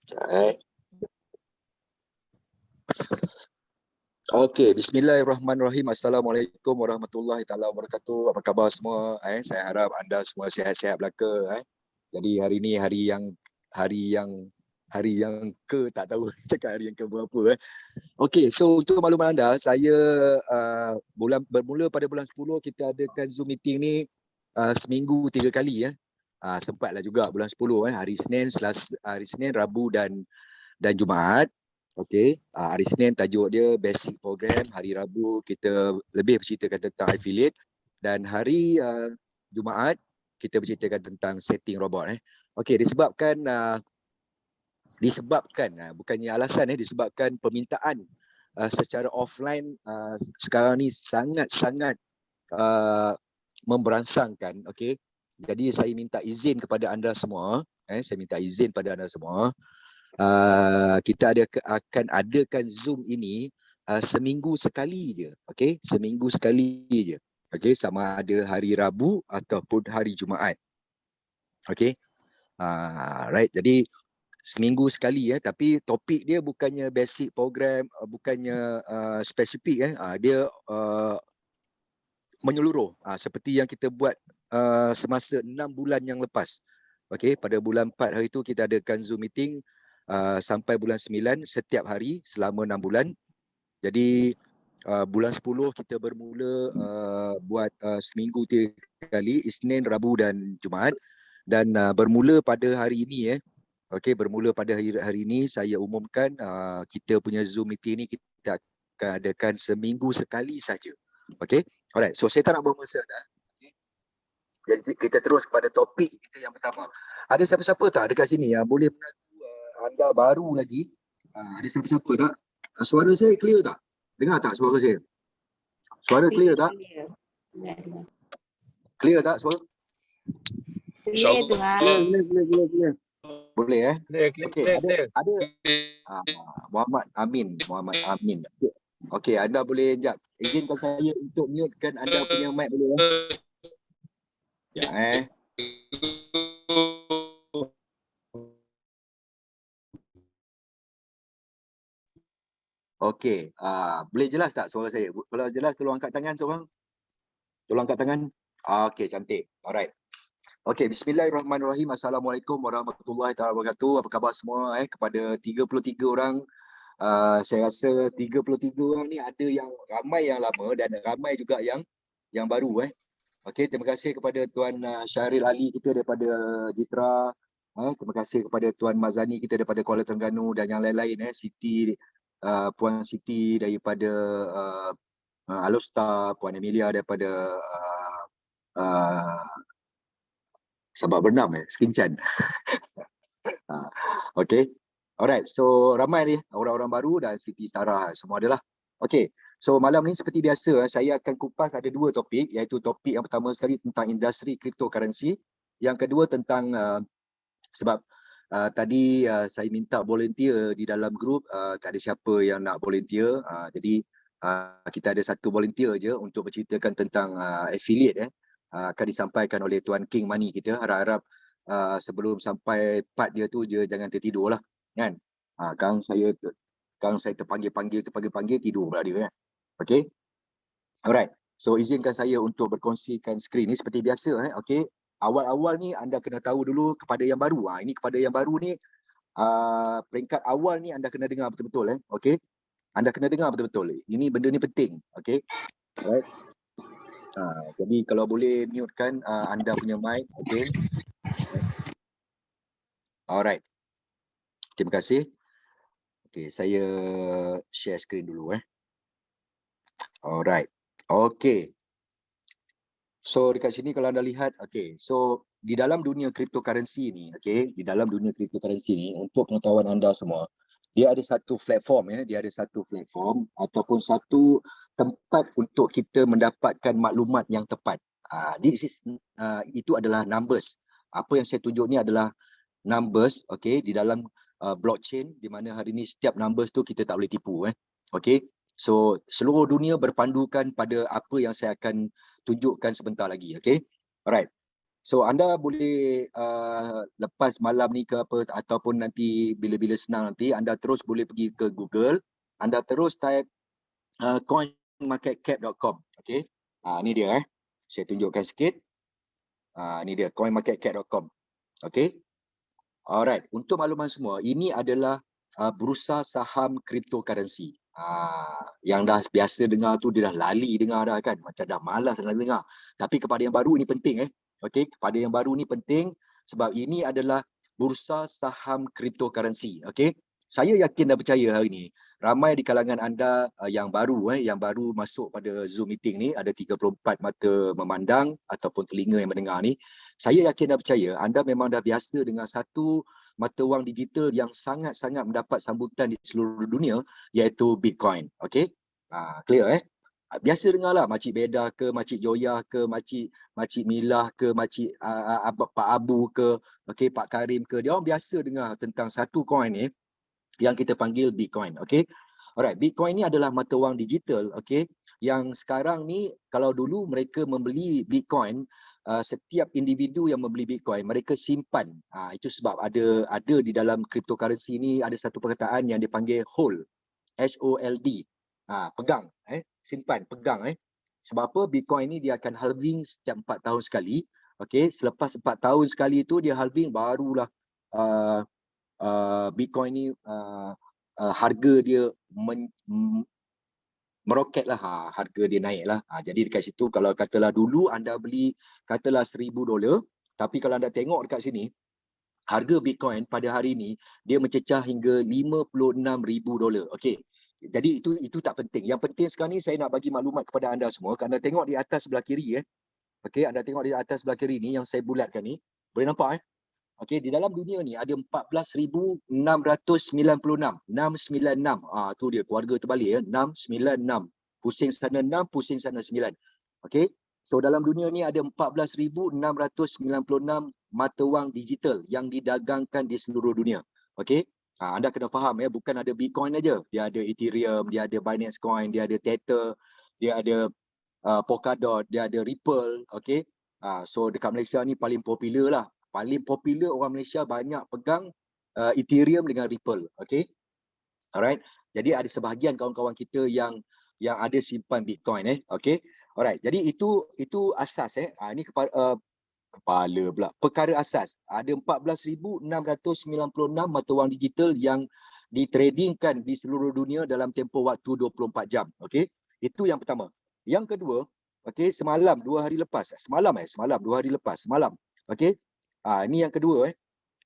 Okay. Okey, bismillahirrahmanirrahim. Assalamualaikum warahmatullahi taala wabarakatuh. Apa khabar semua? Saya harap anda semua sihat-sihat belaka. Jadi hari ni hari yang hari yang ke tak tahu cakap hari yang ke berapa. Okey, so untuk makluman anda, saya bermula pada bulan 10 kita adakan Zoom meeting ni seminggu 3 kali. Sempatlah juga bulan 10 hari Senin, Rabu dan Jumaat. Okey, hari Senin tajuk dia basic program, hari Rabu kita lebih berceritakan tentang affiliate dan hari Jumaat kita berceritakan tentang setting robot. Okey, disebabkan bukannya alasan disebabkan permintaan secara offline sekarang ni sangat-sangat memberansangkan. Okey, jadi saya minta izin kepada anda semua, kita akan adakan Zoom ini seminggu sekali je. Okey, seminggu sekali je. Okey, sama ada hari Rabu ataupun hari Jumaat. Okey. Right. Jadi seminggu sekali tapi topik dia bukannya basic program, bukannya spesifik dia menyeluruh seperti yang kita buat semasa 6 bulan yang lepas. Okey, pada bulan 4 hari itu kita adakan Zoom meeting sampai bulan 9 setiap hari selama 6 bulan. Jadi bulan 10 kita bermula buat seminggu 3 kali, Isnin, Rabu dan Jumaat, dan bermula pada hari ini okey, bermula pada hari ini saya umumkan kita punya Zoom meeting ni kita akan adakan seminggu sekali saja. Okey. Alright, so saya tak nak buang masa dah. Okay. Jadi kita terus pada topik kita yang pertama. Ada siapa-siapa tak dekat sini yang boleh mengaku anda baru lagi? Ada siapa-siapa tak? Suara saya clear tak? Dengar tak suara saya? Suara clear tak? Clear tak suara? Clear dengar. Clear. Boleh Okey, ada Muhammad Amin. Okey, anda boleh jap izinkan saya untuk mutekan anda punya mic dulu ya. Okey, boleh jelas tak suara saya? Kalau jelas tolong angkat tangan seorang. Tolong angkat tangan. Okey, cantik. Alright. Okey, bismillahirrahmanirrahim. Assalamualaikum warahmatullahi wabarakatuh. Apa khabar semua kepada 33 orang. Saya rasa 33 orang ni ada yang ramai yang lama dan ramai juga yang baru Okey, terima kasih kepada Tuan Syahril Ali kita daripada Jitra. Terima kasih kepada Tuan Mazani kita daripada Kuala Terengganu dan yang lain-lain Siti, Puan Siti daripada Alostar, Puan Emilia daripada Sabak Bernam Skincan. Okey. Alright, so ramai ni orang-orang baru dan Siti Sarah semua adalah. Okey. So malam ni seperti biasa saya akan kupas ada dua topik, iaitu topik yang pertama sekali tentang industri cryptocurrency, yang kedua tentang sebab tadi saya minta volunteer di dalam grup, tak ada siapa yang nak volunteer, jadi kita ada satu volunteer je untuk berceritakan tentang affiliate akan disampaikan oleh Tuan King Money kita. Harap-harap sebelum sampai part dia tu je jangan tertidur lah kan. Kang saya terpanggil tidur pula dia Okey. Alright. So izinkan saya untuk berkongsikan skrin ni seperti biasa okey. Awal-awal ni anda kena tahu dulu kepada yang baru. Ini kepada yang baru ni peringkat awal ni anda kena dengar betul-betul okey. Anda kena dengar betul-betul. Ini benda ni penting okey. Alright. Jadi kalau boleh mutekan anda punya mic okey. Alright. Terima kasih. Okey, saya share skrin dulu Alright. Okey. So dekat sini kalau anda lihat, okey. So di dalam dunia cryptocurrency ni, okey, di dalam dunia cryptocurrency ni untuk pengetahuan anda semua, dia ada satu platform dia ada satu platform ataupun satu tempat untuk kita mendapatkan maklumat yang tepat. Itu adalah numbers. Apa yang saya tunjuk ni adalah numbers, okey, di dalam blockchain, di mana hari ni setiap numbers tu kita tak boleh tipu okey. So seluruh dunia berpandukan pada apa yang saya akan tunjukkan sebentar lagi okey. Alright. So anda boleh lepas malam ni ke apa ataupun nanti bila-bila senang nanti anda terus boleh pergi ke Google, anda terus type coinmarketcap.com. Okey. Ni dia Saya tunjukkan sikit. Ni dia coinmarketcap.com. Okey. Alright, untuk makluman semua, ini adalah bursa saham cryptocurrency. Yang dah biasa dengar tu dia dah lali dengar dah kan, macam dah malas nak dengar. Tapi kepada yang baru ni penting Okey, kepada yang baru ni penting sebab ini adalah bursa saham cryptocurrency. Okey. Saya yakin dan percaya hari ni ramai di kalangan anda yang baru masuk pada Zoom meeting ni, ada 34 mata memandang ataupun telinga yang mendengar ni. Saya yakin dan percaya anda memang dah biasa dengan satu mata wang digital yang sangat-sangat mendapat sambutan di seluruh dunia, iaitu Bitcoin. Okey. Clear biasa dengar lah Makcik Beda ke, Makcik Joya ke, Makcik Milah ke, Makcik Pak Abu ke, okey, Pak Karim ke, dia orang biasa dengar tentang satu coin ni yang kita panggil Bitcoin. Okey. Alright, Bitcoin ni adalah mata wang digital, okey, yang sekarang ni kalau dulu mereka membeli Bitcoin, setiap individu yang membeli Bitcoin mereka simpan. Itu sebab ada di dalam cryptocurrency ni ada satu perkataan yang dipanggil hold, HOLD. Pegang, simpan, pegang. Sebab apa? Bitcoin ni dia akan halving setiap 4 tahun sekali. Okey, selepas 4 tahun sekali tu dia halving, barulah Bitcoin ni harga dia meroket lah, harga dia naik lah. Jadi dekat situ kalau katalah dulu anda beli katalah $1,000, tapi kalau anda tengok dekat sini, harga Bitcoin pada hari ini dia mencecah hingga $56,000. Okey. Jadi itu tak penting. Yang penting sekarang ni saya nak bagi maklumat kepada anda semua. Kalau anda tengok di atas sebelah kiri okey, anda tengok di atas sebelah kiri ni yang saya bulatkan ni, boleh nampak okey, di dalam dunia ni ada 14,696. 696. Tu dia keluarga terbalik 696. Pusing sana 6, pusing sana 9. Okey. So dalam dunia ni ada 14,696 mata wang digital yang didagangkan di seluruh dunia. Okey. Anda kena faham bukan ada Bitcoin aja. Dia ada Ethereum, dia ada Binance Coin, dia ada Tether, dia ada Polkadot, dia ada Ripple. Okey. So dekat Malaysia ni paling popular lah. Paling popular orang Malaysia banyak pegang Ethereum dengan Ripple. Okey. Alright. Jadi ada sebahagian kawan-kawan kita yang ada simpan Bitcoin Okey. Alright. Jadi itu asas ini kepala pula. Perkara asas. Ada 14,696 mata wang digital yang ditradingkan di seluruh dunia dalam tempoh waktu 24 jam. Okey. Itu yang pertama. Yang kedua, okey, semalam 2 hari lepas. Semalam 2 hari lepas. Semalam. Okey. Ini yang kedua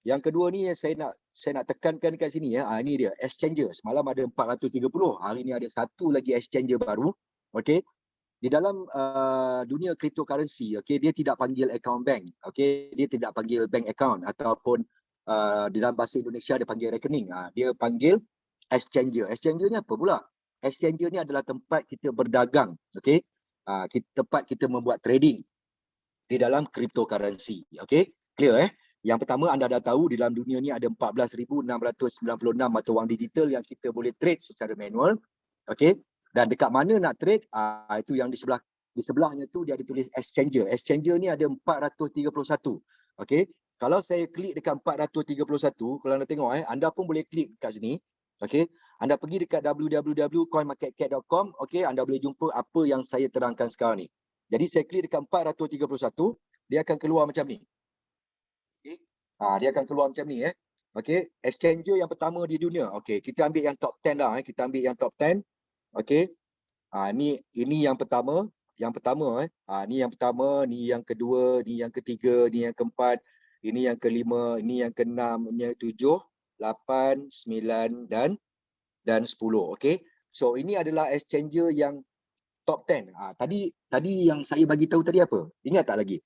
Yang kedua ni saya nak tekankan kat sini ini dia exchanger. Semalam ada 430. Hari ni ada satu lagi exchanger baru. Okey. Di dalam dunia cryptocurrency, okey, dia tidak panggil account bank. Okey, dia tidak panggil bank account ataupun di dalam bahasa Indonesia dia panggil rekening. Dia panggil exchanger. Exchanger ni apa pula? Exchanger ni adalah tempat kita berdagang, okey. Tempat kita membuat trading di dalam cryptocurrency. Okey, clear Yang pertama anda dah tahu di dalam dunia ni ada 14,696 mata wang digital yang kita boleh trade secara manual. Okey. Dan dekat mana nak trade? Itu yang di sebelahnya tu dia ada tulis exchanger. Exchanger ni ada 431. Okey. Kalau saya klik dekat 431, kalau anda tengok anda pun boleh klik kat sini. Okey. Anda pergi dekat www.coinmarketcap.com, okey, anda boleh jumpa apa yang saya terangkan sekarang ni. Jadi saya klik dekat 431, dia akan keluar macam ni. Okay. Dia akan keluar macam ni Okey, exchanger yang pertama di dunia. Okey, kita ambil yang top 10 lah kita ambil yang top 10. Okey. Ini yang pertama, ni yang pertama, ni yang kedua, ni yang ketiga, ni yang keempat, ini yang kelima, ini yang keenam, ini yang 7, 8, 9 dan 10. Okey. So ini adalah exchanger yang top 10. Tadi yang saya bagi tahu tadi apa? Ingat tak lagi?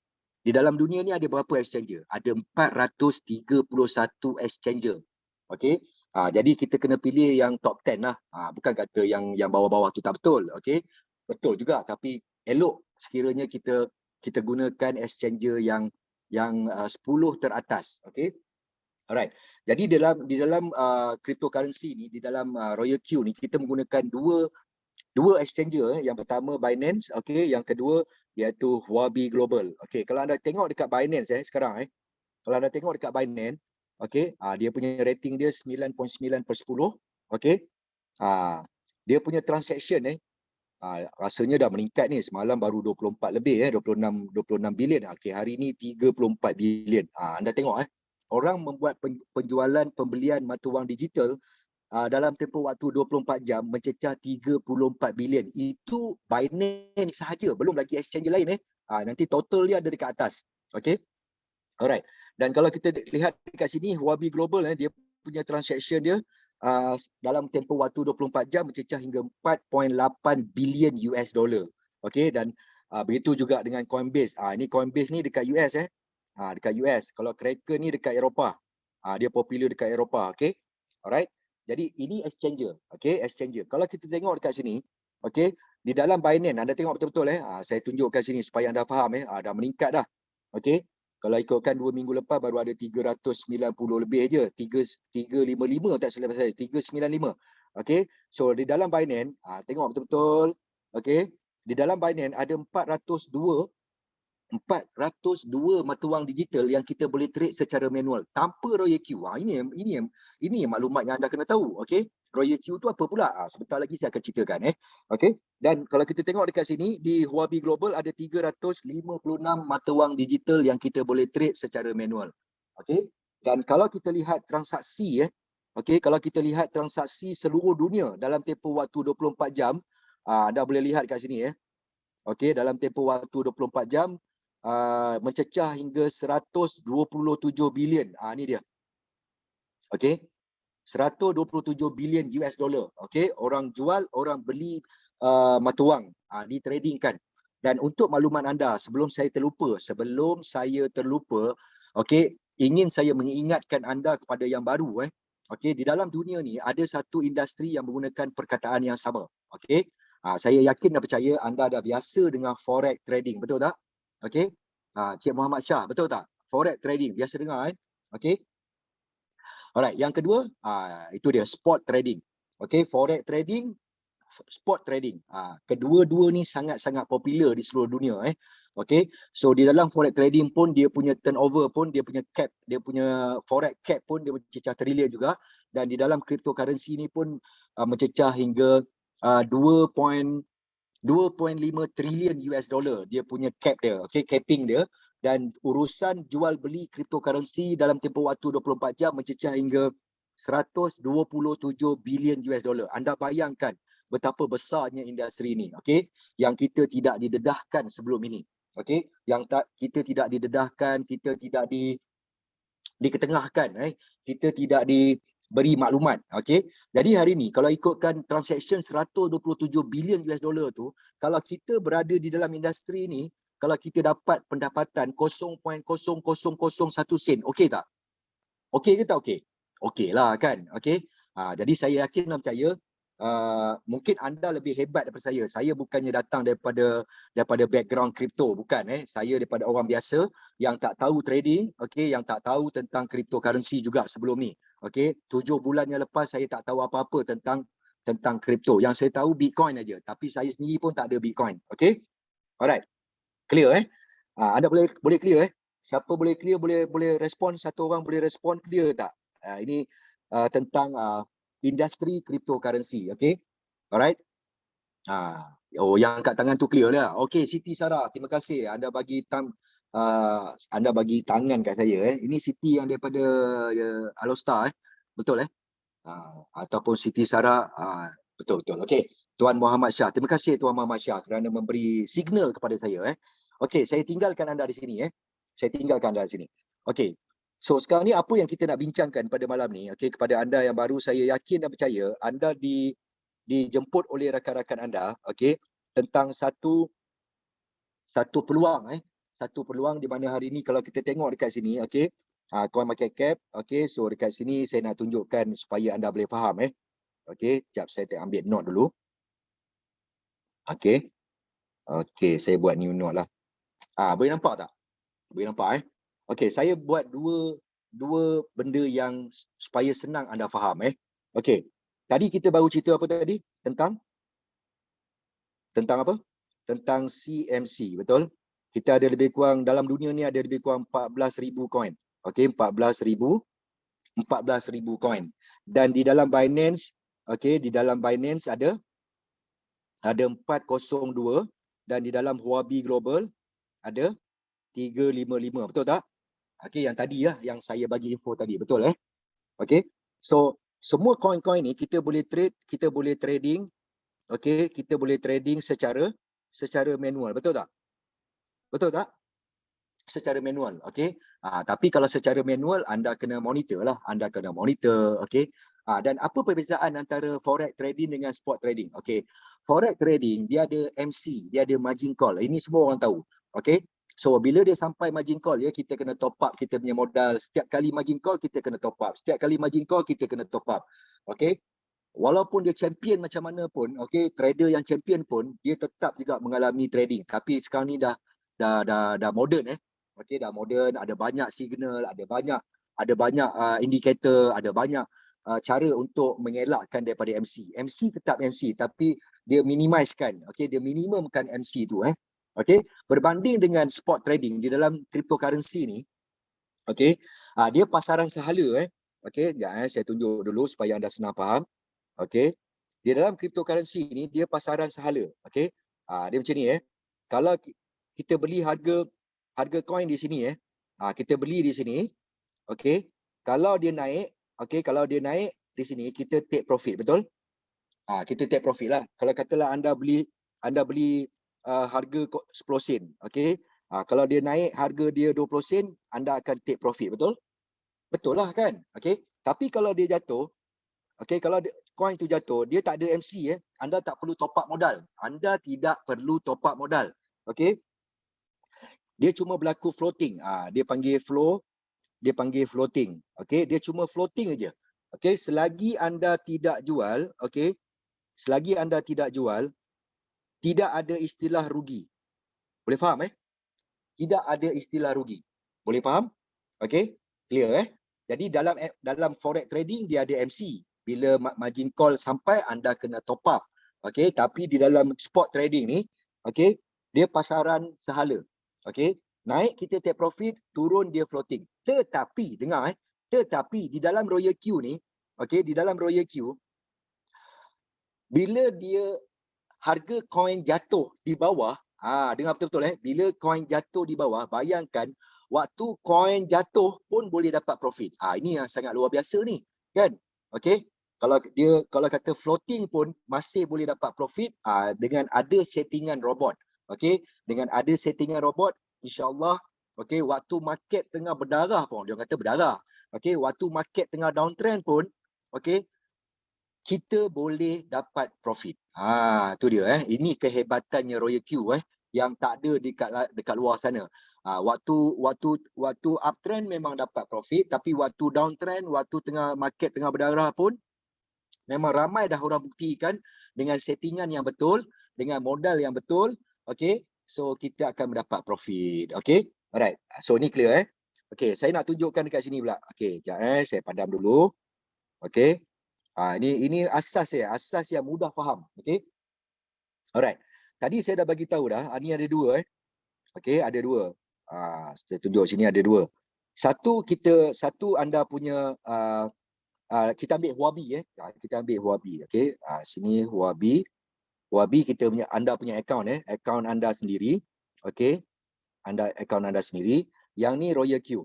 Di dalam dunia ni ada berapa exchanger? Ada 431 exchanger. Okey. Jadi kita kena pilih yang top 10 lah. Bukan kata yang bawah-bawah tu tak betul. Okey. Betul juga, tapi elok sekiranya kita gunakan exchanger yang 10 teratas. Okey. Alright. Jadi di dalam cryptocurrency ni, di dalam Royal Q ni kita menggunakan dua exchanger. Yang pertama Binance, okey, yang kedua iaitu Huobi Global. Okey, kalau anda tengok dekat Binance sekarang kalau anda tengok dekat Binance, okey, dia punya rating dia 9.9/10. Okey. Dia punya transaction rasanya dah meningkat ni. Semalam baru 24 lebih 26 bilion. Okey, hari ni 34 bilion. Anda tengok orang membuat penjualan pembelian mata wang digital dalam tempoh waktu 24 jam mencecah 34 bilion. Itu Binance sahaja, belum lagi exchange lain nanti total dia ada dekat atas. Okey. Alright. Dan kalau kita lihat dekat sini Huobi Global dia punya transaction dia dalam tempoh waktu 24 jam mencecah hingga 4.8 bilion US dollar. Okey, dan begitu juga dengan Coinbase. Ini Coinbase ni dekat US dekat US. Kalau Kraken ni dekat Eropah. Dia popular dekat Eropah, okey. Alright. Jadi ini exchanger, okey, exchanger. Kalau kita tengok dekat sini, okey, di dalam Binance anda tengok betul-betul saya tunjukkan sini supaya anda faham dah meningkat dah. Okey. Kalau ikutkan 2 minggu lepas baru ada 390 lebih je. 355 tak silap saya. 395. Okey. So di dalam Binance, tengok betul-betul. Okey. Di dalam Binance ada 402 mata wang digital yang kita boleh trade secara manual tanpa Royal Q. Ini maklumat yang anda kena tahu. Okey. Royal Q tu apa pula? Sebentar lagi saya akan ceritakan Okey. Dan kalau kita tengok dekat sini di Huobi Global ada 356 mata wang digital yang kita boleh trade secara manual. Okey. Dan kalau kita lihat transaksi okey, kalau kita lihat transaksi seluruh dunia dalam tempoh waktu 24 jam, anda boleh lihat kat sini Okey, dalam tempoh waktu 24 jam mencecah hingga 127 bilion. Ni dia. Okey. 127 bilion US dollar. Okey, orang jual, orang beli mata wang ditradingkan. Dan untuk maklumat anda, sebelum saya terlupa, okey, ingin saya mengingatkan anda kepada yang baru okey, di dalam dunia ni ada satu industri yang menggunakan perkataan yang sama. Okey. Saya yakin dan percaya anda dah biasa dengan forex trading, betul tak? Okey. Cik Muhammad Shah, betul tak? Forex trading, biasa dengar Okey. Alright, yang kedua, itu dia spot trading. Okey, forex trading, spot trading. Kedua-dua ni sangat-sangat popular di seluruh dunia Okey, so di dalam forex trading pun dia punya turnover pun, dia punya cap, dia punya forex cap pun dia mencecah trilion juga, dan di dalam cryptocurrency ni pun mencecah hingga 2.5 trilion US dollar dia punya cap dia, okey, capping dia. Dan urusan jual beli cryptocurrency dalam tempoh waktu 24 jam mencecah hingga 127 bilion US dollar. Anda bayangkan betapa besarnya industri ini, okey, yang kita tidak didedahkan sebelum ini. Okey, yang kita tidak didedahkan, kita tidak diketengahkan kita tidak diberi maklumat. Okey, jadi hari ni kalau ikutkan transaction 127 bilion US dollar tu, kalau kita berada di dalam industri ni, kalau kita dapat pendapatan 0.0001 sen, okey tak? Okey ke tak okey? Okey lah kan. Okey. Jadi saya yakin dan percaya mungkin anda lebih hebat daripada saya. Saya bukannya datang daripada background kripto, bukan Saya daripada orang biasa yang tak tahu trading, okey, yang tak tahu tentang cryptocurrency juga sebelum ni. Okey, 7 bulan yang lepas saya tak tahu apa-apa tentang kripto. Yang saya tahu Bitcoin aja, tapi saya sendiri pun tak ada Bitcoin. Okey. Alright. Clear anda boleh clear Siapa boleh clear, boleh respon, satu orang boleh respon clear tak? Ini tentang industri cryptocurrency, okey? Alright. Yang kat tangan tu clear dah. Okey, Siti Sarah, terima kasih anda bagi anda bagi tangan kat saya Ini Siti yang daripada Alostar Betul ataupun Siti Sarah betul. Okey, Tuan Muhammad Shah. Terima kasih Tuan Muhammad Shah kerana memberi signal kepada saya Okey, saya tinggalkan anda di sini Saya tinggalkan anda di sini. Okey. So sekarang ni apa yang kita nak bincangkan pada malam ni? Okey, kepada anda yang baru, saya yakin dan percaya anda dijemput oleh rakan-rakan anda, okey, tentang satu peluang satu peluang di mana hari ni kalau kita tengok dekat sini, okey, tuan market cap, okey, so dekat sini saya nak tunjukkan supaya anda boleh faham okey, jap saya ambil note dulu. Okey. Okey, saya buat new note lah. Boleh nampak tak? Boleh nampak Okey, saya buat dua benda yang supaya senang anda faham Okey. Tadi kita baru cerita apa tadi? Tentang apa? tentang CMC, betul? Kita ada lebih kurang dalam dunia ni ada lebih kurang 14,000 coin. Okey, 14,000 coin. Dan di dalam Binance, okey, di dalam Binance ada 402 dan di dalam Huobi Global ada 355, betul tak? Okey, yang tadi lah yang saya bagi info tadi, betul Okey. So semua coin-coin ni kita boleh trade, kita boleh trading, okey, kita boleh trading secara manual, betul tak? Betul tak? Secara manual, okey. Tapi kalau secara manual anda kena monitor lah, okey. Dan apa perbezaan antara forex trading dengan spot trading? Okey. Forex trading dia ada MC, dia ada margin call. Ini semua orang tahu. Okey. So bila dia sampai margin call ya, kita kena top up kita punya modal. Setiap kali margin call kita kena top up. Setiap kali margin call kita kena top up. Okey. Walaupun dia champion macam mana pun, okey, trader yang champion pun dia tetap juga mengalami trading. Tapi sekarang ni dah moden Okey, dah moden, ada banyak signal, ada banyak indikator, ada banyak cara untuk mengelakkan daripada MC. MC tetap MC tapi dia minimizekan, okey, dia minimumkan MC tu Okey, berbanding dengan spot trading di dalam cryptocurrency ni, okey, dia pasaran sehala Okey, sekejap saya tunjuk dulu supaya anda senang faham. Okey. Di dalam cryptocurrency ni dia pasaran sehala, okey. Dia macam ni Kalau kita beli harga coin di sini kita beli di sini, okey. Kalau dia naik, okey, kalau dia naik di sini kita take profit, betul? Kita take profit lah. Kalau katalah anda beli harga 10 sen, okey. Kalau dia naik harga dia 20 sen, anda akan take profit, betul? Betul lah kan? Okey. Tapi kalau dia jatuh, okey, kalau coin tu jatuh, dia tak ada MC anda tak perlu top up modal. Anda tidak perlu top up modal. Okey. Dia cuma berlaku floating. Dia panggil floating. Okey, dia cuma floating aja. Okey, selagi anda tidak jual, okey, selagi anda tidak jual, tidak ada istilah rugi. Boleh faham Tidak ada istilah rugi. Boleh faham? Okey, clear Jadi dalam forex trading dia ada MC. Bila margin call sampai anda kena top up. Okey, tapi di dalam spot trading ni, okey, dia pasaran sehala. Okey, naik kita take profit, turun dia floating. Tetapi dengar tetapi di dalam Royal Q ni, okey, di dalam Royal Q bila dia harga coin jatuh di bawah, dengar betul-betul bila coin jatuh di bawah, bayangkan waktu coin jatuh pun boleh dapat profit. Ini yang sangat luar biasa ni, kan? Okey. Kalau kata floating pun masih boleh dapat profit dengan ada settingan robot. Okey, dengan ada settingan robot, insya-Allah, okey, waktu market tengah berdarah pun, dia kata berdarah. Okey, waktu market tengah downtrend pun, okey, kita boleh dapat profit. Tu dia Ini kehebatannya Royal Q yang tak ada dekat luar sana. Waktu uptrend memang dapat profit, tapi waktu downtrend, waktu market tengah berdarah pun memang ramai dah orang buktikan dengan settingan yang betul, dengan modal yang betul, okey, so kita akan mendapat profit. Okey, alright, so ni clear okey, saya nak tunjukkan dekat sini pula. Okey, sekejap saya padam dulu. Okey, ini asas asas yang mudah faham. Okey, alright, tadi saya dah bagi tahu dah, ni ada dua okey, ada dua. Saya tunjuk sini ada dua. Satu anda punya kita ambil Huobi kita ambil Huobi. Okey, sini Huobi kita punya, anda punya account account anda sendiri. Okey, account anda sendiri. Yang ni Royal Q.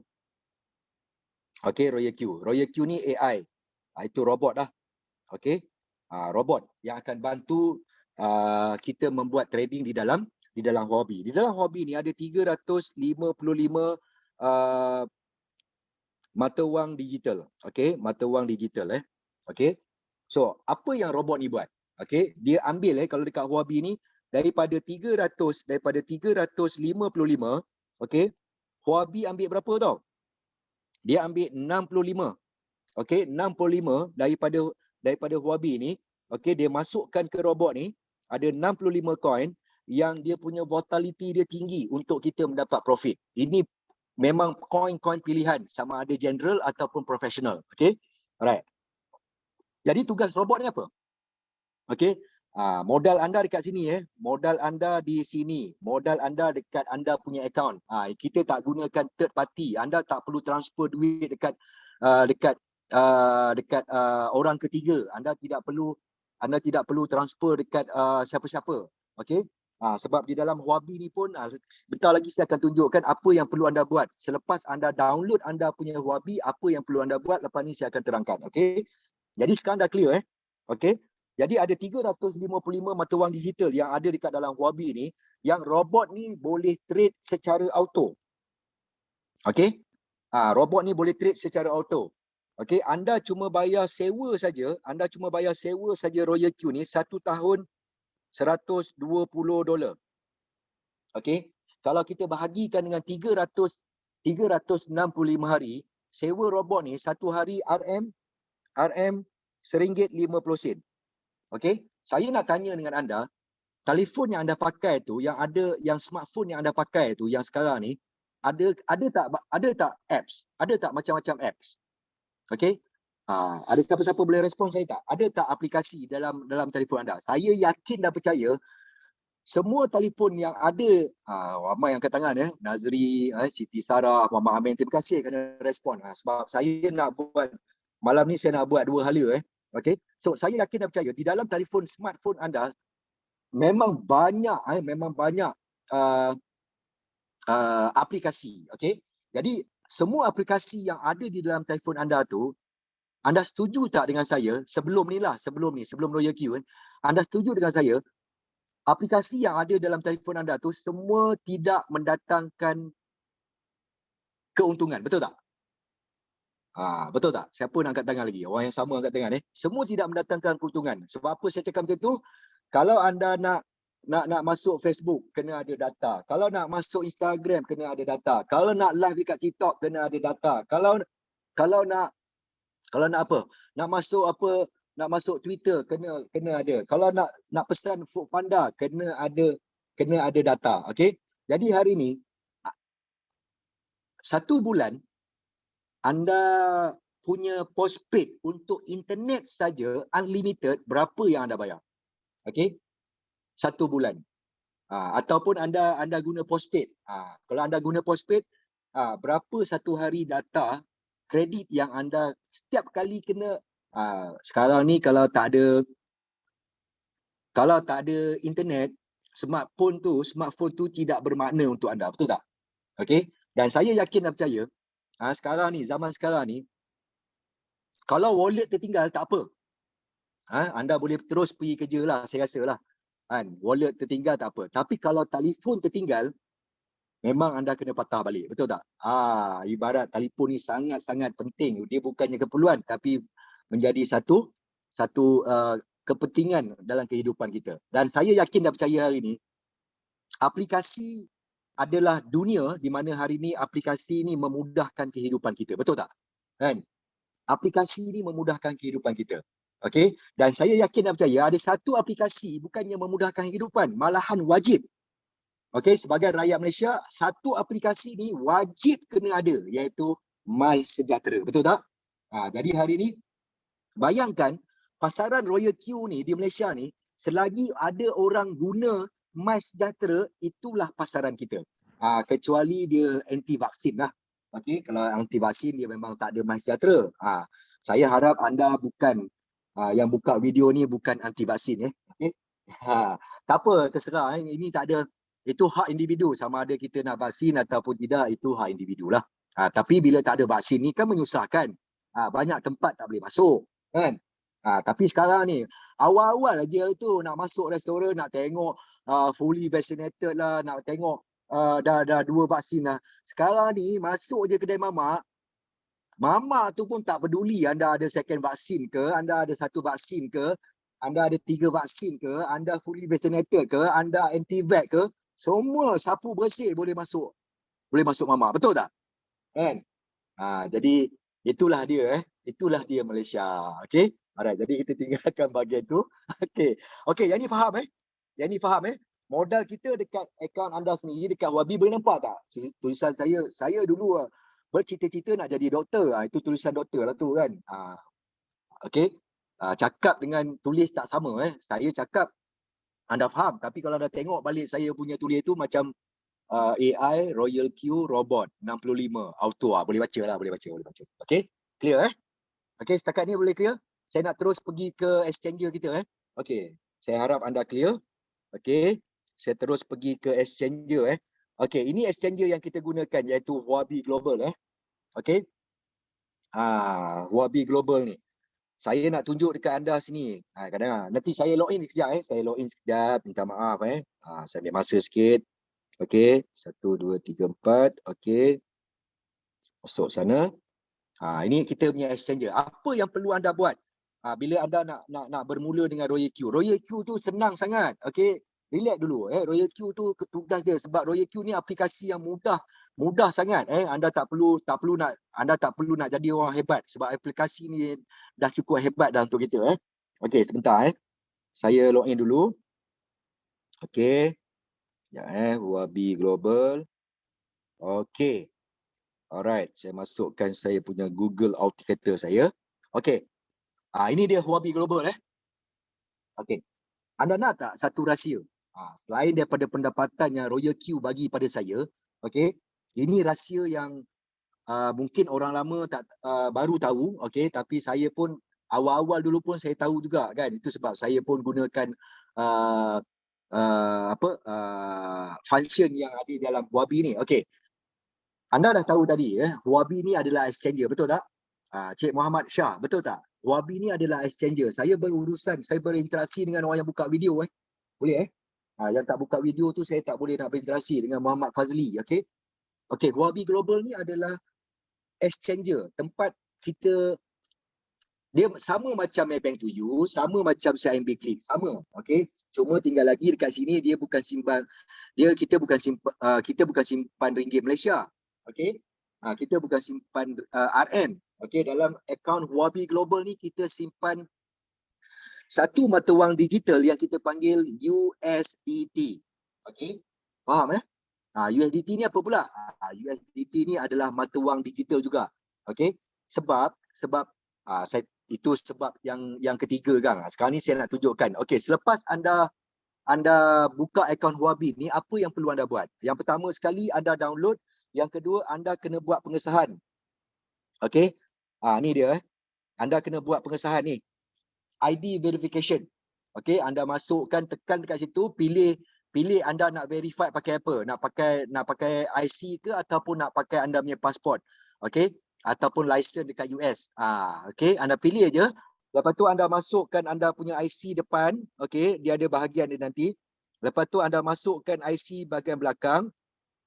Okey, Royal Q ni AI. Itu robot dah. Okey, robot yang akan bantu kita membuat trading di dalam Huobi. Di dalam Huobi ni ada 355 mata wang digital. Okey, mata wang digital Okey. So, apa yang robot ni buat? Okey, dia ambil kalau dekat Huobi ni daripada 355, okey, Huobi ambil berapa tau? Dia ambil 65. Okey, 65 daripada Huobi ni, okey, dia masukkan ke robot ni, ada 65 coin yang dia punya volatility dia tinggi untuk kita mendapat profit. Ini memang coin-coin pilihan, sama ada general ataupun professional. Okey, alright. Jadi tugas robot ni apa? Okey, Modal anda dekat sini modal anda di sini, modal anda dekat anda punya akaun. Kita tak gunakan third party. Anda tak perlu transfer duit dekat orang ketiga. Anda tidak perlu transfer dekat siapa-siapa. Okey? Sebab di dalam Huobi ni pun bentar lagi saya akan tunjukkan apa yang perlu anda buat. Selepas anda download anda punya Huobi, apa yang perlu anda buat, lepas ni saya akan terangkan. Okey? Jadi sekarang dah clear Okey? Jadi ada 355 mata wang digital yang ada dekat dalam Huobi ni, yang robot ni boleh trade secara auto. Okey? Robot ni boleh trade secara auto. Okey, anda cuma bayar sewa saja, Royal Q ni 1 tahun $120. Okey. Kalau kita bahagikan dengan 365 hari, sewa robot ni satu hari RM1.50. Okey. Saya nak tanya dengan anda, telefon yang anda pakai tu, yang smartphone yang anda pakai tu yang sekarang ni, ada tak apps? Ada tak macam-macam apps? Okey. Ada siapa-siapa boleh respon saya tak? Ada tak aplikasi dalam telefon anda? Saya yakin dan percaya semua telefon yang ada, ramai angkat tangan Nazri, Siti Sarah, Muhammad Amin, terima kasih kerana respon. Sebab saya nak buat, malam ni saya nak buat dua hala Okey. So saya yakin dan percaya di dalam telefon smartphone anda memang banyak aplikasi. Okey. Jadi semua aplikasi yang ada di dalam telefon anda tu, anda setuju tak dengan saya sebelum Royal Q anda setuju dengan saya aplikasi yang ada dalam telefon anda tu semua tidak mendatangkan keuntungan, betul tak? Betul tak? Siapa nak angkat tangan lagi? Orang yang sama angkat tangan Semua tidak mendatangkan keuntungan. Sebab apa saya cakap macam tu? Kalau anda nak masuk Facebook, kena ada data. Kalau nak masuk Instagram, kena ada data. Kalau nak live dekat TikTok, kena ada data. Kalau nak apa? Nak masuk Twitter, kena ada. Kalau nak pesan Foodpanda, kena ada data. Okey? Jadi hari ni 1 bulan anda punya postpaid untuk internet saja unlimited, berapa yang anda bayar? Okey? 1 bulan. Ataupun anda guna postpaid. Kalau anda guna postpaid, berapa satu hari data kredit yang anda setiap kali kena. Sekarang ni kalau tak ada internet, smartphone tu tidak bermakna untuk anda, betul tak? Okey? Dan saya yakin dan percaya zaman sekarang ni kalau wallet tertinggal tak apa. Anda boleh terus pergi kerja lah, saya rasa lah. Wallet tertinggal tak apa. Tapi kalau telefon tertinggal, memang anda kena patah balik, betul tak? Ibarat telefon ni sangat-sangat penting. Dia bukannya keperluan tapi menjadi satu kepentingan dalam kehidupan kita. Dan saya yakin dan percaya hari ni aplikasi adalah dunia di mana hari ni aplikasi ni memudahkan kehidupan kita, betul tak? Aplikasi ni memudahkan kehidupan kita. Okey, dan saya yakin dan percaya ada satu aplikasi bukannya memudahkan kehidupan, malahan wajib. Okey, sebagai rakyat Malaysia, satu aplikasi ni wajib kena ada, iaitu MySejahtera, betul tak? Jadi hari ni bayangkan pasaran Royal Q ni di Malaysia ni, selagi ada orang guna MySejahtera, itulah pasaran kita. Kecuali dia anti vaksin lah. Okey, kalau anti vaksin dia memang tak ada MySejahtera. Saya harap anda bukan yang buka video ni bukan anti vaksin Okey. Tak apa, terserah ini tak ada, itu hak individu, sama ada kita nak vaksin ataupun tidak, itu hak individu lah. Tapi bila tak ada vaksin ni kan menyusahkan. Banyak tempat tak boleh masuk kan. Tapi sekarang ni awal-awal aja tu nak masuk restoran, nak tengok fully vaccinated lah, nak tengok dah 2 vaksin lah. Sekarang ni masuk je kedai mamak, mamak tu pun tak peduli anda ada second vaksin ke, anda ada 1 vaksin ke, anda ada 3 vaksin ke, anda fully vaccinated ke, anda anti-vax ke, semua sapu bersih boleh masuk mamak, betul tak? Kan? Jadi itulah dia Malaysia. Okey. Alright, jadi kita tinggalkan bahagian tu. Okey, yang ni faham Yang ni faham Modal kita dekat akaun anda sendiri dekat Huobi, boleh nampak tak? Tulisan saya dulu bercita-cita nak jadi doktor. Itu tulisan doktor lah tu kan. Okey. Cakap dengan tulis tak sama Saya cakap anda faham. Tapi kalau anda tengok balik saya punya tulis tu macam AI, Royal Q, Robot 65, auto boleh baca lah, boleh baca. Okay, clear Okay, setakat ni boleh clear? Saya nak terus pergi ke exchanger kita Okay, saya harap anda clear. Okay, saya terus pergi ke exchanger Okay, ini exchanger yang kita gunakan iaitu Huobi Global Okay. Huobi Global ni. Saya nak tunjuk dekat anda sini. Kadang nanti saya login sekejap Saya login sekejap, minta maaf saya ambil masa sikit. Okey, 1 2 3 4. Okey. Masuk sana. Ini kita punya exchanger. Apa yang perlu anda buat? Bila anda nak bermula dengan Royal Q. Royal Q tu senang sangat. Okey. Relax dulu Royal Q tu tugas dia sebab Royal Q ni aplikasi yang mudah sangat anda tak perlu nak jadi orang hebat sebab aplikasi ni dah cukup hebat dah untuk kita Okey, sebentar saya login dulu. Okey. Ya Huobi Global. Okey. Alright, saya masukkan saya punya Google Authenticator saya. Okey. Ini dia Huobi Global Okey. Anda nak tak satu rahsia? Selain daripada pendapatan yang Royal Q bagi pada saya, okey. Ini rahsia yang mungkin orang lama tak baru tahu, okey, tapi saya pun awal-awal dulu pun saya tahu juga kan. Itu sebab saya pun gunakan function yang ada dalam Huobi ni. Okey. Anda dah tahu tadi Huobi ni adalah exchanger, betul tak? Cik Muhammad Shah, betul tak? Huobi ni adalah exchanger. Saya berinteraksi dengan orang yang buka video Boleh yang tak buka video tu saya tak boleh nak berinteraksi dengan Muhammad Fazli, okey? Okey, Huobi Global ni adalah exchanger, tempat kita dia sama macam Maybank to You, sama macam CIMB Click, sama, okey? Cuma tinggal lagi dekat sini kita bukan simpan ringgit Malaysia, okey? Kita bukan simpan RN, okey? Dalam akaun Huobi Global ni kita simpan satu mata wang digital yang kita panggil USDT. Okey? Faham USDT ni apa pula? USDT ni adalah mata wang digital juga. Okey? Sebab itu sebab yang ketiga kan. Sekarang ni saya nak tunjukkan. Okey, selepas anda buka akaun Huobi ni, apa yang perlu anda buat? Yang pertama sekali anda download, yang kedua anda kena buat pengesahan. Okey? Ni dia Anda kena buat pengesahan ni. ID verification. Okey, anda masukkan, tekan dekat situ, pilih anda nak verify pakai apa? Nak pakai IC ke ataupun nak pakai anda punya pasport. Okey, ataupun license dekat US. Okey, anda pilih aja. Lepas tu anda masukkan anda punya IC depan, okey, dia ada bahagian dia nanti. Lepas tu anda masukkan IC bahagian belakang.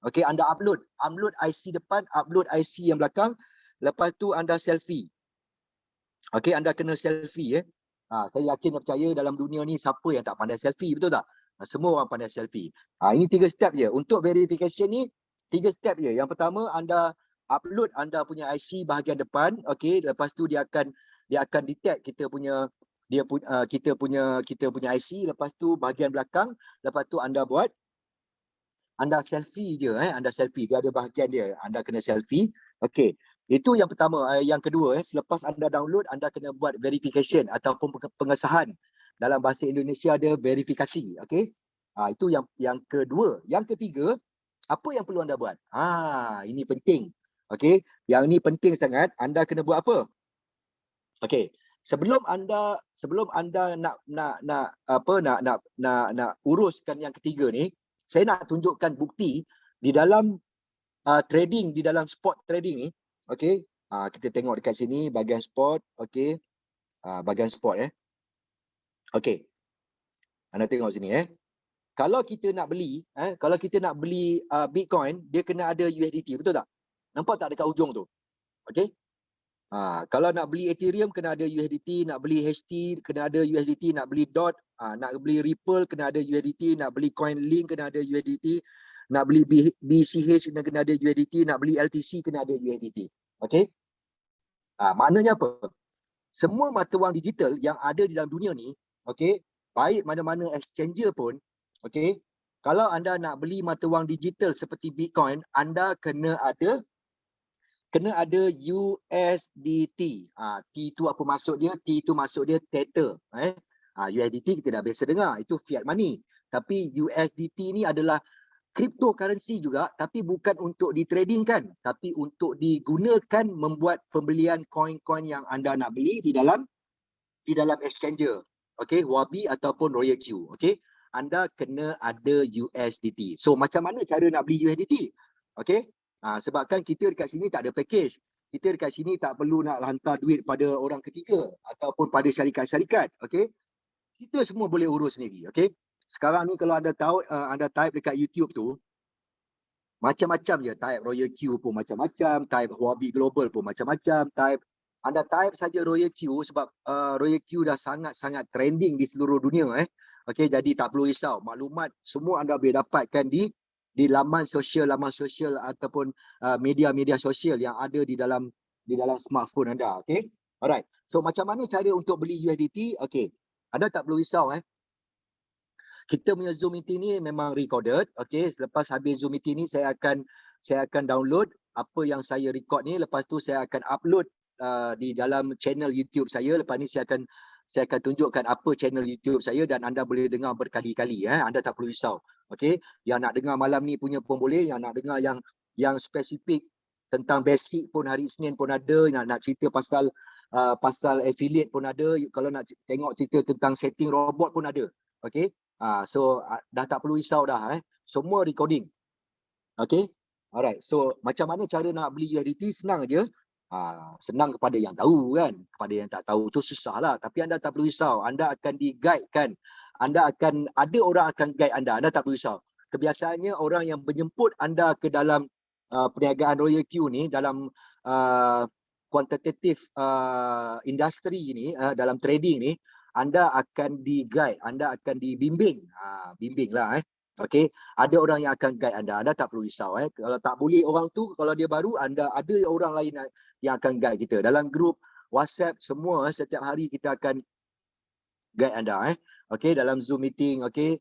Okey, anda upload IC depan, upload IC yang belakang. Lepas tu anda selfie. Okey, anda kena selfie saya yakin dan percaya dalam dunia ni siapa yang tak pandai selfie, betul tak? Semua orang pandai selfie. Ini 3 step je. Untuk verification ni 3 step je. Yang pertama anda upload anda punya IC bahagian depan, okey, lepas tu dia akan detect kita punya IC, lepas tu bahagian belakang, lepas tu anda selfie je anda selfie, dia ada bahagian dia, anda kena selfie. Okey. Itu yang pertama. Yang kedua selepas anda download, anda kena buat verification ataupun pengesahan. Dalam bahasa Indonesia ada verifikasi, okey? Itu yang kedua. Yang ketiga, apa yang perlu anda buat? Ini penting. Okey, yang ni penting sangat. Anda kena buat apa? Okey, sebelum anda nak uruskan yang ketiga ni, saya nak tunjukkan bukti di dalam trading, di dalam spot trading ni. Okey, kita tengok dekat sini bahagian spot. Okey, bahagian spot Okey, anda tengok sini kalau kita nak beli Bitcoin, dia kena ada USDT, betul tak? Nampak tak dekat ujung tu? Okey, kalau nak beli Ethereum kena ada USDT, nak beli HT kena ada USDT, nak beli DOT, nak beli Ripple kena ada USDT, nak beli CoinLink kena ada USDT, nak beli BCH kena ada USDT, nak beli LTC kena ada USDT. Okey? Maknanya apa? Semua mata wang digital yang ada di dalam dunia ni, okey, baik mana-mana exchanger pun, okey, kalau anda nak beli mata wang digital seperti Bitcoin, anda kena ada USDT. T tu apa maksud dia? T tu maksud dia Tether. USDT kita dah biasa dengar, itu fiat money. Tapi USDT ni adalah cryptocurrency juga, tapi bukan untuk ditradingkan, tapi untuk digunakan membuat pembelian koin-koin yang anda nak beli di dalam exchanger. Okey, Huobi ataupun Royal Q. Okey, anda kena ada USDT. So macam mana cara nak beli USDT? Okey, sebabkan kita dekat sini tak ada package. Kita dekat sini tak perlu nak hantar duit pada orang ketiga ataupun pada syarikat-syarikat. Okey, kita semua boleh urus sendiri. Okey, sekarang ni kalau anda tahu, anda type dekat YouTube tu, macam-macam je. Type Royal Q pun macam-macam, type Huobi Global pun macam-macam, anda type saja Royal Q sebab Royal Q dah sangat-sangat trending di seluruh dunia. Okey, jadi tak perlu risau. Maklumat semua anda boleh dapatkan di laman sosial ataupun media-media sosial yang ada di dalam smartphone anda. Okey. Alright. So macam mana cara untuk beli USDT? Okey. Anda tak perlu risau. Kita punya Zoom meeting ni memang recorded. Okey, selepas habis Zoom meeting ni saya akan download apa yang saya record ni, lepas tu saya akan upload di dalam channel YouTube saya. Lepas ni saya akan tunjukkan apa channel YouTube saya dan anda boleh dengar berkali-kali. Anda tak perlu risau. Okey, yang nak dengar malam ni punya pun boleh, yang nak dengar yang spesifik tentang basic pun hari Isnin pun ada, nak cerita pasal affiliate pun ada, kalau nak tengok cerita tentang setting robot pun ada. Okey. So dah tak perlu risau dah. Semua recording. Okey. Alright. So macam mana cara nak beli USDT? Senang aja. Senang kepada yang tahu kan. Kepada yang tak tahu tu susah lah. Tapi anda tak perlu risau. Anda akan di-guide-kan. Ada orang akan guide anda. Anda tak perlu risau. Kebiasaannya orang yang menjemput anda ke dalam perniagaan Royal Q ni, dalam quantitative industry ni, dalam trading ni, anda akan di-guide, anda akan dibimbing. Bimbing lah. Okey, ada orang yang akan guide anda. Anda tak perlu risau. Kalau tak boleh orang tu, kalau dia baru, anda ada orang lain yang akan guide kita. Dalam grup WhatsApp semua, setiap hari kita akan guide anda. Okey, dalam Zoom meeting, okey,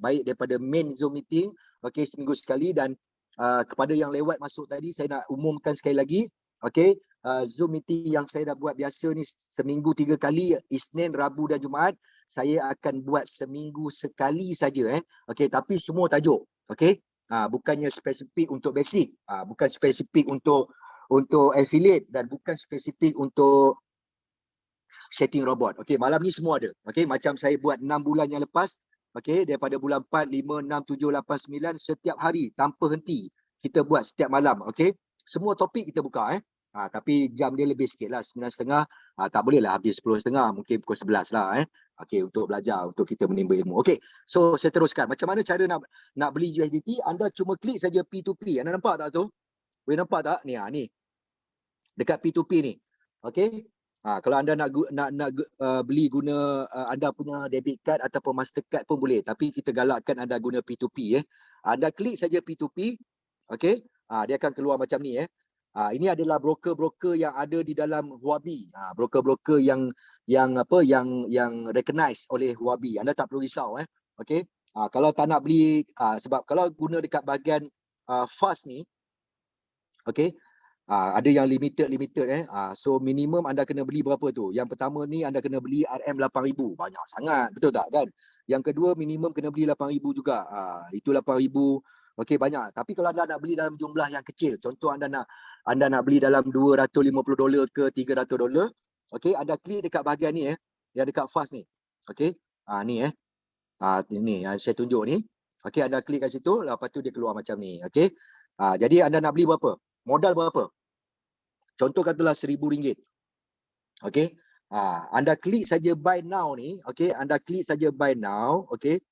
baik daripada main Zoom meeting, okey, seminggu sekali, dan kepada yang lewat masuk tadi, saya nak umumkan sekali lagi. Okey, Zoom meeting yang saya dah buat biasa ni seminggu 3 kali, Isnin, Rabu dan Jumaat. Saya akan buat seminggu sekali saja. Okey, tapi semua tajuk. Okey, bukannya spesifik untuk basic, bukan spesifik untuk affiliate, dan bukan spesifik untuk setting robot. Okey, malam ni semua ada. Okey, macam saya buat 6 bulan yang lepas. Okey, daripada bulan 4, 5, 6, 7, 8, 9, setiap hari tanpa henti kita buat setiap malam. Okey, semua topik kita buka. Tapi jam dia lebih sikit lah, 9.30. Tak boleh lah habis 10.30, mungkin pukul 11 lah. Okey, untuk belajar, untuk kita menimba ilmu. Okey, so saya teruskan. Macam mana cara nak beli USDT? Anda cuma klik saja P2P. Anda nampak tak tu? Boleh nampak tak? Ni, ni. Dekat P2P ni. Okey. Kalau anda nak beli guna anda punya debit card ataupun Mastercard pun boleh. Tapi kita galakkan anda guna P2P. Anda klik saja P2P. Okey. Dia akan keluar macam ni. Ini adalah broker-broker yang ada di dalam Huobi. Broker-broker yang recognize oleh Huobi. Anda tak perlu risau. Okey. Kalau tak nak beli, sebab kalau guna dekat bahagian fast ni, okey, ada yang limited. So minimum anda kena beli berapa tu? Yang pertama ni anda kena beli RM8,000. Banyak sangat, betul tak kan? Yang kedua minimum kena beli RM8,000 juga. Itu RM8,000. Okey, banyak. Tapi kalau anda nak beli dalam jumlah yang kecil, contoh anda nak beli dalam $250 ke $300, okey, anda klik dekat bahagian ni yang dekat fast ni. Okey. Ni ni yang saya tunjuk ni. Okey, anda klik kat situ, lepas tu dia keluar macam ni. Okey. Jadi anda nak beli berapa? Modal berapa? Contoh katalah RM1,000. Okey. Anda klik saja buy now ni. Okey, anda klik saja buy now. Okey.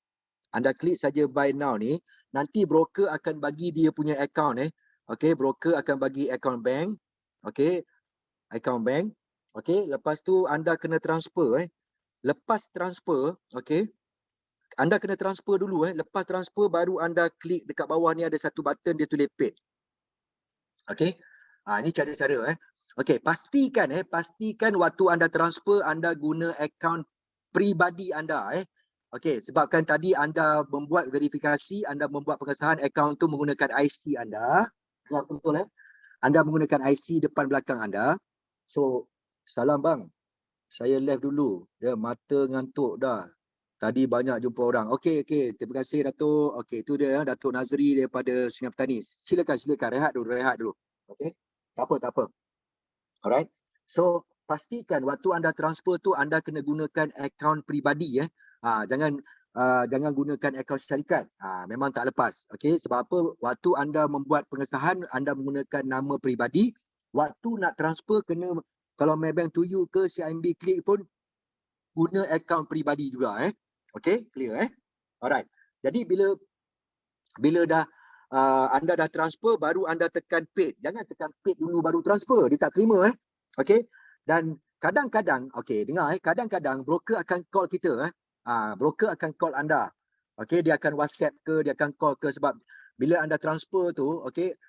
Anda klik saja buy now ni. Nanti broker akan bagi dia punya account. Okey, broker akan bagi account bank. Okey. Account bank. Okey, lepas tu anda kena transfer. Lepas transfer, okey, anda kena transfer dulu. Lepas transfer baru anda klik dekat bawah ni ada satu button dia tulis paid. Okey. Ini cara-cara. Okey, pastikan waktu anda transfer anda guna akaun peribadi anda. Okey, sebabkan tadi anda membuat verifikasi, anda membuat pengesahan akaun tu menggunakan IC anda. Betul. Anda menggunakan IC depan belakang anda. So, salam bang. Saya live dulu. Mata ngantuk dah. Tadi banyak jumpa orang. Okey, terima kasih Datuk. Okey, itu dia Datuk Nazri daripada Sungai Petani. Silakan, rehat dulu. Okey. Tak apa. Alright. So, pastikan waktu anda transfer tu anda kena gunakan akaun peribadi jangan gunakan akaun syarikat. Memang tak lepas. Okey, sebab apa? Waktu anda membuat pengesahan anda menggunakan nama peribadi, waktu nak transfer kena, kalau Maybank to you ke CIMB Klik pun guna akaun peribadi juga. Okey, clear. Alright. Jadi bila dah anda dah transfer baru anda tekan paid. Jangan tekan paid dulu baru transfer. Dia tak terima. Okey. Dan kadang-kadang, okey, dengar kadang-kadang broker akan call kita. Broker akan call anda. Okey, dia akan WhatsApp ke, dia akan call ke, sebab bila anda transfer tu, okey,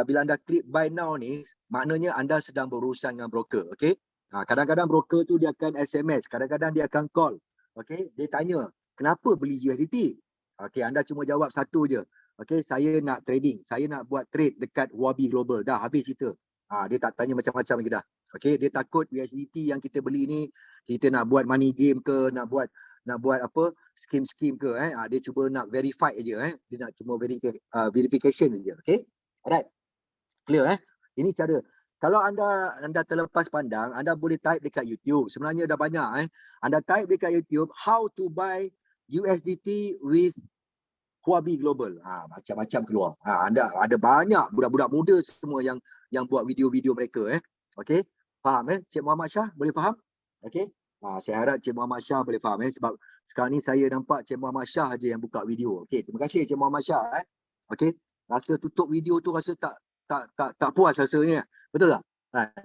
bila anda klik buy now ni, maknanya anda sedang berurusan dengan broker. Okey. Kadang-kadang broker tu dia akan SMS, kadang-kadang dia akan call. Okey, dia tanya, kenapa beli USDT? Okey, anda cuma jawab satu je. Okey, saya nak trading, saya nak buat trade dekat Huobi Global. Dah habis cerita. Dia tak tanya macam-macam lagi dah. Okey, dia takut USDT yang kita beli ni kita nak buat money game ke, nak buat apa skim ke. Dia cuba nak verify aja. Dia nak cuma verification aja. Okey, alright, clear. Ini cara. Kalau anda terlepas pandang, anda boleh type dekat YouTube. Sebenarnya dah banyak. Anda type dekat YouTube how to buy USDT with Huobi Global. Macam-macam keluar. Anda ada banyak budak-budak muda semua yang buat video-video mereka. Okey, faham Cik Muhammad Shah boleh faham? Okey. Saya harap Cik Muhammad Shah boleh faham sebab sekarang ni saya nampak Cik Muhammad Shah aja yang buka video. Okey, terima kasih Cik Muhammad Shah. Okey, rasa tutup video tu rasa tak puas rasanya. Betul tak?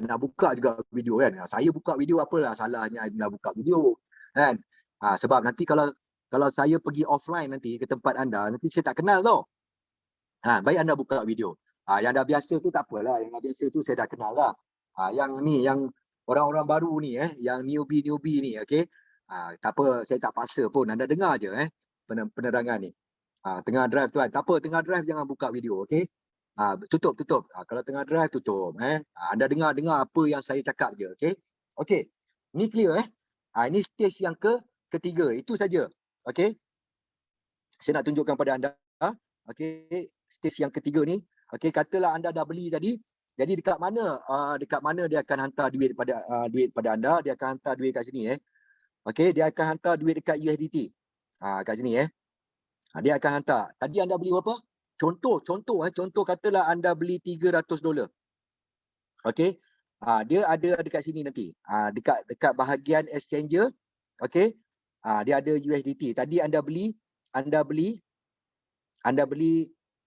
Nak buka juga video kan. Saya buka video apalah salahnya nak buka video kan. Sebab nanti kalau saya pergi offline nanti ke tempat anda, nanti saya tak kenal tau. Baik anda buka video. Yang dah biasa tu tak apalah. Yang dah biasa tu saya dah kenal lah. Yang ni, yang orang-orang baru ni, yang newbie ni, okey. Tak apa, saya tak paksa pun. Anda dengar je penerangan ni. Tengah drive tuan. Tak apa, tengah drive jangan buka video, okey. Tutup. Kalau tengah drive tutup. Anda dengar apa yang saya cakap je, okey. Okey. Ni clear ini stage yang ketiga. Itu saja. Okey. Saya nak tunjukkan pada anda. Okey, stage yang ketiga ni. Okey, katalah anda dah beli tadi. Jadi dekat mana dia akan hantar duit pada anda? Dia akan hantar duit kat sini Okey, dia akan hantar duit dekat USDT. Kat sini dia akan hantar. Tadi anda beli berapa? Contoh katalah anda beli $300. Okey. Dia ada dekat sini nanti. Dekat bahagian exchanger. Okey. Dia ada USDT. Tadi anda beli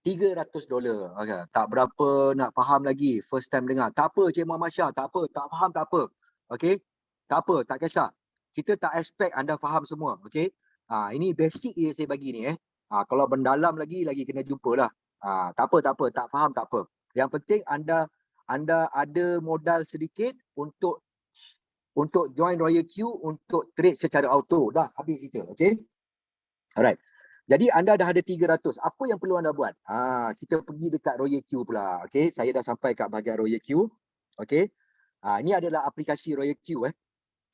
$300. Okay. Tak berapa nak faham lagi. First time dengar. Tak apa Cik Muhammad Shah. Tak apa. Tak faham tak apa. Okey. Tak apa. Tak kisah. Kita tak expect anda faham semua. Okey. Ini basic je saya bagi ni kalau mendalam lagi kena jumpa lah. Tak apa. Tak faham tak apa. Yang penting anda ada modal sedikit untuk join Royal Q untuk trade secara auto. Dah habis cerita. Okey. Alright. Jadi anda dah ada 300. Apa yang perlu anda buat? Kita pergi dekat Royal Q pula. Okey, saya dah sampai kat bahagian Royal Q. Okey. Ini adalah aplikasi Royal Q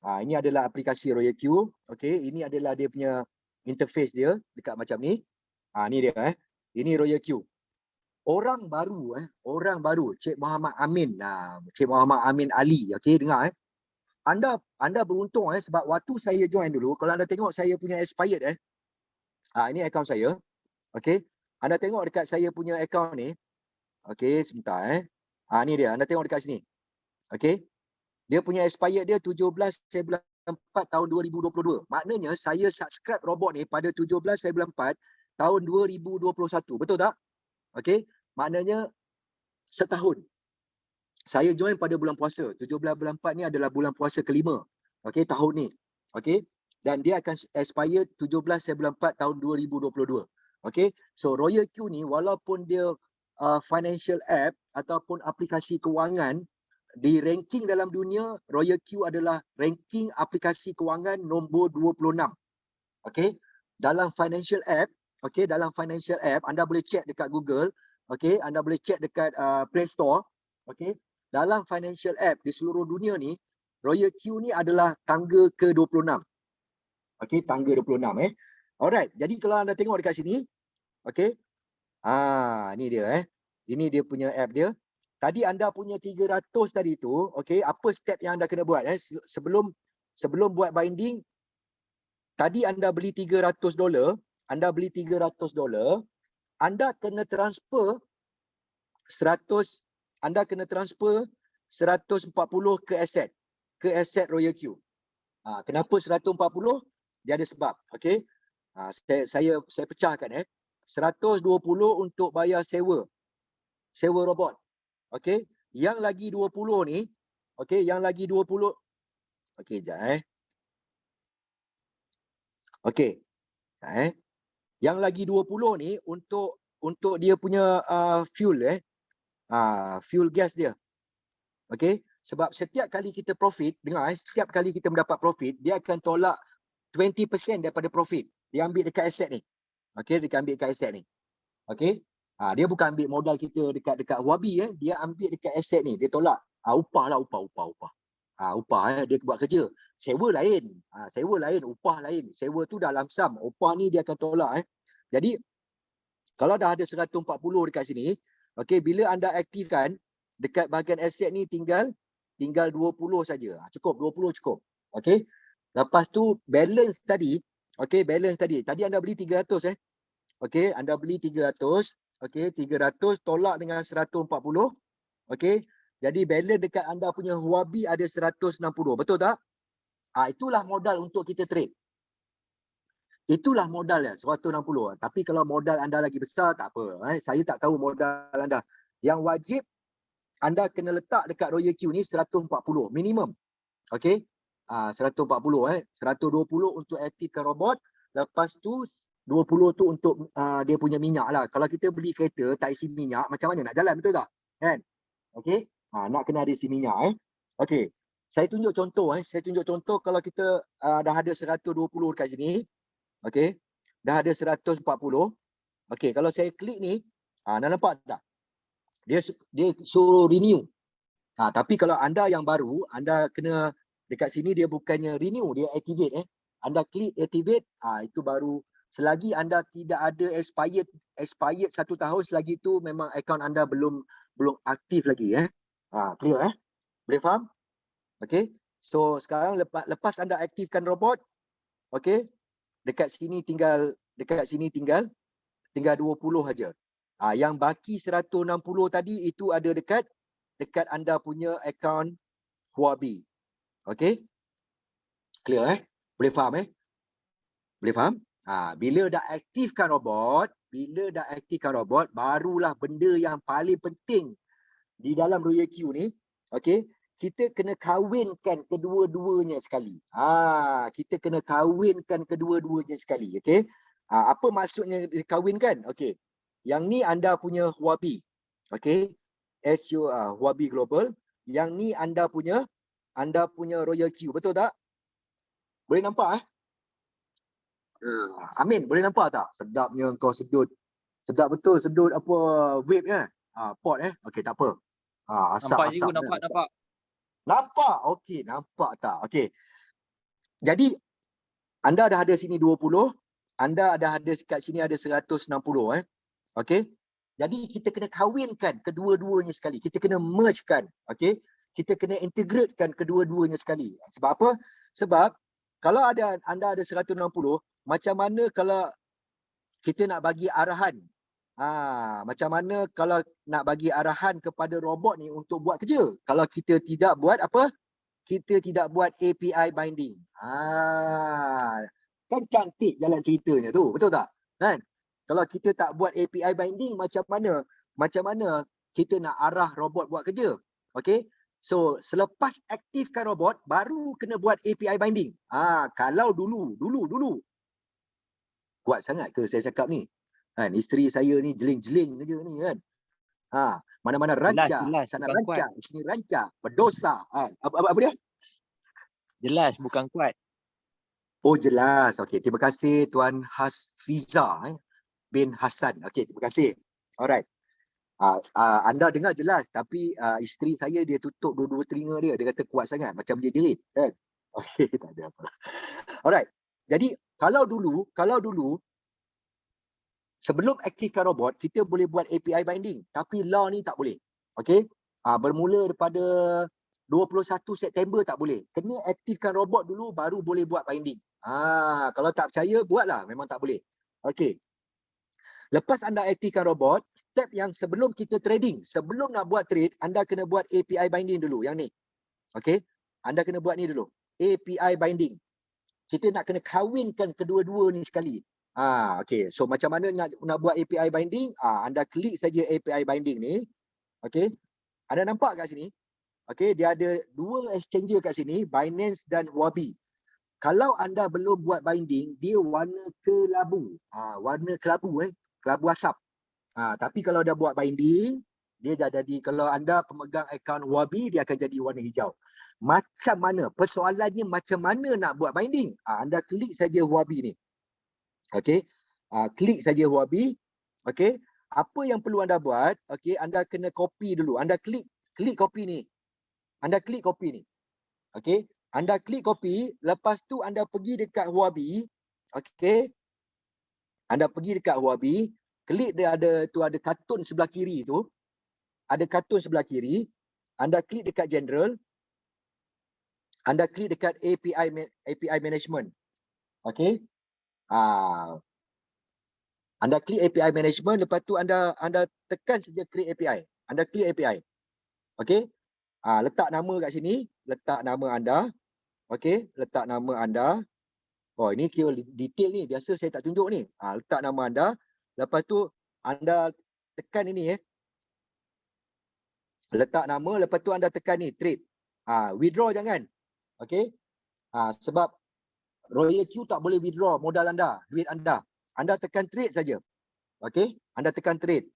Ini adalah aplikasi Royal Q. Okey, ini adalah dia punya interface dia dekat macam ni. Ni dia Ini Royal Q. Orang baru Cik Muhammad Amin. Cik Muhammad Amin Ali. Okey, dengar Anda beruntung sebab waktu saya join dulu, kalau anda tengok saya punya expired ini akaun saya. Okey. Anda tengok dekat saya punya akaun ni. Okey, sebentar ni dia. Anda tengok dekat sini. Okey. Dia punya expired dia 17/4 tahun 2022. Maknanya saya subscribe robot ni pada 17/4 tahun 2021. Betul tak? Okey. Maknanya setahun. Saya join pada bulan puasa. 17/4 ni adalah bulan puasa kelima. Okey, tahun ni. Okey. Dan dia akan expire 17/4 tahun 2022. Okey. So Royal Q ni walaupun dia financial app ataupun aplikasi kewangan, di ranking dalam dunia Royal Q adalah ranking aplikasi kewangan nombor 26. Okey. Dalam financial app, anda boleh check dekat Google, okey, anda boleh check dekat Play Store, okey. Dalam financial app di seluruh dunia ni, Royal Q ni adalah tangga ke-26. Okey, tangga 26 Alright, jadi kalau anda tengok dekat sini, okey. Ni dia Ini dia punya app dia. Tadi anda punya 300 tadi tu, okey, apa step yang anda kena buat sebelum buat binding. Tadi anda beli $300, anda kena transfer 100 anda kena transfer 140 ke aset Royal Q. Kenapa 140? Dia ada sebab, okey. Saya pecahkan 120 untuk bayar sewa robot. Okey, yang lagi 20 ni, okey, yang lagi 20. Okey, jap Okey. Yang lagi 20 ni untuk dia punya fuel fuel gas dia. Okey, sebab setiap kali kita profit, dengar setiap kali kita mendapat profit, dia akan tolak 20% daripada profit. Dia ambil dekat aset ni. Okey, dia ambil dekat aset ni. Okey. Dia bukan ambil modal kita dekat Huabi dia ambil dekat aset ni, dia tolak. Upah lah, upah. Upah dia buat kerja. Sewa lain. Sewa lain, upah lain. Sewa tu dah lamsam. Upah ni dia akan tolak Jadi kalau dah ada 140 dekat sini, okey, bila anda aktifkan dekat bahagian aset ni tinggal 20 saja. Cukup 20 cukup. Okey. Lepas tu balance tadi, okey, balance tadi. Tadi anda beli 300 Okey, anda beli 300, okey, 300 tolak dengan 140. Okey. Jadi balance dekat anda punya Huabi ada 160. Betul tak? Itulah modal untuk kita trade. Itulah modal 160. Tapi kalau modal anda lagi besar tak apa. Saya tak tahu modal anda. Yang wajib anda kena letak dekat Royal Q ni 140 minimum. Okey. 140 120 untuk aktifkan robot. Lepas tu 20 tu untuk dia punya minyak lah. Kalau kita beli kereta tak isi minyak, macam mana nak jalan, betul tak? Kan? Okey. Nak kena ada isi minyak Okey. Saya tunjuk contoh kalau kita dah ada 120 dekat sini. Okey. Dah ada 140. Okey, kalau saya klik ni, anda nampak tak? Dia suruh renew. Tapi kalau anda yang baru, anda kena dekat sini dia bukannya renew, dia activate Anda klik activate, itu baru. Selagi anda tidak ada expired 1 tahun, selagi itu memang akaun anda belum aktif lagi clear Boleh faham? Okey. So sekarang lepas anda aktifkan robot, okey, dekat sini tinggal 20 saja. Yang baki 160 tadi itu ada dekat anda punya akaun Huabi. Okey? Clear Boleh faham Boleh faham? Bila dah aktifkan robot, barulah benda yang paling penting di dalam Royal Q ni, okey, kita kena kahwinkan kedua-duanya sekali. Kita kena kahwinkan kedua-duanya sekali, okey? Apa maksudnya dikahwinkan? Okey. Yang ni anda punya Huabi. Okey? Huabi Global. Yang ni anda punya Royal Q, betul tak? Boleh nampak Amin, boleh nampak tak? Sedapnya kau sedut. Sedap betul sedut apa vape pot Okey, tak apa. Asap. Nampak. Nampak? Okey, nampak tak? Okey. Jadi anda dah ada sini 20, anda dah ada kat sini ada 160 Okey. Jadi kita kena kahwinkan kedua-duanya sekali. Kita kena mergekan, okey? Kita kena integratekan kedua-duanya sekali. Sebab apa? Sebab kalau anda ada 160, macam mana kalau kita nak bagi arahan? Macam mana kalau nak bagi arahan kepada robot ni untuk buat kerja? Kalau kita tidak buat apa? Kita tidak buat API binding. Kan cantik jalan ceritanya tu, betul tak? Kan? Kalau kita tak buat API binding, macam mana kita nak arah robot buat kerja? Okey? So, selepas aktifkan robot, baru kena buat API binding. Kalau dulu. Kuat sangat ke saya cakap ni? Kan, isteri saya ni jeling-jeling saja ni kan. Mana-mana ranca, sana ranca, di sini ranca, berdosa. Apa dia? Jelas, bukan kuat. Oh, jelas. Okey, terima kasih Tuan Hasfiza bin Hassan. Okey, terima kasih. Alright. Anda dengar jelas, tapi isteri saya dia tutup dua-dua telinga dia. Dia kata kuat sangat, macam dia jerit kan. Okey, tak ada apa. Alright. Jadi kalau dulu sebelum aktifkan robot, kita boleh buat API binding. Tapi law ni tak boleh. Okey? Bermula daripada 21 September tak boleh. Kena aktifkan robot dulu baru boleh buat binding. Kalau tak percaya, buatlah. Memang tak boleh. Okey. Lepas anda aktifkan robot, step yang sebelum kita trading, sebelum nak buat trade, anda kena buat API binding dulu. Yang ni. Okey? Anda kena buat ni dulu. API binding. Kita nak kena kawinkan kedua-dua ni sekali. Okey. So macam mana nak buat API binding? Anda klik saja API binding ni. Okey. Anda nampak kat sini? Okey, dia ada dua exchanger kat sini, Binance dan Huobi. Kalau anda belum buat binding, dia warna kelabu. Warna kelabu kelabu asap. Tapi kalau dah buat binding, dia dah jadi, kalau anda pemegang akaun Huobi, dia akan jadi warna hijau. Macam mana? Persoalannya macam mana nak buat binding? Anda klik saja Huobi ni. Okey. Klik saja Huobi. Okey. Apa yang perlu anda buat? Okey, anda kena copy dulu. Anda klik copy ni. Anda klik copy ni. Okey. Anda klik copy, lepas tu anda pergi dekat Huobi. Okey. Anda pergi dekat Huobi, klik dia ada kartun sebelah kiri tu. Ada kartun sebelah kiri. Anda klik dekat general. Anda klik dekat API management. Okey. Anda klik API management, lepas tu anda tekan saja create API. Anda klik API. Okey. Letak nama kat sini, letak nama anda. Okey, letak nama anda. Oh, ini kira detail ni, biasa saya tak tunjuk ni. Letak nama anda. Lepas tu anda tekan ini Letak nama, lepas tu anda tekan ni trade. Withdraw jangan. Okey. Sebab Royal Q tak boleh withdraw modal anda, duit anda. Anda tekan trade saja. Okey, anda tekan trade.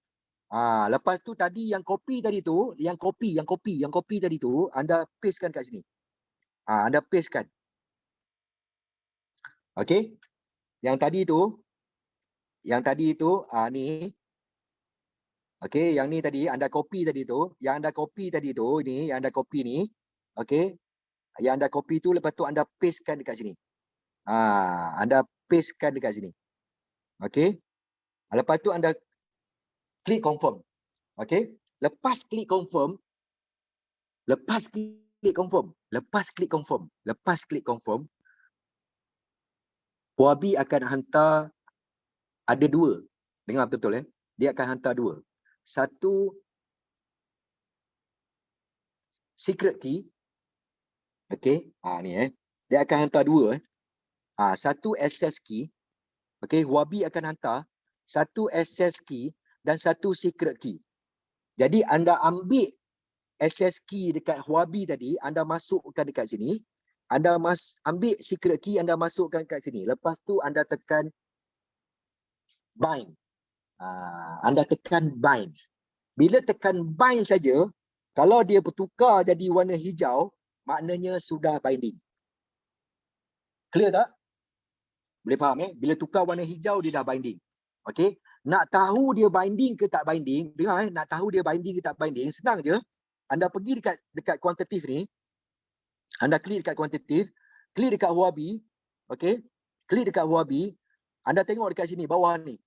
Lepas tu tadi yang copy tadi tu, yang copy tadi tu, anda pastekan kat sini. Anda pastekan. Okey. Yang tadi tu, ni. Okey, yang ni tadi anda copy tadi tu, yang anda copy ni, okey. Yang anda copy tu, lepas tu anda pastekan dekat sini. Anda pastekan dekat sini. Okey. Lepas tu anda klik confirm. Okey. Lepas klik confirm, Huobi akan hantar ada dua. Dengar betul dia akan hantar dua. Satu secret key. Okey. Ni dia akan hantar dua satu access key. Okey, Huobi akan hantar satu access key dan satu secret key. Jadi anda ambil access key dekat Huobi tadi, anda masukkan dekat sini. Anda ambil secret key, anda masukkan kat sini. Lepas tu anda tekan bind. Anda tekan bind. Bila tekan bind saja, kalau dia bertukar jadi warna hijau, maknanya sudah binding. Clear tak? Boleh faham Bila tukar warna hijau, dia dah binding. Okey. Nak tahu dia binding ke tak binding, dengar nak tahu dia binding ke tak binding, senang je. Anda pergi dekat kuantitatif ni. Anda klik dekat kuantitatif, klik dekat Huobi. Okey. Klik dekat Huobi. Anda tengok dekat sini bawah ni.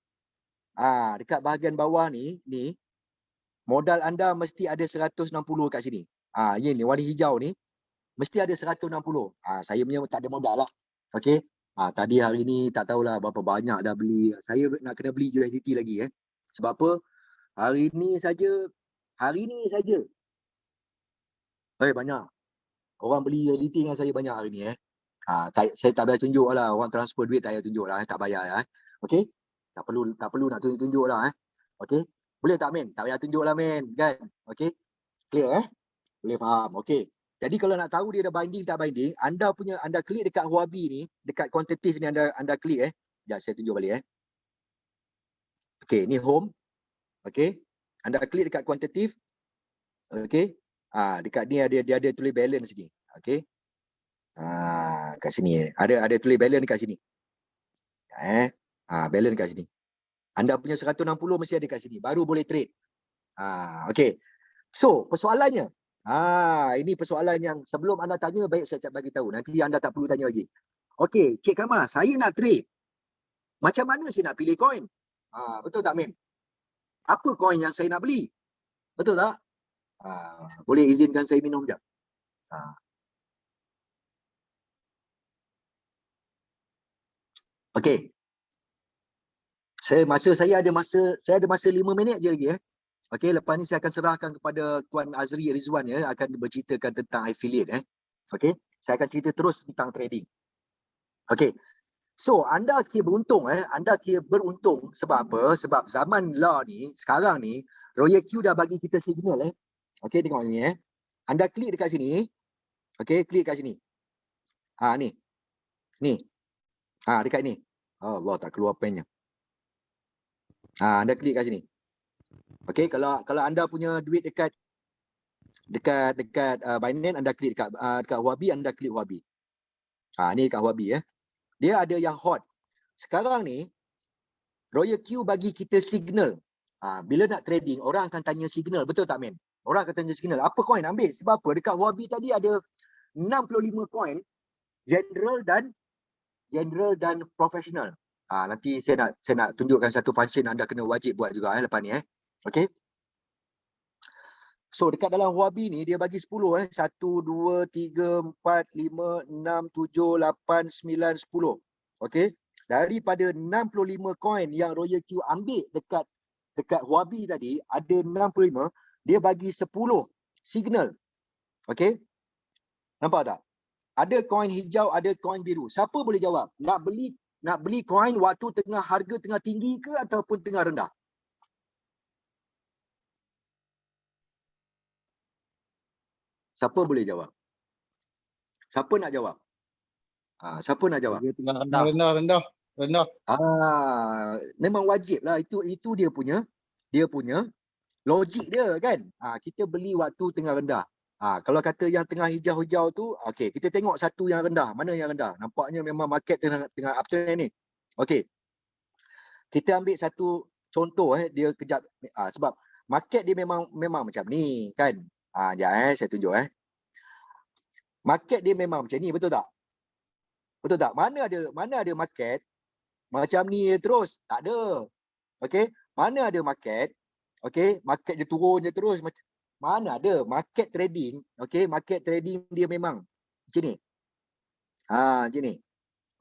Dekat bahagian bawah ni, modal anda mesti ada 160 kat sini. Ini warna hijau ni mesti ada 160. Saya punya tak ada modal lah. Okey. Tadi hari ni tak tahulah berapa banyak dah beli. Saya nak kena beli USDT lagi Sebab apa? Hari ni saja banyak. Orang beli USDT dengan saya banyak hari ni saya tak payah tunjuk lah. Orang transfer duit tak payah tunjuk lah. Tak bayar Okey. Tak perlu nak tunjuk lah Okey. Boleh tak men? Tak payah tunjuk lah men. Kan? Okey. Clear Boleh faham. Okey. Jadi kalau nak tahu dia dah binding tak binding, anda klik dekat Huobi ni, dekat kuantitatif ni anda klik Sekejap saya tunjuk balik Okey, ni home. Okey. Anda klik dekat kuantitatif. Okey. Dekat ni dia ada tulis balance ni. Okey. Kat sini ada tulis balance kat sini. Balance kat sini. Anda punya 160 mesti ada kat sini. Baru boleh trade. Okey. So, persoalannya. Ini persoalan yang sebelum anda tanya, baik saya bagi tahu. Nanti anda tak perlu tanya lagi. Okey, Cik Kamal, saya nak trade. Macam mana saya nak pilih coin? Betul tak, Min? Apa coin yang saya nak beli? Betul tak? Boleh izinkan saya minum sekejap? Okey. Saya ada masa 5 minit je lagi. Okey, lepas ni saya akan serahkan kepada Tuan Azri Rizwan akan berceritakan tentang affiliate. Okey, saya akan cerita terus tentang trading. Okey. So, anda kira beruntung anda kira beruntung sebab apa? Sebab zaman lah ni, sekarang ni, Royal Q dah bagi kita signal Okey, tengok ni Anda klik dekat sini. Okey, klik dekat sini. Ni. Ni. Dekat ni. Allah, tak keluar pennya. Anda klik kat sini. Okey, kalau anda punya duit dekat Binance, anda klik dekat Huobi, anda klik Huobi. Ni dekat Huobi Dia ada yang hot. Sekarang ni Royal Q bagi kita signal. Bila nak trading, orang akan tanya signal, betul tak, men? Orang akan tanya signal. Apa coin ambil? Sebab apa? Dekat Huobi tadi ada 65 coin general dan professional. Nanti saya nak tunjukkan satu function anda kena wajib buat juga lepas ni Okey. So dekat dalam Huobi ni dia bagi 10 1 2 3 4 5 6 7 8 9 10. Okey. Daripada 65 coin yang Royal Q ambil dekat Huobi tadi, ada 65, dia bagi 10 signal. Okey. Nampak tak? Ada coin hijau, ada coin biru. Siapa boleh jawab? Nak beli coin waktu harga tengah tinggi ke ataupun tengah rendah? Siapa boleh jawab? Siapa nak jawab? Siapa nak jawab? Dia tengah rendah. Rendah. Memang wajib lah. Itu dia punya logik dia kan. Kita beli waktu tengah rendah. Kalau kata yang tengah hijau-hijau tu, okey, kita tengok satu yang rendah. Mana yang rendah? Nampaknya memang market tengah uptrend ni. Okey. Kita ambil satu contoh dia kejap sebab market dia memang macam ni kan. Sekejap saya tunjuk Market dia memang macam ni, betul tak? Betul tak? Mana ada market macam ni terus? Tak ada. Okey? Mana ada market? Okey, market dia turun je terus. Mana ada market trading? Okey, market trading dia memang macam ni. Macam ni.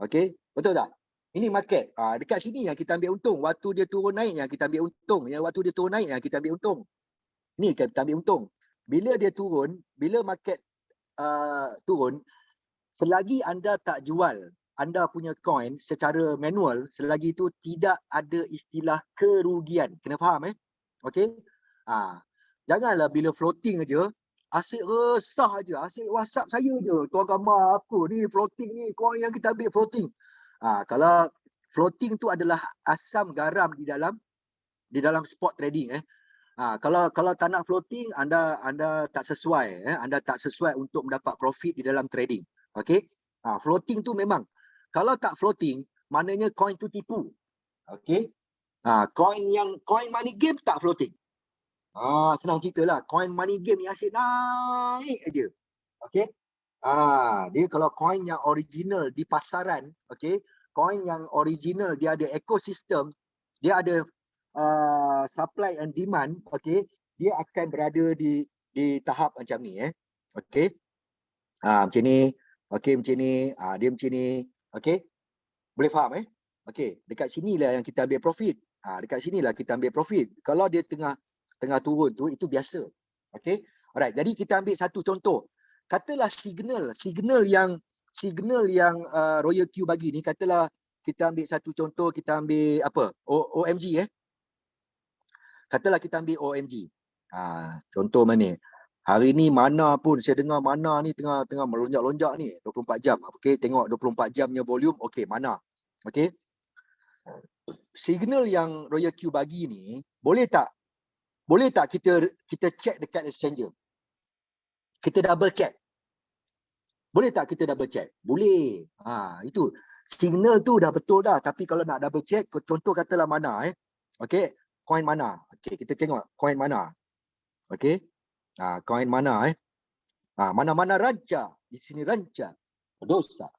Okey, betul tak? Ini market. Dekat sini yang kita ambil untung. Waktu dia turun naik yang kita ambil untung. Yang waktu dia turun naik yang kita ambil untung. Ni kita ambil untung. Bila dia turun, bila market turun, selagi anda tak jual anda punya coin secara manual, selagi itu tidak ada istilah kerugian. Kena faham Okey? Janganlah bila floating aja, asyik resah aja, asyik WhatsApp saya je. Tuan gambar aku ni floating ni, coin yang kita ambil floating. Kalau floating tu adalah asam garam di dalam spot trading kalau tak nak floating, anda tak sesuai anda tak sesuai untuk mendapat profit di dalam trading. Okey? Floating tu memang kalau tak floating, maknanya coin tu tipu. Okey? Coin money game tak floating. Senang ceritalah, coin money game ni asyik naik aja. Okey? Dia kalau coin yang original di pasaran, okey, coin yang original dia ada ekosistem, dia ada supply and demand, okey, dia akan berada di tahap macam ni okey. Macam ni, okey, macam ni, dia macam ni, okey. Boleh faham okey, dekat sinilah yang kita ambil profit. Dekat sinilah kita ambil profit. Kalau dia tengah turun tu, itu biasa. Okey. Alright, jadi kita ambil satu contoh. Katalah signal yang Royal Q bagi ni, katalah kita ambil satu contoh, kita ambil apa? OMG Katalah kita ambil OMG. Contoh mana? Hari ni mana pun saya dengar mana ni tengah melonjak-lonjak ni 24 jam. Okey, tengok 24 jamnya volume. Okey, mana? Okey. Signal yang Royal Q bagi ni, boleh tak kita check dekat exchanger? Kita double check. Boleh tak kita double check? Boleh. Itu signal tu dah betul dah, tapi kalau nak double check, contoh katalah mana okey, coin mana? Okey, kita tengok coin mana. Okey. Coin mana mana-mana raja, di sini raja berdosa.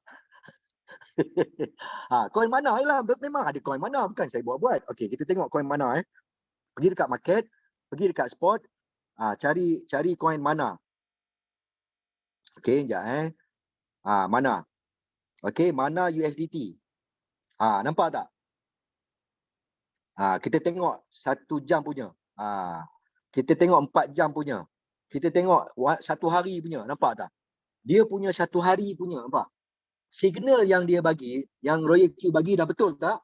Coin mana lah, memang ada coin mana, bukan saya buat-buat. Okey, kita tengok coin mana. Pergi dekat market, pergi dekat spot, cari coin mana. Okey, sekejap mana. Okey, mana USDT. Nampak tak? Kita tengok 1 jam punya. Kita tengok 4 jam punya. Kita tengok 1 hari punya, nampak tak? Dia punya 1 hari punya, nampak? Signal yang dia bagi, yang Royal Q bagi dah betul tak?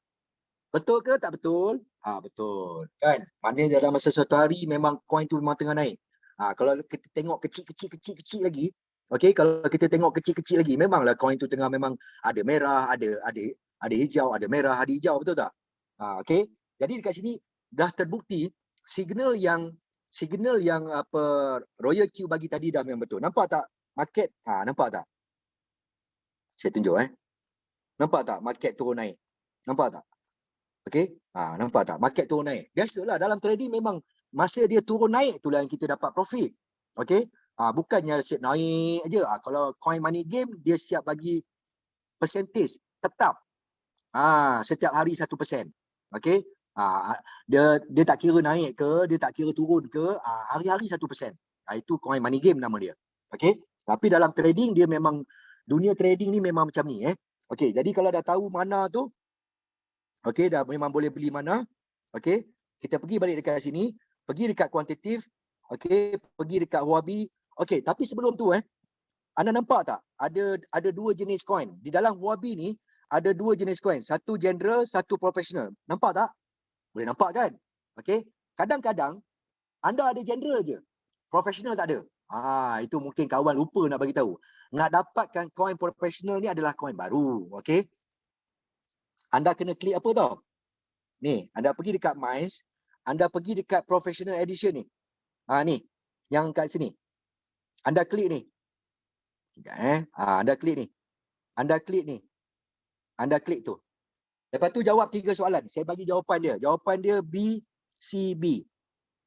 Betul ke tak betul? Betul. Kan? Maknanya dalam masa 1 hari memang coin tu memang tengah naik. Kalau kita tengok kecil lagi, okey, kalau kita tengok kecil lagi, memanglah coin tu tengah memang ada merah, ada hijau, ada merah, ada hijau, betul tak? Okey. Jadi dekat sini dah terbukti signal yang apa Royal Q bagi tadi dah memang betul. Nampak tak market? Nampak tak? Saya tunjuk Nampak tak market turun naik? Nampak tak? Okey? Nampak tak? Market turun naik. Biasalah dalam trading memang masa dia turun naik itulah yang kita dapat profit. Okey? Bukannya siap naik aja. Kalau coin money game dia siap bagi percentage tetap. Setiap hari 1%. Okey? Dia tak kira naik ke, dia tak kira turun ke, hari-hari 1%. Itu coin money game nama dia. Okey? Tapi dalam trading dia memang dunia trading ni memang macam ni Okey, jadi kalau dah tahu mana tu, okey, dah memang boleh beli mana. Okey, kita pergi balik dekat sini, pergi dekat kuantitatif, okey, pergi dekat Huobi. Okey, tapi sebelum tu anda nampak tak? Ada 2 jenis coin. Di dalam Huobi ni ada 2 jenis coin, satu general, satu professional. Nampak tak? Boleh nampak kan? Okey, kadang-kadang anda ada general je. Professional tak ada. Itu mungkin kawan lupa nak bagi tahu. Nak dapatkan coin professional ni adalah coin baru, okey? Anda kena klik apa tau? Ni, anda pergi dekat Minds, anda pergi dekat Professional Edition ni. Ni, yang kat sini. Anda klik ni. Sekejap anda klik ni. Anda klik ni. Anda klik tu. Lepas tu jawab 3 soalan. Saya bagi jawapan dia. Jawapan dia B, C, B.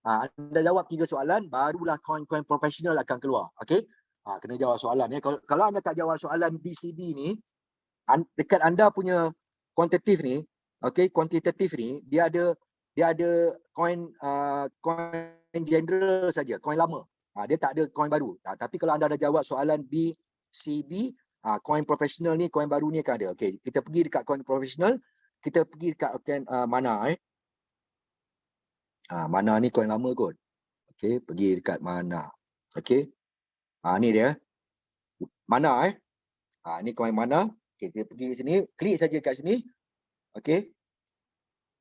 Anda jawab 3 soalan, barulah coin-coin professional akan keluar. Okey? Kena jawab soalan Kalau anda tak jawab soalan B, C, B ni, dekat anda punya kuantitatif ni, okey, kuantitatif ni dia ada coin coin general saja, coin lama. Dia tak ada coin baru. Tapi kalau anda dah jawab soalan B, C, B, coin professional ni, coin baru ni akan ada. Okey, kita pergi dekat coin professional, kita pergi dekat coin mana mana ni coin lama kot. Okey, pergi dekat mana. Okey. Ni dia. Mana ni coin mana. Okey, kita pergi ke sini, klik saja kat sini. Okey.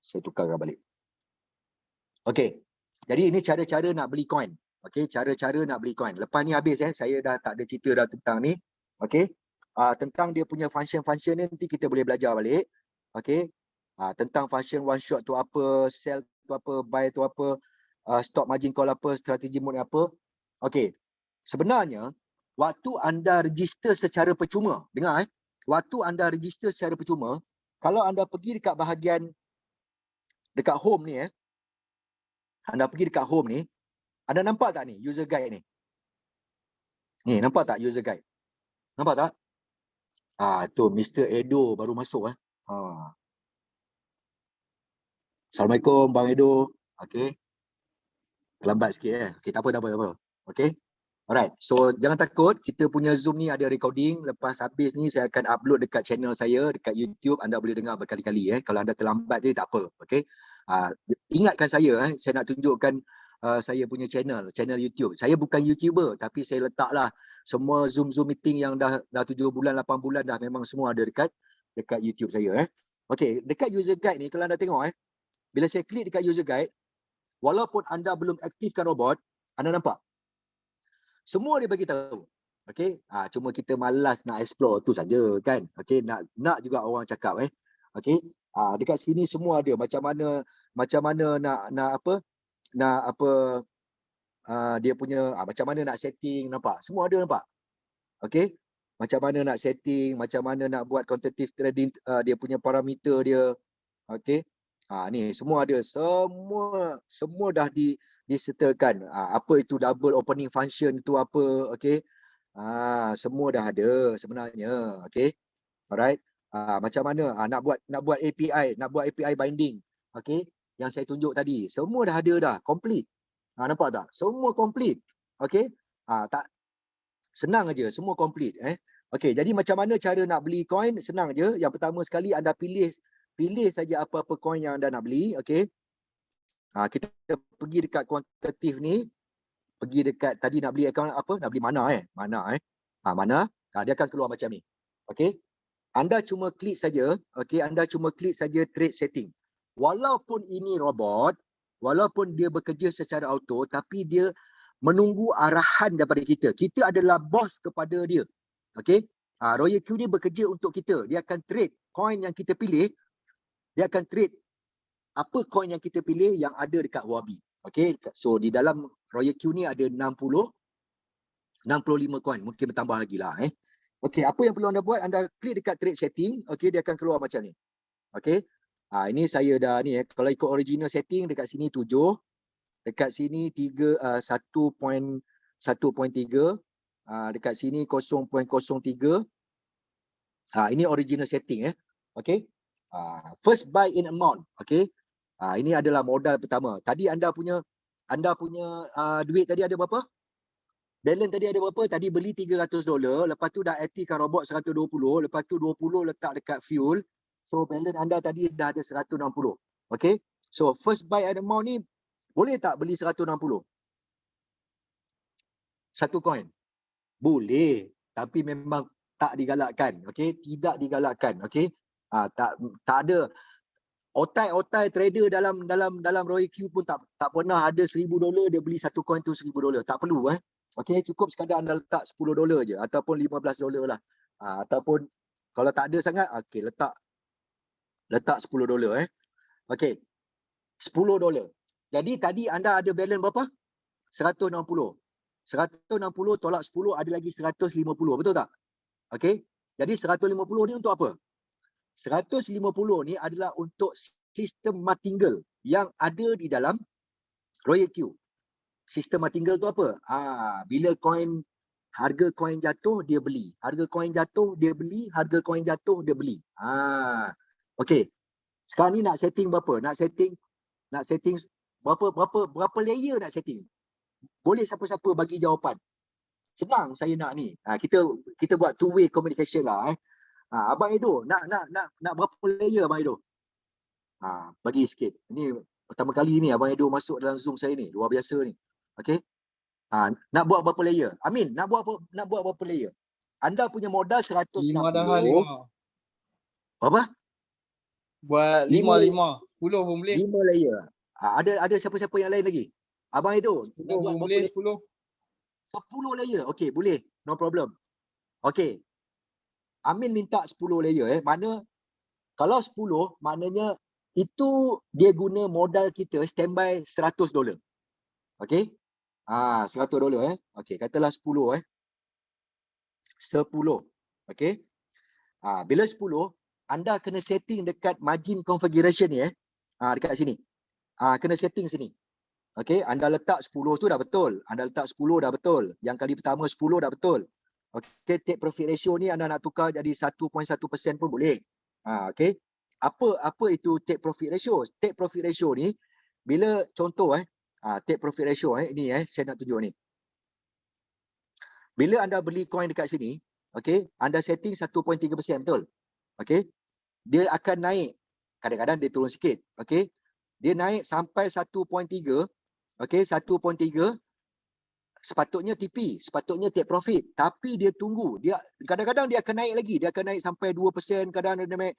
Saya tukarkan balik. Okey. Jadi ini cara-cara nak beli coin. Okey, cara-cara nak beli coin. Lepas ni habis saya dah tak ada cerita dah tentang ni. Okey. Tentang dia punya function-function ni nanti kita boleh belajar balik. Okey. Tentang function one shot tu apa, sell tu apa, buy tu apa, stop margin call apa, strategi mode apa. Okey. Sebenarnya waktu anda register secara percuma, dengar waktu anda register secara percuma, kalau anda pergi dekat bahagian dekat home ni anda pergi dekat home ni, anda nampak tak ni user guide ni? Ni nampak tak user guide? Nampak tak? Tu Mr. Edo baru masuk Assalamualaikum Bang Edo. Okey. Terlambat sikit Okey, tak apa. Okey. Alright. So jangan takut, kita punya Zoom ni ada recording. Lepas habis ni saya akan upload dekat channel saya dekat YouTube. Anda boleh dengar berkali-kali Kalau anda terlambat je tak apa. Okey. Ingatkan saya saya nak tunjukkan saya punya channel YouTube. Saya bukan YouTuber tapi saya letaklah semua Zoom meeting yang dah 7 bulan 8 bulan dah memang semua ada dekat YouTube saya Okey, dekat user guide ni kalau anda tengok bila saya klik dekat user guide, walaupun anda belum aktifkan robot, anda nampak semua dia bagi tahu. Okey, cuma kita malas nak explore tu saja kan. Okey, nak juga orang cakap Okey, dekat sini semua ada macam mana nak apa dia punya macam mana nak setting, nampak? Semua ada nampak. Okey, macam mana nak setting, macam mana nak buat quantitative trading, dia punya parameter dia. Okey. Ni semua ada, semua dah disertakan. Apa itu double opening function itu apa, okey. Semua dah ada sebenarnya, okey. Alright. Macam mana nak buat API, nak buat API binding. Okey, yang saya tunjuk tadi, semua dah ada dah, complete. Nampak tak? Semua complete. Okey? Tak senang aja, semua complete Okey, jadi macam mana cara nak beli coin? Senang aja. Yang pertama sekali anda pilih saja apa-apa coin yang anda nak beli, okey? Kita pergi dekat kuantitatif ni, pergi dekat tadi nak beli account apa? Nak beli mana Mana. Dia akan keluar macam ni. Okey? Anda cuma klik saja, okey, anda cuma klik saja trade setting. Walaupun ini robot, walaupun dia bekerja secara auto, tapi dia menunggu arahan daripada kita. Kita adalah bos kepada dia. Okey? Royal Q ni bekerja untuk kita. Dia akan trade coin yang kita pilih. Dia akan trade apa coin yang kita pilih yang ada dekat Huobi. Okey? So di dalam Royal Q ni ada 65 coin. Mungkin bertambah lagi lah. Okey, apa yang perlu anda buat? Anda klik dekat trade setting. Okey, dia akan keluar macam ni. Okey. Ini saya dah ni kalau ikut original setting dekat sini 7. Dekat sini 1.3. Dekat sini 0.03. Ini original setting Okey. First buy in amount. Okey. Ini adalah modal pertama. Tadi anda punya duit tadi ada berapa? Balance tadi ada berapa? Tadi beli $300, lepas tu dah aktifkan robot 120, lepas tu 20 letak dekat fuel. So balance anda tadi dah ada 160. Okay? So first buy at amount ni boleh tak beli 160? Satu coin? Boleh. Tapi memang tak digalakkan. Okay? Tidak digalakkan. Okay? Tak ada. Otai trader dalam Royal Q pun tak pernah ada $1,000 dia beli satu coin tu $1,000. Tak perlu Okey, cukup sekadar anda letak $10 je ataupun $15 lah. Ataupun kalau tak ada sangat, okey letak $10 Okey. $10. Jadi tadi anda ada balance berapa? 160. 160 tolak 10 ada lagi 150, betul tak? Okey. Jadi 150 ni untuk apa? 150 ni adalah untuk sistem martingale yang ada di dalam Royal Q. Sistem martingale tu apa? Bila harga coin jatuh dia beli. Harga coin jatuh dia beli, harga coin jatuh dia beli. Okey. Sekarang ni nak setting berapa? Nak setting berapa layer nak setting? Boleh siapa-siapa bagi jawapan. Senang saya nak ni. Kita buat two way communication lah Abang Edo nak berapa layer Abang Edo? Bagi sikit. Ini pertama kali ni Abang Edo masuk dalam Zoom saya ni. Luar biasa ni. Okey. Nak buat berapa layer? Amin, nak buat berapa layer? Anda punya modal 160. 5 dah 5. Apa? Buat 5. 10 pun boleh. 5 layer. Ada siapa-siapa yang lain lagi? Abang Edo, 10 nak buat pun boleh 10. 10 layer. Okey, boleh. No problem. Okey. Amin minta 10 layer kalau 10 maknanya itu dia guna modal kita standby $100. Okey? $100 Okey, katalah 10 10. Okey? Bila 10, anda kena setting dekat margin configuration ni dekat sini. Kena setting sini. Okey, anda letak 10 tu dah betul. Anda letak 10 dah betul. Yang kali pertama 10 dah betul. Okey, take profit ratio ni anda nak tukar jadi 1.1% pun boleh. Okey. Apa itu take profit ratio? Take profit ratio ni bila contoh take profit ratio ini saya nak tunjuk ni. Bila anda beli coin dekat sini, okey, anda setting 1.3%, betul? Okey. Dia akan naik. Kadang-kadang dia turun sikit, okey. Dia naik sampai 1.3, okey, 1.3. Sepatutnya TP, sepatutnya take profit, tapi dia tunggu. Dia kadang-kadang dia akan naik lagi, dia akan naik sampai 2%, kadang-kadang dia naik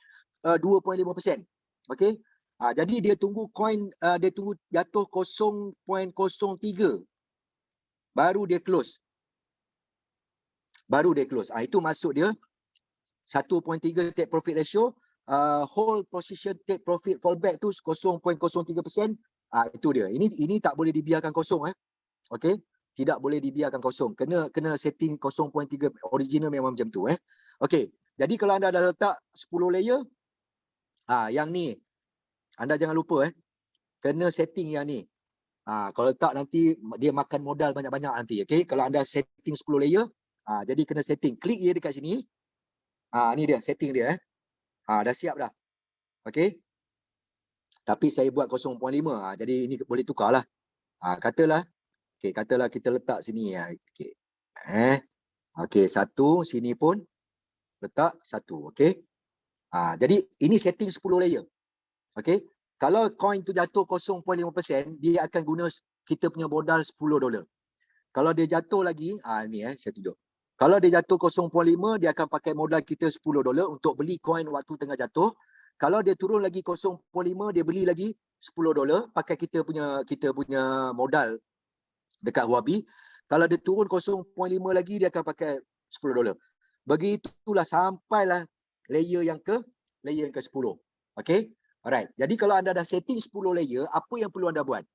2.5%. Okey. Jadi dia tunggu coin dia tunggu jatuh 0.03 baru dia close. Itu maksud dia 1.3 take profit ratio, whole position take profit callback tu 0.03%. Itu dia. Ini tak boleh dibiarkan kosong Okey. Tidak boleh dibiarkan kosong. Kena setting 0.3 original memang macam tu Okey. Jadi kalau anda dah letak 10 layer, yang ni anda jangan lupa kena setting yang ni. Kalau letak nanti dia makan modal banyak-banyak nanti. Okey. Kalau anda setting 10 layer, jadi kena setting. Klik je dekat sini. Ni dia setting dia Dah siap dah. Okey. Tapi saya buat 0.5. Jadi ini boleh tukar lah. Katalah. Okey, katalah kita letak sini. Okey. Okey, 1. Sini pun letak 1. Okey. Jadi ini setting 10 layer. Okey. Kalau coin tu jatuh 0.5%, dia akan guna kita punya modal $10. Kalau dia jatuh lagi, ni saya tunjuk. Kalau dia jatuh 0.5, dia akan pakai modal kita $10 untuk beli coin waktu tengah jatuh. Kalau dia turun lagi 0.5, dia beli lagi $10 pakai kita punya modal dekat Huobi. Kalau dia turun 0.5 lagi, dia akan pakai $10. Begitulah sampailah layer yang ke-10. Okey? Alright. Jadi kalau anda dah setting 10 layer, apa yang perlu anda buat?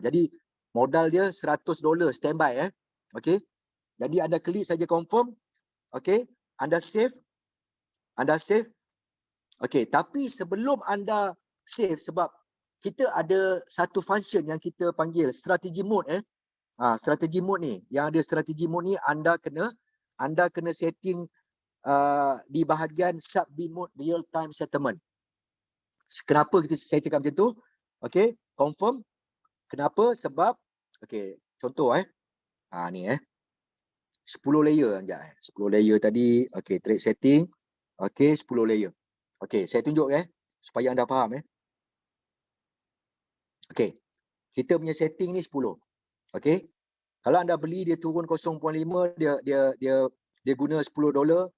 Jadi modal dia $100 standby. Okey? Jadi anda klik saja confirm. Okey? Anda save. Okey, tapi sebelum anda save, sebab kita ada satu function yang kita panggil strategy mode. Strategy mode ni, yang ada strategy mode ni anda kena setting di bahagian sub B mode real time settlement. Kenapa saya cakap macam tu? Okey, confirm. Kenapa? Sebab okey, contoh ni 10 layer sekejap 10 layer tadi. Okey, trade setting. Okey, 10 layer. Okey, saya tunjuk supaya anda faham Okey. Kita punya setting ni 10. Okey. Kalau anda beli dia turun 0.5, dia guna $10.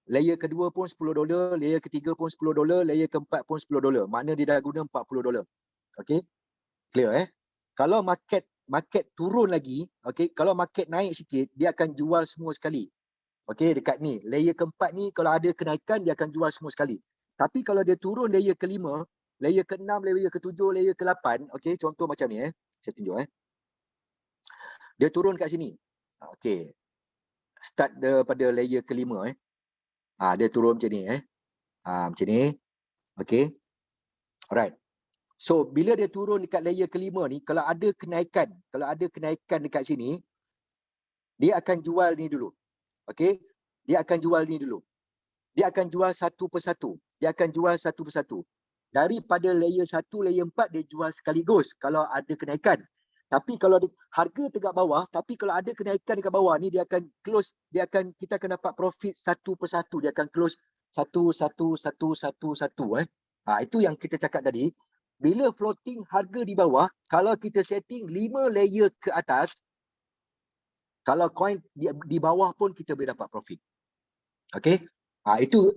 Layer kedua pun $10, layer ketiga pun $10, layer keempat pun $10. Makna dia dah guna $40. Okey. Clear Kalau market turun lagi, okey, kalau market naik sikit, dia akan jual semua sekali. Okey, dekat ni, layer keempat ni kalau ada kenaikan dia akan jual semua sekali. Tapi kalau dia turun layer kelima, layer ke-6, layer ke-7, layer ke-8, okey, contoh macam ni saya tunjuk Dia turun kat sini. Okey. Start daripada layer kelima dia turun macam ni macam ni. Okey. Alright. So bila dia turun dekat layer kelima ni, kalau ada kenaikan dekat sini, dia akan jual ni dulu. Okey. Dia akan jual ni dulu. Dia akan jual satu persatu. Daripada layer 1, layer 4 dia jual sekaligus kalau ada kenaikan. Tapi kalau harga tegak bawah, tapi kalau ada kenaikan dekat bawah ni, dia akan close, kita akan dapat profit satu persatu. Dia akan close satu. Itu yang kita cakap tadi. Bila floating harga di bawah, kalau kita setting 5 layer ke atas, kalau coin di bawah pun kita boleh dapat profit. Okey?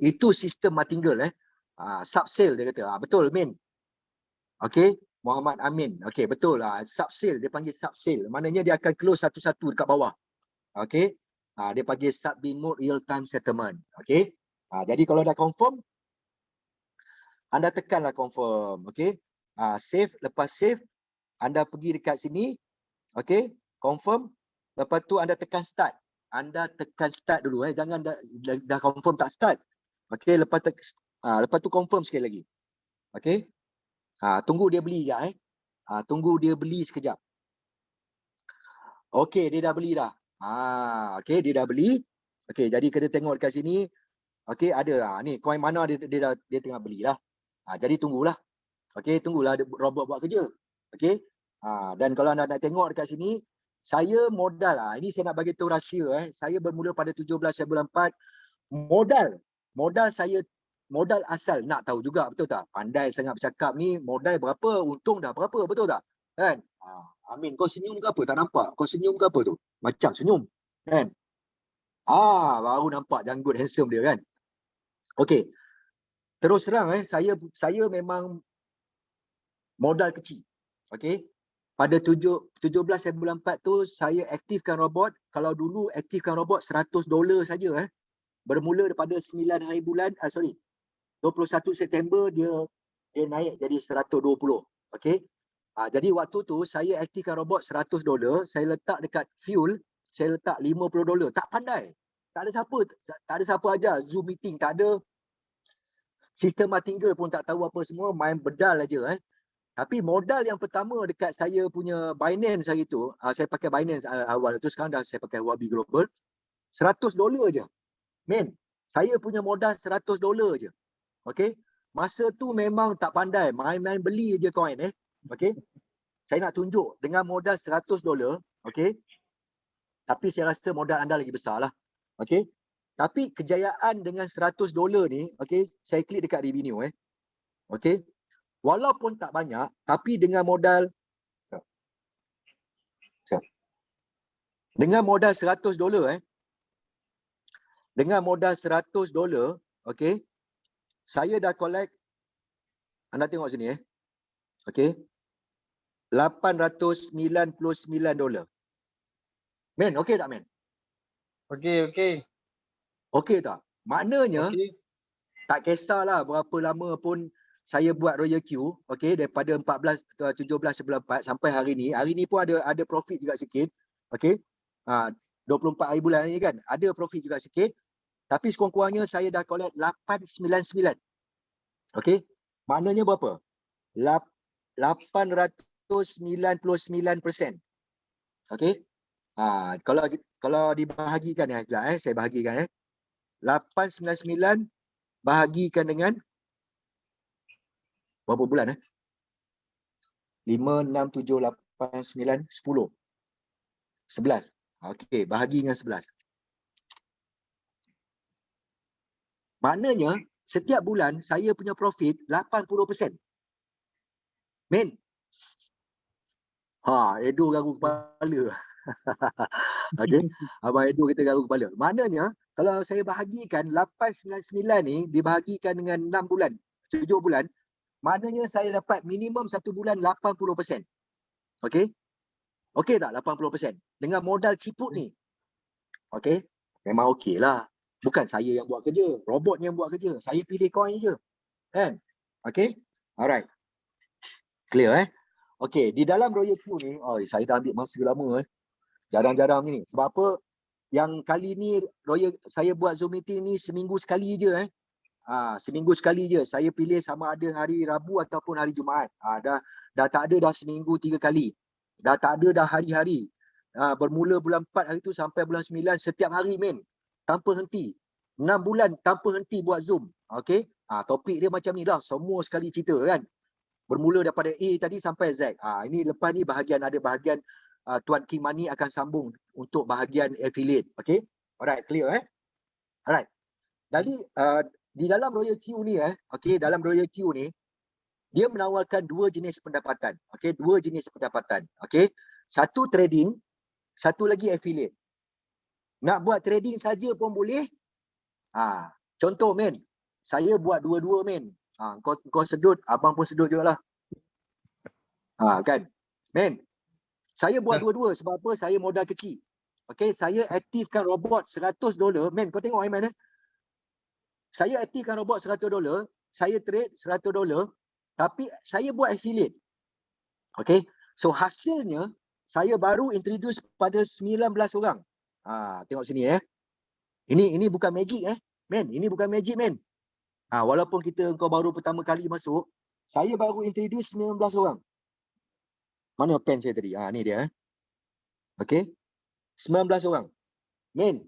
Itu sistem martingale sub-sale dia kata. Betul, Min. Okey, Muhammad Amin. Okey, betul lah. Sub-sale, dia panggil sub-sale. Maknanya dia akan close satu-satu dekat bawah. Okey. Dia panggil sub-B mode real time settlement. Okey. Jadi kalau dah confirm, anda tekanlah confirm. Okey. Save, lepas save, anda pergi dekat sini. Okey, confirm. Lepas tu anda tekan start. Anda tekan start dulu jangan dah confirm tak start. Okey, lepas tu confirm sekali lagi. Okey. Tunggu dia beli sekejap tunggu dia beli sekejap. Okey, dia dah beli dah. Okey, dia dah beli. Okey, jadi kita tengok dekat sini. Okey, ada ni coin mana dia tengah beli dah. Jadi tunggulah. Okey, tunggulah robot buat kerja. Okey. Dan kalau anda nak tengok dekat sini, saya modal ini saya nak bagi tahu rahsia Saya bermula pada 17/4. Modal saya modal asal, nak tahu juga betul tak? Pandai sangat bercakap ni, modal berapa, untung dah berapa, betul tak? Kan? Amin, kau senyum ke apa? Tak nampak. Kau senyum ke apa tu? Macam senyum. Kan? Baru nampak janggut handsome dia kan? Okey. Terus terang saya memang modal kecil. Okey. Pada 17/4 tu saya aktifkan robot. Kalau dulu aktifkan robot $100 saja bermula daripada 9 hari bulan 21 September dia naik jadi 120. Okey. Jadi waktu tu saya aktifkan robot $100, saya letak dekat fuel, saya letak $50. Tak pandai. Tak ada siapa ajar Zoom meeting, tak ada. Sistem martingale pun tak tahu apa semua, main bedal aja Tapi modal yang pertama dekat saya punya Binance hari tu, saya pakai Binance awal tu, sekarang dah saya pakai Huobi Global, $100 je. Men, saya punya modal $100 je. Okay. Masa tu memang tak pandai. Main-main beli je coin Okay. Saya nak tunjuk dengan modal $100. Okay. Tapi saya rasa modal anda lagi besar lah. Okay. Tapi kejayaan dengan $100 ni, okay, saya klik dekat revenue Okay. Walaupun tak banyak, tapi dengan modal $100 dengan modal $100, okay, saya dah collect, anda tengok sini okay, $899. Men, okey tak men? Okey, okey. Okey tak? Maknanya Okey. tak kisahlah berapa lama pun saya buat Royal Q, okey, daripada 14, 17, 94 sampai hari ni. Hari ni pun ada profit juga sikit. Okey. 24 hari bulan ni kan, ada profit juga sikit. Tapi sekurang-kurangnya saya dah collect 899. Okey. Maknanya berapa? 899%. Okey. Kalau dibahagikan sekejap saya bahagikan 899 bahagikan dengan berapa bulan 5, 6, 7, 8, 9, 10. 11. Okey, bahagi dengan 11. Maknanya setiap bulan saya punya profit 80%. Men. Edo garu kepala. Okey. Abang Edo kita garu kepala. Maknanya kalau saya bahagikan 899 ni dibahagikan dengan 6 bulan, 7 bulan, maknanya saya dapat minimum 1 bulan 80%. Okey? Okey tak 80%? Dengan modal ciput ni. Okey? Memang okey lah. Bukan saya yang buat kerja. Robot yang buat kerja. Saya pilih coin je. Kan? Okey? Alright. Clear Okey. Di dalam Royal Q ni, saya dah ambil masa lama Jarang-jarang ni. Sebab apa? Yang kali ni saya buat Zoom meeting ni seminggu sekali je seminggu sekali je. Saya pilih sama ada hari Rabu ataupun hari Jumaat. Dah tak ada dah seminggu 3 kali. Dah tak ada dah hari-hari. Bermula bulan 4 hari tu sampai bulan 9 setiap hari men. Tanpa henti. 6 bulan tanpa henti buat Zoom. Okey? Topik dia macam ni dah. Semua sekali cerita kan. Bermula daripada A tadi sampai Z. Ini lepas ni ada bahagian Tuan King Money akan sambung untuk bahagian affiliate. Okey? Alright, clear Alright. Jadi di dalam Royal Q ni okey, dalam Royal Q ni dia menawarkan 2 jenis pendapatan. Okey, 2 jenis pendapatan. Okey. Satu trading, satu lagi affiliate. Nak buat trading saja pun boleh. Contoh men, saya buat dua-dua men. Kau sedut, abang pun sedut jugalah. Kan? Men, saya buat dua-dua sebab apa? Saya modal kecil. Okey, saya aktifkan robot $100. Men, kau tengok Aiman Saya aktifkan robot $100, saya trade $100, tapi saya buat affiliate. Okey. So hasilnya saya baru introduce pada 19 orang. Tengok sini Ini bukan magic men, ini bukan magic men. Walaupun kau baru pertama kali masuk, saya baru introduce 19 orang. Mana pen saya tadi? Ni dia Okey. 19 orang. Men,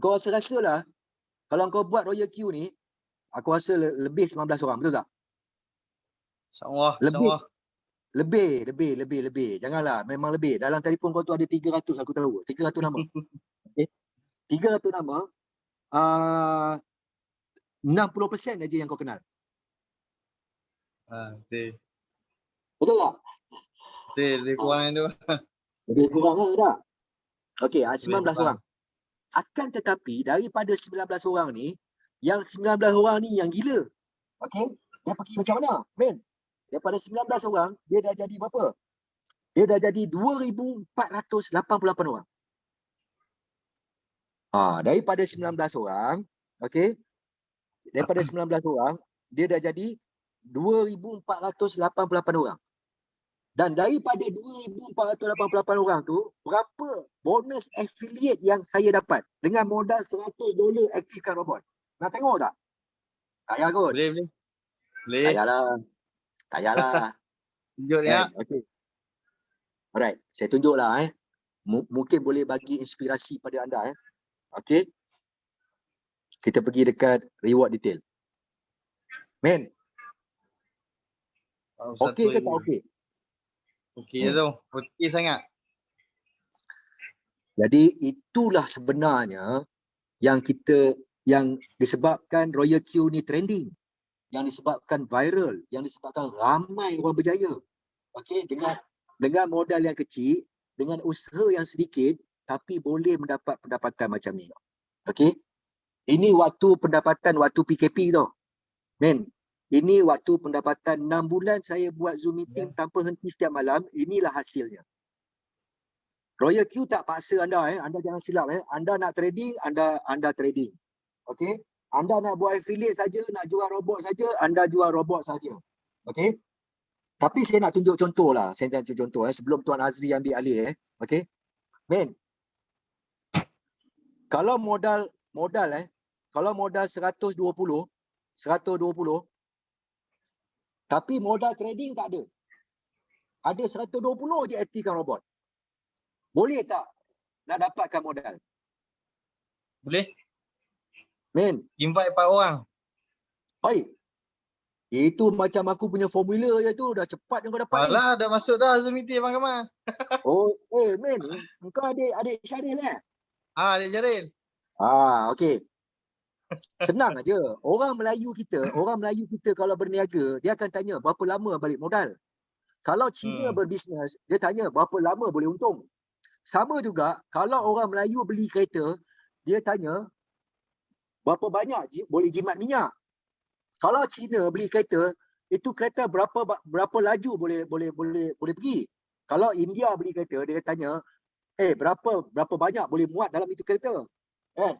kau rasa-rasalah kalau kau buat Royal Q ni, aku rasa lebih 19 orang, betul tak? InsyaAllah. Lebih. Janganlah, memang lebih. Dalam telefon kau tu ada 300 aku tahu. 300 nama. Okey. 300 nama. 60% aja yang kau kenal. Betul. Betul tak? Betul, lebih kurang tu. Lebih kurang tak? Okey, 19 kurang. orang. Akan tetapi daripada 19 orang ni, yang 19 orang ni yang gila. Okey, dia pergi macam mana? Men, daripada 19 orang, dia dah jadi berapa? Dia dah jadi 2,488 orang. Daripada 19 orang, okey. Daripada 19 orang, dia dah jadi 2,488 orang. Dan daripada 2,488 orang tu, berapa bonus affiliate yang saya dapat dengan modal $100 aktifkan robot? Nak tengok tak? Tak payah kot. Boleh. Tak payahlah. Tunjuk dia. Okay. Alright, saya tunjuklah mungkin boleh bagi inspirasi pada anda Okey. Kita pergi dekat reward detail. Men, okey ke tak 1,000. okey? Okey je tu. Okey sangat. Jadi itulah sebenarnya yang disebabkan Royal Q ni trending, yang disebabkan viral, yang disebabkan ramai orang berjaya. Okey, dengan modal yang kecil, dengan usaha yang sedikit tapi boleh mendapat pendapatan macam ni. Okey. Ini waktu pendapatan waktu PKP tau. Men, ini waktu pendapatan 6 bulan saya buat Zoom meeting tanpa henti setiap malam, inilah hasilnya. Royal Q tak paksa anda anda jangan silap Anda nak trading, anda trading. Okey? Anda nak buat affiliate saja, nak jual robot saja, anda jual robot saja. Okey? Tapi saya nak tunjuk contoh lah. Saya nak tunjuk contoh sebelum Tuan Azri ambil alih Okey? Men. Kalau modal kalau modal 120 tapi modal trading tak ada. Ada 120 je aktifkan robot. Boleh tak nak dapatkan modal? Boleh? Men, Invite 4 orang. oi. Itu macam aku punya formula je tu, dah cepat yang kau dapat ni. Alah, dah masuk dah Zoom meeting Abang Kamal. Oh, men, engkau adik Syaril Adik Jaril. okey. Senang aja. Orang Melayu kita kalau berniaga, dia akan tanya berapa lama balik modal. Kalau Cina berbisnes, dia tanya berapa lama boleh untung. Sama juga, kalau orang Melayu beli kereta, dia tanya berapa banyak boleh jimat minyak. Kalau Cina beli kereta, itu kereta berapa laju boleh pergi. Kalau India beli kereta, dia tanya, berapa banyak boleh muat dalam itu kereta. Kan?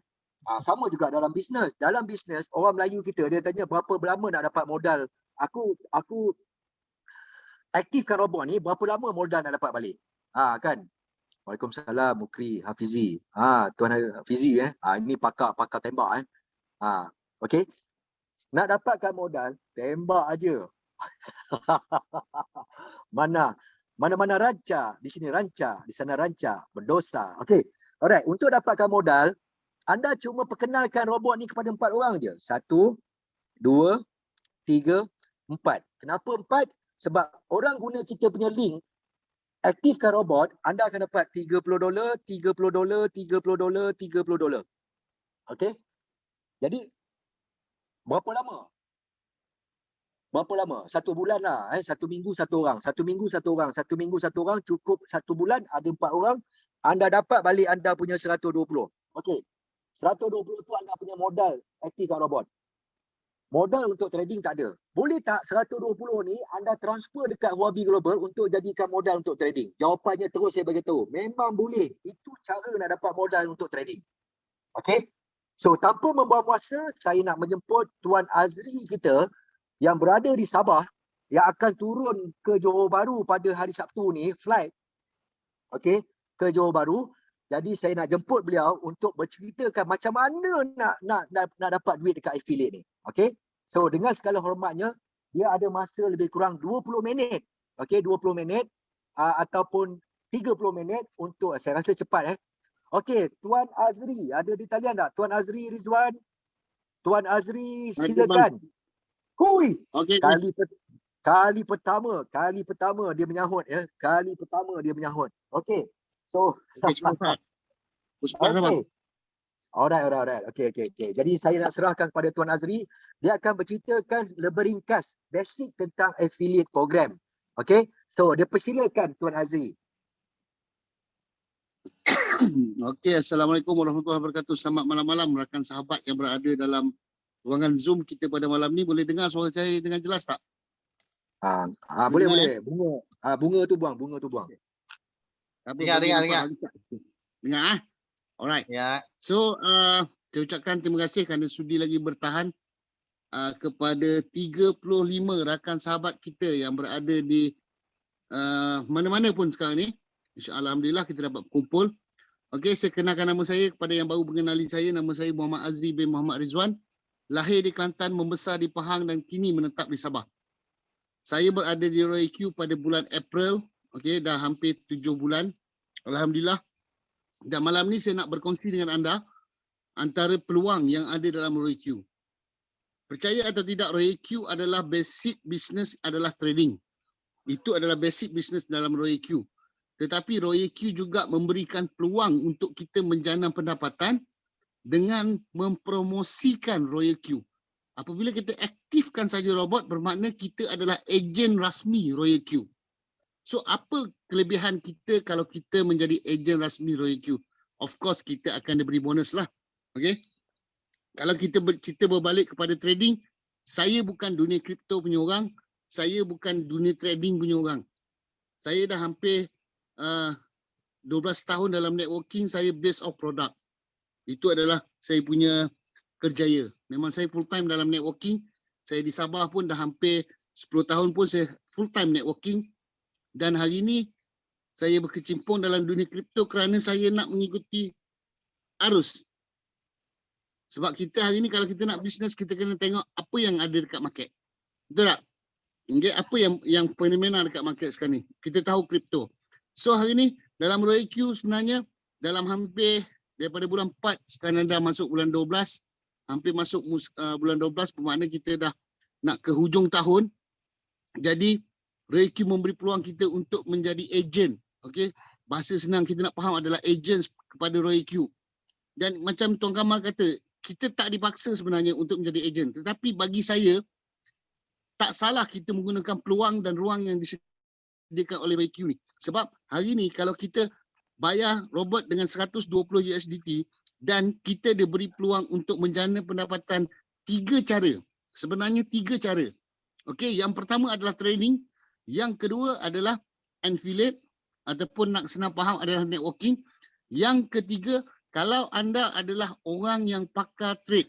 Sama juga dalam bisnes. Dalam bisnes, orang Melayu kita, dia tanya berapa lama nak dapat modal. Aku aktifkan robot ni, berapa lama modal nak dapat balik. Kan? Waalaikumsalam, Mukri, Hafizi. Tuan Hafizi ini pakar tembak okey. Nak dapatkan modal, tembak aja. Mana rancak, di sini rancak, di sana rancak, berdosa. Okey. Alright, untuk dapatkan modal, anda cuma perkenalkan robot ni kepada 4 orang je. 1, 2, 3, 4. Kenapa 4? Sebab orang guna kita punya link, aktifkan robot, anda akan dapat $30, $30, $30, $30. Okey? Jadi, berapa lama? 1 bulan lah. 1 minggu 1 orang. 1 minggu 1 orang. 1 minggu 1 orang cukup 1 bulan ada 4 orang. Anda dapat balik anda punya 120. Okey. 120 tu anda punya modal aktifkan robot. Modal untuk trading tak ada. Boleh tak 120 ni anda transfer dekat Huobi Global untuk jadikan modal untuk trading? Jawapannya terus saya bagi tahu. Memang boleh. Itu cara nak dapat modal untuk trading. Okey. So tanpa membuang masa, saya nak menjemput Tuan Azri kita yang berada di Sabah yang akan turun ke Johor Bahru pada hari Sabtu ni, flight. Okey, ke Johor Bahru. Jadi saya nak jemput beliau untuk berceritakan macam mana nak dapat duit dekat affiliate ni. Okey. So dengan segala hormatnya, dia ada masa lebih kurang 20 minit. Okey, 20 minit ataupun 30 minit untuk, saya rasa cepat Okey, Tuan Azri ada di talian tak? Tuan Azri Rizwan. Tuan Azri silakan. Hui. Okey. Kali pertama dia menyahut Kali pertama dia menyahut. Okey. So okay. Alright. Okey. Jadi saya nak serahkan kepada Tuan Azri, dia akan berceritakan lebih ringkas basic tentang affiliate program. Okey. So dia persilakan Tuan Azri. Okey, Assalamualaikum warahmatullahi wabarakatuh. Selamat malam-malam rakan sahabat yang berada dalam ruangan Zoom kita pada malam ni. Boleh dengar suara saya dengan jelas tak? Boleh. Bunga tu buang. Dengar. Dengar Alright. Ya. So, saya ucapkan terima kasih kerana sudi lagi bertahan kepada 35 rakan sahabat kita yang berada di mana-mana pun sekarang ni. InsyaAllah, Alhamdulillah kita dapat berkumpul. Okey, saya kenalkan nama saya kepada yang baru mengenali saya. Nama saya Muhammad Azri bin Muhammad Rizwan. Lahir di Kelantan, membesar di Pahang dan kini menetap di Sabah. Saya berada di Royal Q pada bulan April. Okey, dah hampir 7 bulan. Alhamdulillah. Dan malam ni saya nak berkongsi dengan anda antara peluang yang ada dalam Royal Q. Percaya atau tidak, Roy Q adalah basic business adalah trading. Itu adalah basic business dalam Roy Q. Tetapi Roy Q juga memberikan peluang untuk kita menjana pendapatan dengan mempromosikan Roy Q. Apabila kita aktifkan saja robot, bermakna kita adalah ejen rasmi Roy Q. So apa kelebihan kita kalau kita menjadi ejen rasmi Roy Q? Of course kita akan diberi bonus lah. Okay? Kalau kita berbalik kepada trading, saya bukan dunia kripto punya orang, saya bukan dunia trading punya orang. Saya dah hampir 12 tahun dalam networking, saya based off product. Itu adalah saya punya kerjaya. Memang saya full time dalam networking. Saya di Sabah pun dah hampir 10 tahun pun saya full time networking. Dan hari ini saya berkecimpung dalam dunia kripto kerana saya nak mengikuti arus. Sebab kita hari ni kalau kita nak bisnes, kita kena tengok apa yang ada dekat market. Betul tak? Okay, apa yang fenomena dekat market sekarang ni. Kita tahu kripto. So hari ni dalam Roy Q sebenarnya dalam hampir daripada bulan 4 sekarang dah masuk bulan 12. Hampir masuk bulan 12 bermakna kita dah nak ke hujung tahun. Jadi Roy Q memberi peluang kita untuk menjadi ejen. Okay? Bahasa senang kita nak faham adalah agents kepada Roy Q. Dan macam Tuan Kamal kata, kita tak dipaksa sebenarnya untuk menjadi ejen. Tetapi bagi saya, tak salah kita menggunakan peluang dan ruang yang disediakan oleh Roy Q ni. Sebab hari ni kalau kita bayar robot dengan 120 USDT dan kita diberi peluang untuk menjana pendapatan 3 cara. Sebenarnya 3 cara. Okey, yang pertama adalah training, yang kedua adalah affiliate ataupun nak senang faham adalah networking. Yang ketiga, kalau anda adalah orang yang pakar trade,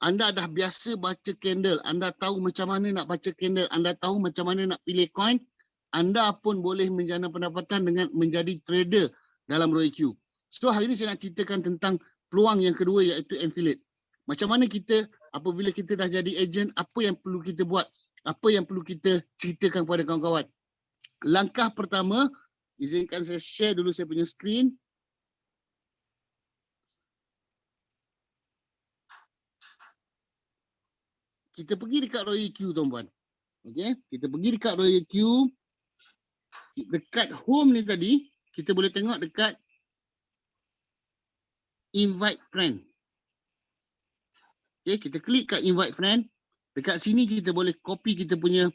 anda dah biasa baca candle, anda tahu macam mana nak baca candle, anda tahu macam mana nak pilih coin, anda pun boleh menjana pendapatan dengan menjadi trader dalam Roy Q. So hari ini saya nak ceritakan tentang peluang yang kedua iaitu affiliate. Macam mana kita apabila kita dah jadi ejen, apa yang perlu kita buat? Apa yang perlu kita ceritakan kepada kawan-kawan? Langkah pertama, izinkan saya share dulu saya punya screen. Kita pergi dekat Roy Q tuan-tuan. Okey, kita pergi dekat Roy Q. Dekat home ni tadi, kita boleh tengok dekat invite friend. Okey, kita klik kat invite friend. Dekat sini kita boleh copy kita punya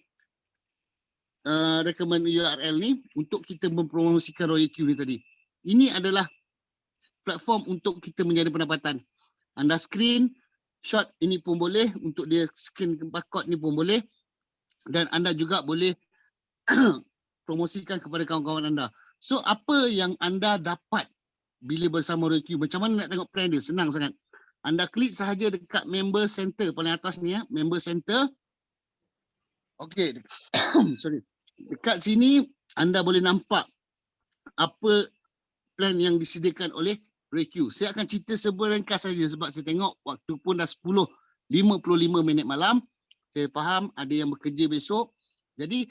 recommend URL ni untuk kita mempromosikan Roy Q ni tadi. Ini adalah platform untuk kita menjadi pendapatan. Anda screen shot ini pun boleh, untuk dia scan barcode ni pun boleh, dan anda juga boleh promosikan kepada kawan-kawan anda. So apa yang anda dapat bila bersama Roy Q? Macam mana nak tengok plan dia? Senang sangat. Anda klik sahaja dekat member center paling atas ni ya, member center. Okey. Sorry. Dekat sini anda boleh nampak apa plan yang disediakan oleh Roy Q. Saya akan cerita seberengkas saja sebab saya tengok waktu pun dah 10:55 malam. Saya faham ada yang bekerja besok. Jadi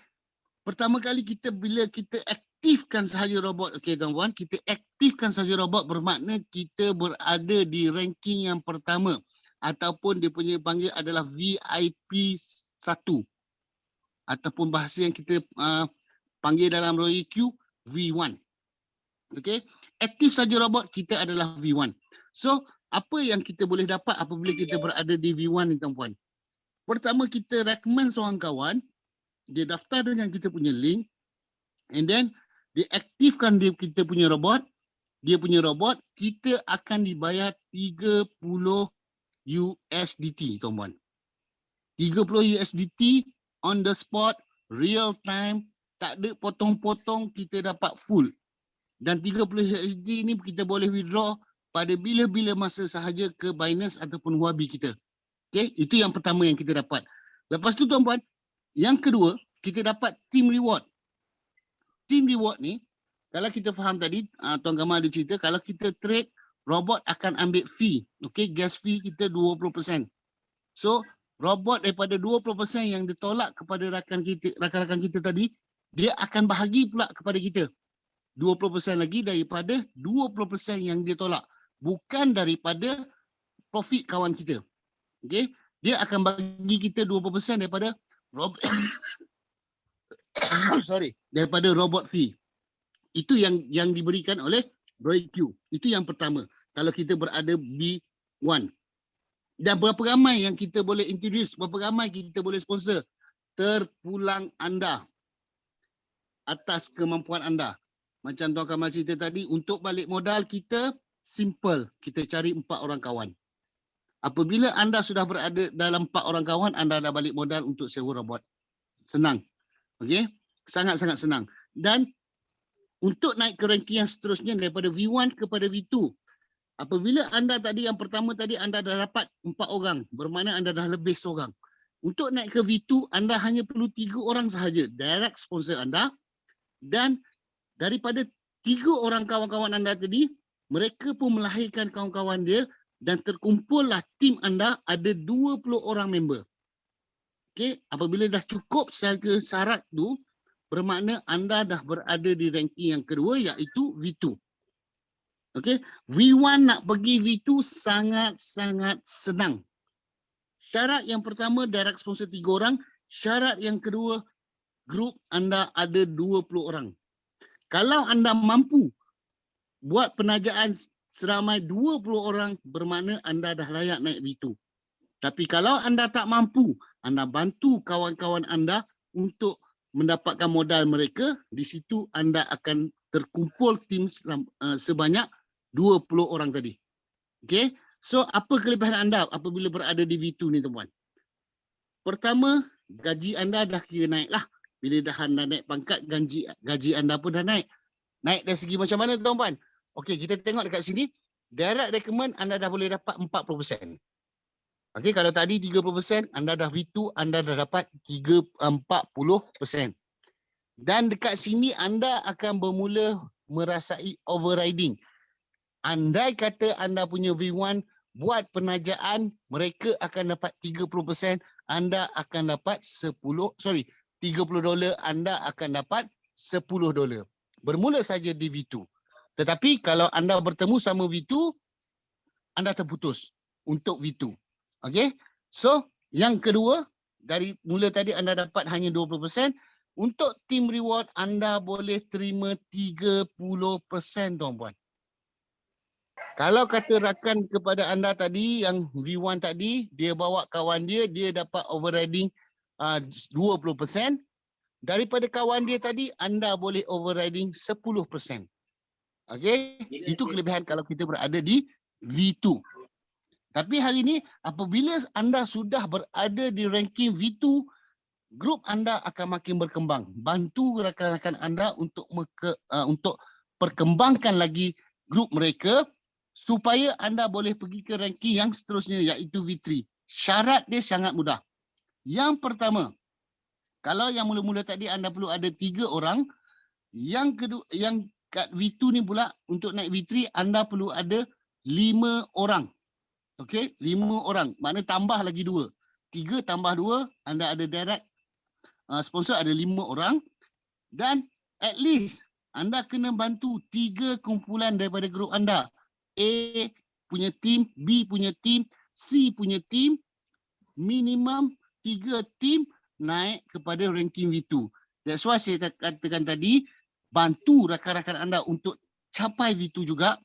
pertama kali bila kita aktifkan sahaja robot, okey tuan-tuan, kita aktifkan sahaja robot bermakna kita berada di ranking yang pertama ataupun dia punya panggil adalah VIP 1 ataupun bahasa yang kita panggil dalam Roy Q V1. Okey, aktif saja robot kita adalah V1. So apa yang kita boleh dapat apabila kita berada di V1 ni tuan-tuan? Pertama, kita recommend seorang kawan, dia daftar dengan kita punya link, and then dia aktifkan kita punya robot, kita akan dibayar 30 USDT tuan-tuan. 30 USDT on the spot, real time, tak ada potong-potong, kita dapat full. Dan 30 USDT ni kita boleh withdraw pada bila-bila masa sahaja ke Binance ataupun Huobi kita. Okay, itu yang pertama yang kita dapat. Lepas tu tuan-tuan, yang kedua, kita dapat team reward. Team reward ni, kalau kita faham tadi, Tuan Gamal ada cerita, kalau kita trade, robot akan ambil fee. Okay, gas fee kita 20%. So, robot daripada 20% yang ditolak kepada rakan-rakan kita tadi, dia akan bahagi pula kepada kita. 20% lagi daripada 20% yang dia tolak. Bukan daripada profit kawan kita. Okay? dia akan bagi kita 20% daripada daripada robot fee. Itu yang diberikan oleh Roy Q. Itu yang pertama. Kalau kita berada B1. Dan berapa ramai yang kita boleh introduce, berapa ramai kita boleh sponsor, terpulang anda atas kemampuan anda. Macam Tuan Kamal cerita tadi, untuk balik modal kita simple, kita cari 4 orang kawan. Apabila anda sudah berada dalam 4 orang kawan, anda dah balik modal untuk sewa robot. Senang. Okey? Sangat-sangat senang. Dan untuk naik ke ranking yang seterusnya daripada V1 kepada V2, apabila anda tadi yang pertama tadi anda dah dapat 4 orang, bermakna anda dah lebih seorang. Untuk naik ke V2, anda hanya perlu 3 orang sahaja, direct sponsor anda. Dan daripada 3 orang kawan-kawan anda tadi, mereka pun melahirkan kawan-kawan dia dan terkumpullah tim anda ada 20 orang member. Okey, apabila dah cukup syarat tu, bermakna anda dah berada di ranking yang kedua iaitu V2. Okey, V1 nak pergi V2 sangat-sangat senang. Syarat yang pertama direct sponsor 3 orang, syarat yang kedua grup anda ada 20 orang. Kalau anda mampu buat penajaan seramai 20 orang, bermakna anda dah layak naik V2. Tapi kalau anda tak mampu, anda bantu kawan-kawan anda untuk mendapatkan modal mereka, di situ anda akan terkumpul tim sebanyak 20 orang tadi. Okey? So, apa kelebihan anda apabila berada di V2 ni, tuan-tuan? Pertama, gaji anda dah kira naik lah. Bila dah anda naik pangkat, gaji anda pun dah naik. Naik dari segi macam mana, tuan-tuan? Okey, kita tengok dekat sini. Direct recommend anda dah boleh dapat 40%. Okey, kalau tadi 30%, anda dah V2, anda dah dapat 40%. Dan dekat sini anda akan bermula merasai overriding. Andai kata anda punya V1 buat penajaan, mereka akan dapat 30%, anda akan dapat $30, anda akan dapat $10. Bermula saja di V2. Tetapi kalau anda bertemu sama V2, anda terputus untuk V2. Okey? So, yang kedua, dari mula tadi anda dapat hanya 20%, untuk team reward anda boleh terima 30%, tuan-puan. Kalau kata rakan kepada anda tadi yang V1 tadi, dia bawa kawan dia, dia dapat overriding 20%. Daripada kawan dia tadi, anda boleh overriding 10%. Okey? Itu kelebihan kalau kita berada di V2. Tapi hari ini, apabila anda sudah berada di ranking V2, grup anda akan makin berkembang. Bantu rakan-rakan anda untuk perkembangkan lagi grup mereka supaya anda boleh pergi ke ranking yang seterusnya iaitu V3. Syarat dia sangat mudah. Yang pertama, kalau yang mula-mula tadi anda perlu ada 3 orang, yang kedua, yang kat V2 ni pula untuk naik V3 anda perlu ada 5 orang. Okey, 5 orang. Maknanya tambah lagi 2. 3 tambah 2, anda ada direct sponsor ada 5 orang. Dan at least anda kena bantu 3 kumpulan daripada grup anda. A punya team, B punya team, C punya team. Minimum 3 team naik kepada ranking V2. That's why saya katakan tadi, bantu rakan-rakan anda untuk capai V2 juga,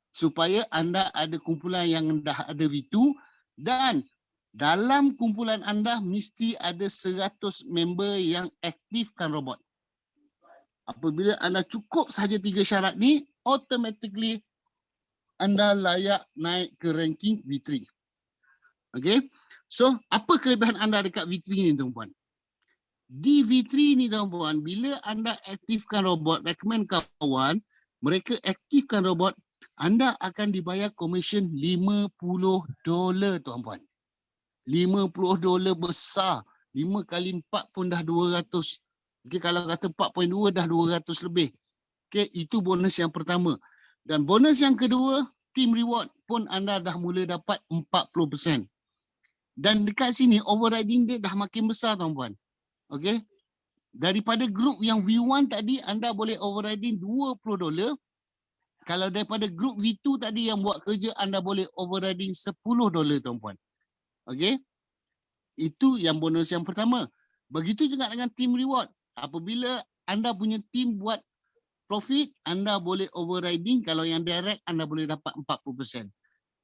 supaya anda ada kumpulan yang dah ada V2 dan dalam kumpulan anda mesti ada 100 member yang aktifkan robot. Apabila anda cukup sahaja 3 syarat ni, automatically anda layak naik ke ranking V3. Okay? So, apa kelebihan anda dekat V3 ni, tuan-puan? Di V3 ni, tuan-puan, bila anda aktifkan robot, recommend kawan, mereka aktifkan robot, anda akan dibayar komisen $50, tuan-puan. $50 besar. 5 kali 4 pun dah 200. Okay, kalau kata 4.2 dah 200 lebih. Okay, itu bonus yang pertama. Dan bonus yang kedua, team reward pun anda dah mula dapat 40%. Dan dekat sini overriding dia dah makin besar, tuan-puan. Okay. Daripada grup yang V1 tadi anda boleh overriding $20. Kalau daripada grup V2 tadi yang buat kerja anda boleh overriding $10, tuan-puan. Okay. Itu yang bonus yang pertama. Begitu juga dengan team reward. Apabila anda punya team buat profit, anda boleh overriding. Kalau yang direct, anda boleh dapat 40%.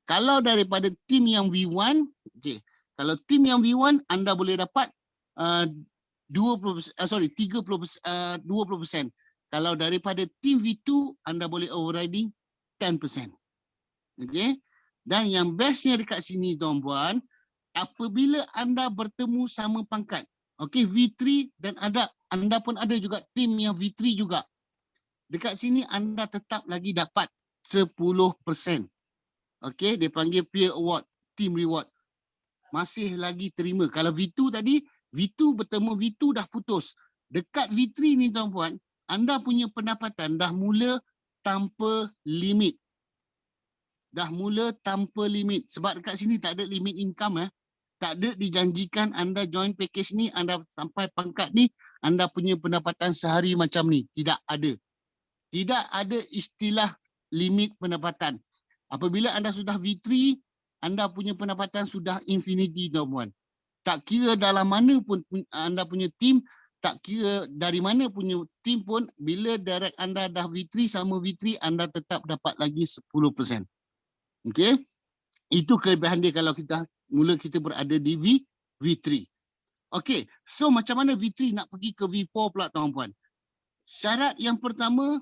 Kalau daripada team yang V1, okay. Kalau team yang V1, anda boleh dapat 20%. Kalau daripada team V2, anda boleh overriding 10%. Okay. Dan yang bestnya dekat sini tuan-puan, apabila anda bertemu sama pangkat, okay, V3 dan anda pun ada juga team yang V3 juga. Dekat sini anda tetap lagi dapat 10%. Okey, dia panggil peer award, team reward. Masih lagi terima. Kalau V2 tadi, V2 bertemu V2 dah putus. Dekat V3 ni tuan-puan, anda punya pendapatan dah mula tanpa limit. Dah mula tanpa limit. Sebab dekat sini tak ada limit income. Tak ada dijanjikan anda join package ni, anda sampai pangkat ni, anda punya pendapatan sehari macam ni. Tak ada. Tidak ada istilah limit pendapatan. Apabila anda sudah V3, anda punya pendapatan sudah infinity tuan-puan. Tak kira dalam mana pun anda punya team, tak kira dari mana punya team pun, bila direct anda dah V3 sama V3, anda tetap dapat lagi 10%. Okey? Itu kelebihan dia kalau kita berada di V3. Okey, so macam mana V3 nak pergi ke V4 pula tuan-puan? Syarat yang pertama,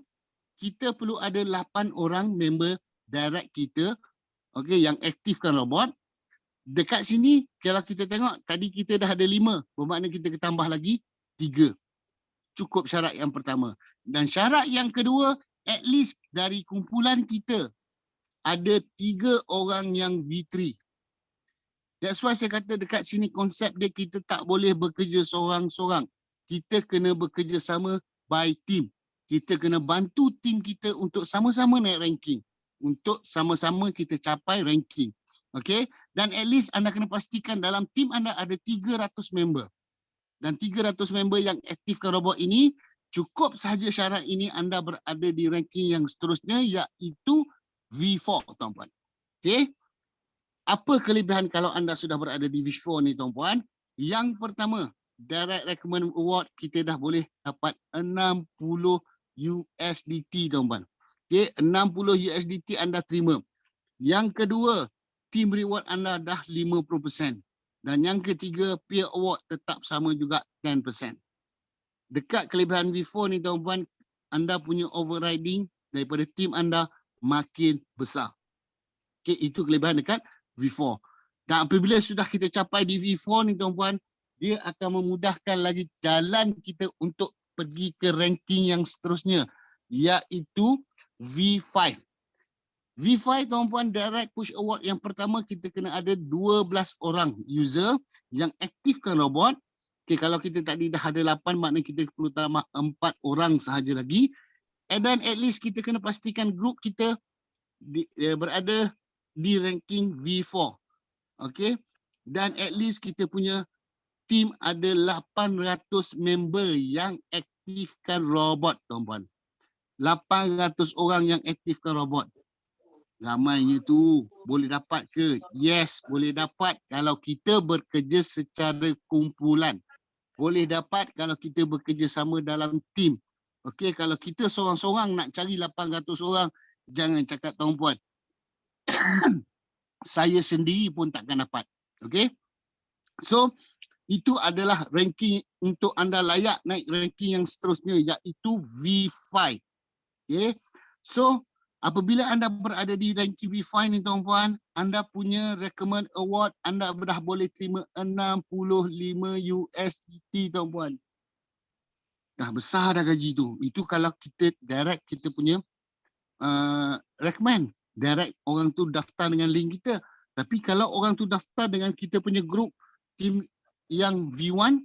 kita perlu ada 8 orang member direct kita, okey, yang aktifkan robot. Dekat sini kalau kita tengok tadi kita dah ada 5, bermakna kita tambah lagi 3. Cukup syarat yang pertama. Dan syarat yang kedua, at least dari kumpulan kita ada 3 orang yang V3. That's why saya kata dekat sini konsep dia, kita tak boleh bekerja seorang-seorang. Kita kena bekerja sama by team. Kita kena bantu team kita untuk sama-sama naik ranking. Untuk sama-sama kita capai ranking. Okay? Dan at least anda kena pastikan dalam team anda ada 300 member. Dan 300 member yang aktifkan robot ini, cukup sahaja syarat ini anda berada di ranking yang seterusnya, iaitu V4 tuan-puan. Okay? Apa kelebihan kalau anda sudah berada di V4 ni tuan-puan? Yang pertama, Direct Recommend Award kita dah boleh dapat 60 USDT tuan-puan. Okay, 60 USDT anda terima. Yang kedua, team reward anda dah 50%. Dan yang ketiga, peer award tetap sama juga 10%. Dekat kelebihan V4 ni tuan-puan, anda punya overriding daripada team anda makin besar. Okay, itu kelebihan dekat V4. Dan apabila sudah kita capai di V4 ni tuan-puan, dia akan memudahkan lagi jalan kita untuk pergi ke ranking yang seterusnya, iaitu V5. V5 tuan-puan, Direct Push Award yang pertama, kita kena ada 12 orang user yang aktifkan robot. Okay, kalau kita tadi dah ada 8, maknanya kita perlu tambah 4 orang sahaja lagi. And then at least kita kena pastikan grup kita berada di ranking V4. Okay. Dan at least kita punya team ada 800 member yang aktifkan robot tuan-puan. 800 orang yang aktifkan robot. Ramainya tu. Boleh dapat ke? Yes, boleh dapat kalau kita bekerja secara kumpulan. Boleh dapat kalau kita bekerja sama dalam team. Okey, kalau kita seorang-seorang nak cari 800 orang, jangan cakap tuan-puan. Saya sendiri pun takkan dapat. Okey. So, itu adalah ranking untuk anda layak naik ranking yang seterusnya, iaitu V5. Okay. So, apabila anda berada di ranking V5 ni tuan-puan, anda punya recommend award, anda dah boleh terima 65 USDT tuan-puan. Dah besar dah gaji tu. Itu kalau kita direct kita punya recommend. Direct orang tu daftar dengan link kita. Tapi kalau orang tu daftar dengan kita punya grup team yang V1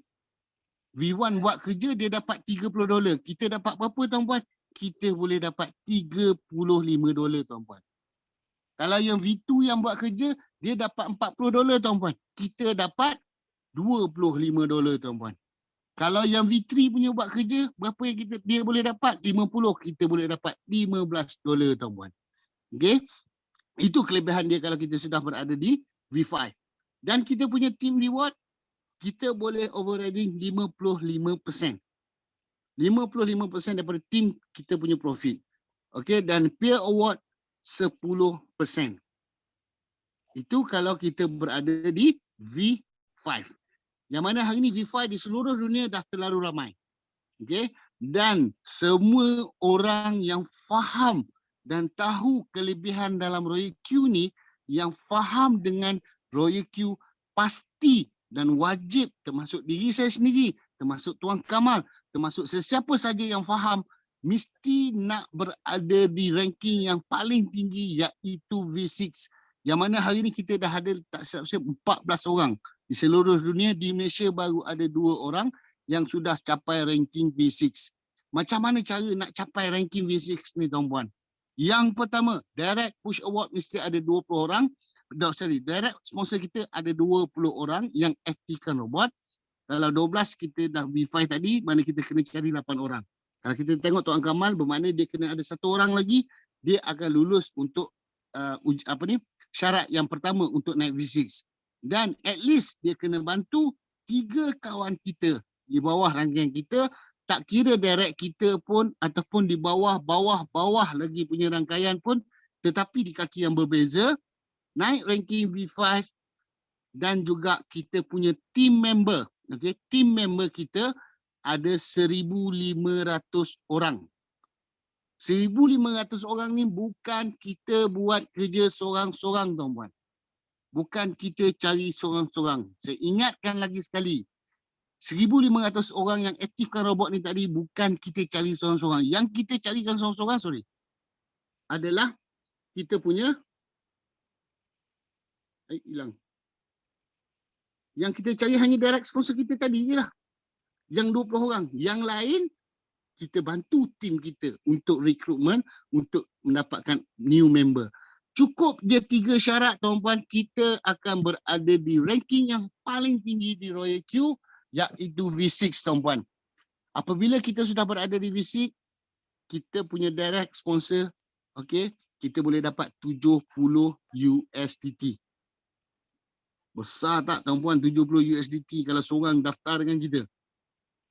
buat kerja, dia dapat $30. Kita dapat berapa tuan-puan? Kita boleh dapat $35 tuan-puan. Kalau yang V2 yang buat kerja, dia dapat $40 tuan-puan. Kita dapat $25 tuan-puan. Kalau yang V3 punya buat kerja, berapa yang dia boleh dapat? 50, kita boleh dapat $15 tuan-puan. Okey. Itu kelebihan dia kalau kita sudah berada di V5. Dan kita punya team reward, kita boleh overriding 55%. 55% daripada tim kita punya profit. Okey, dan peer award 10%. Itu kalau kita berada di V5. Yang mana hari ini V5 di seluruh dunia dah terlalu ramai. Okey, dan semua orang yang faham dan tahu kelebihan dalam Royal Q ni, yang faham dengan Royal Q pasti dan wajib, termasuk diri saya sendiri, termasuk Tuan Kamal, termasuk sesiapa saja yang faham, mesti nak berada di ranking yang paling tinggi, iaitu V6. Yang mana hari ini kita dah ada tak silap-silap 14 orang di seluruh dunia. Di Malaysia baru ada 2 orang yang sudah capai ranking V6. Macam mana cara nak capai ranking V6 ni tuan-puan? Yang pertama, direct push award mesti ada 20 orang. Direct sponsor kita ada 20 orang yang aktifkan robot. Kalau 12 kita dah V5 tadi, mana kita kena cari 8 orang. Kalau kita tengok Tuan Kamal, bermakna dia kena ada 1 orang lagi, dia akan lulus untuk syarat yang pertama untuk naik V6. Dan at least dia kena bantu 3 kawan kita di bawah rangkaian kita, tak kira direct kita pun ataupun di bawah lagi punya rangkaian pun, tetapi di kaki yang berbeza, naik ranking V5. Dan juga kita punya team member, okay, team member kita ada 1,500 orang. 1,500 orang ni bukan kita buat kerja seorang-seorang tuan-puan. Bukan kita cari seorang-seorang. Saya ingatkan lagi sekali, 1,500 orang yang aktifkan robot ni tadi bukan kita cari seorang-seorang. Yang kita carikan seorang-seorang, adalah kita punya hilang. Yang kita cari hanya direct sponsor kita tadi je lah. Yang 20 orang. Yang lain, kita bantu tim kita untuk rekrutmen, untuk mendapatkan new member. Cukup dia 3 syarat tuan-puan, kita akan berada di ranking yang paling tinggi di Royal Q, iaitu V6 tuan-puan. Apabila kita sudah berada di V6, kita punya direct sponsor, okay, kita boleh dapat 70 USDT. Besar tak tuan-puan 70 USDT kalau seorang daftar dengan kita?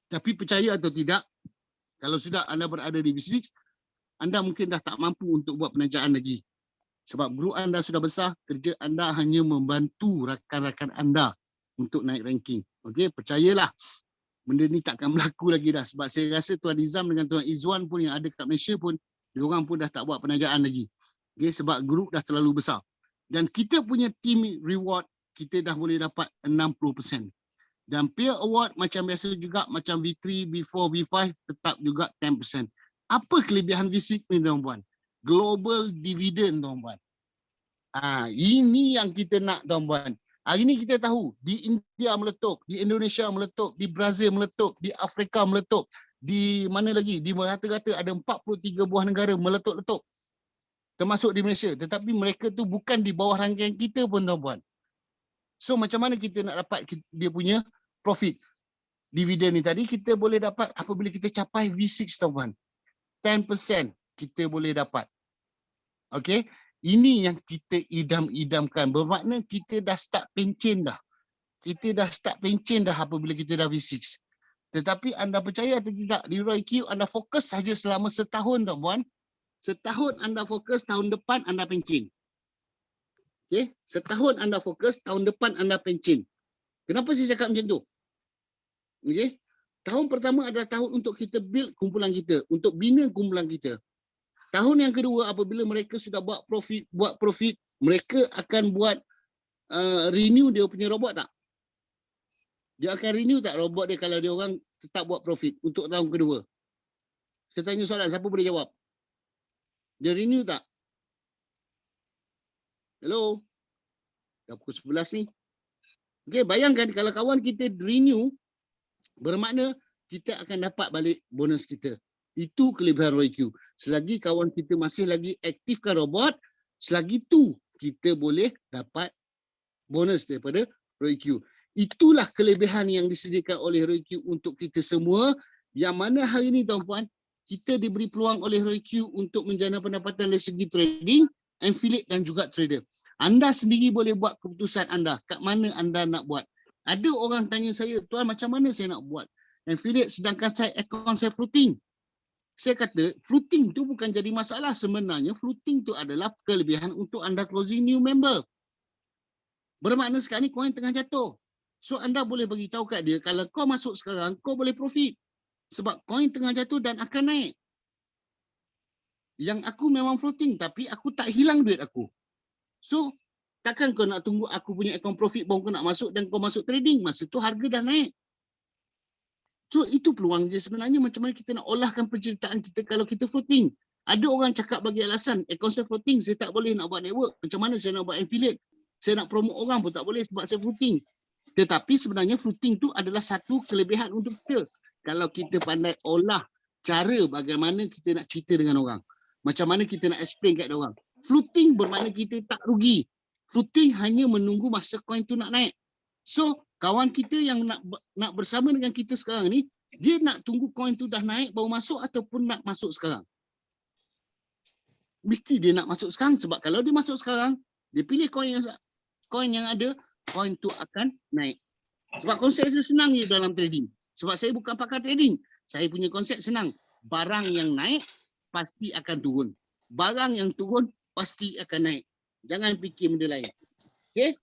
Tapi percaya atau tidak, kalau sudah anda berada di V6, anda mungkin dah tak mampu untuk buat penajaan lagi. Sebab grup anda sudah besar, kerja anda hanya membantu rakan-rakan anda untuk naik ranking. Okey, percayalah, benda ni takkan berlaku lagi dah. Sebab saya rasa Tuan Izam dengan Tuan Izzuan pun yang ada kat Malaysia pun, diorang pun dah tak buat penajaan lagi. Okey, sebab grup dah terlalu besar. Dan kita punya team reward, kita dah boleh dapat 60%. Dan peer award macam biasa juga, macam V3, V4, V5 tetap juga 10%. Apa kelebihan V6 ni tuan-puan? Global dividend tuan-puan. Ini yang kita nak tuan-puan. Hari ni kita tahu di India meletup, di Indonesia meletup, di Brazil meletup, di Afrika meletup, di mana lagi? Di rata-rata ada 43 buah negara meletup-letup. Termasuk di Malaysia. Tetapi mereka tu bukan di bawah rangkaian kita pun tuan-puan. So macam mana kita nak dapat dia punya profit? Dividen ni tadi kita boleh dapat apabila kita capai V6 tuan-puan. 10% kita boleh dapat. Okey, ini yang kita idam-idamkan. Bermakna kita dah start pencen dah. Kita dah start pencen dah apabila kita dah V6. Tetapi anda percaya atau tidak, di Royal Q anda fokus saja selama setahun tuan-puan. Setahun anda fokus, tahun depan anda pencen. Okey, setahun anda fokus, tahun depan anda pencen. Kenapa saya cakap macam tu? Okey, tahun pertama adalah tahun untuk kita build kumpulan kita, untuk bina kumpulan kita. Tahun yang kedua apabila mereka sudah buat profit, mereka akan buat renew dia punya robot tak? Dia akan renew tak robot dia kalau dia orang tetap buat profit untuk tahun kedua? Saya tanya soalan, siapa boleh jawab? Dia renew tak? Hello? Dah pukul 11 ni. Okey, bayangkan kalau kawan kita renew, bermakna kita akan dapat balik bonus kita. Itu kelebihan Royal Q. Selagi kawan kita masih lagi aktifkan robot, selagi tu kita boleh dapat bonus daripada Royal Q. Itulah kelebihan yang disediakan oleh Royal Q untuk kita semua, yang mana hari ini tuan-puan, kita diberi peluang oleh Royal Q untuk menjana pendapatan dari segi trading, affiliate dan juga trader. Anda sendiri boleh buat keputusan anda, kat mana anda nak buat. Ada orang tanya saya, tuan macam mana saya nak buat affiliate sedangkan saya akaun saya floating? Saya kata floating tu bukan jadi masalah. Sebenarnya floating tu adalah kelebihan untuk anda closing new member. Bermakna sekarang ni koin tengah jatuh. So anda boleh bagi tahu kat dia, kalau kau masuk sekarang, kau boleh profit. Sebab koin tengah jatuh dan akan naik. Yang aku memang floating tapi aku tak hilang duit aku. So takkan kau nak tunggu aku punya akaun profit baru kau nak masuk dan kau masuk trading. Masa tu harga dah naik. So itu peluang dia sebenarnya, macam mana kita nak olahkan penceritaan kita kalau kita floating. Ada orang cakap bagi alasan, akaun saya floating, saya tak boleh nak buat network. Macam mana saya nak buat affiliate? Saya nak promote orang pun tak boleh sebab saya floating. Tetapi sebenarnya floating tu adalah satu kelebihan untuk kita. Kalau kita pandai olah cara bagaimana kita nak cerita dengan orang. Macam mana kita nak explain kat orang. Floating bermakna kita tak rugi. Floating hanya menunggu masa koin tu nak naik. So, kawan kita yang nak bersama dengan kita sekarang ni, dia nak tunggu koin tu dah naik baru masuk ataupun nak masuk sekarang? Mesti dia nak masuk sekarang sebab kalau dia masuk sekarang, dia pilih koin yang ada, koin tu akan naik. Sebab konsep saya senang je dalam trading. Sebab saya bukan pakar trading. Saya punya konsep senang. Barang yang naik pasti akan turun. Barang yang turun pasti akan naik. Jangan fikir benda lain. Okay?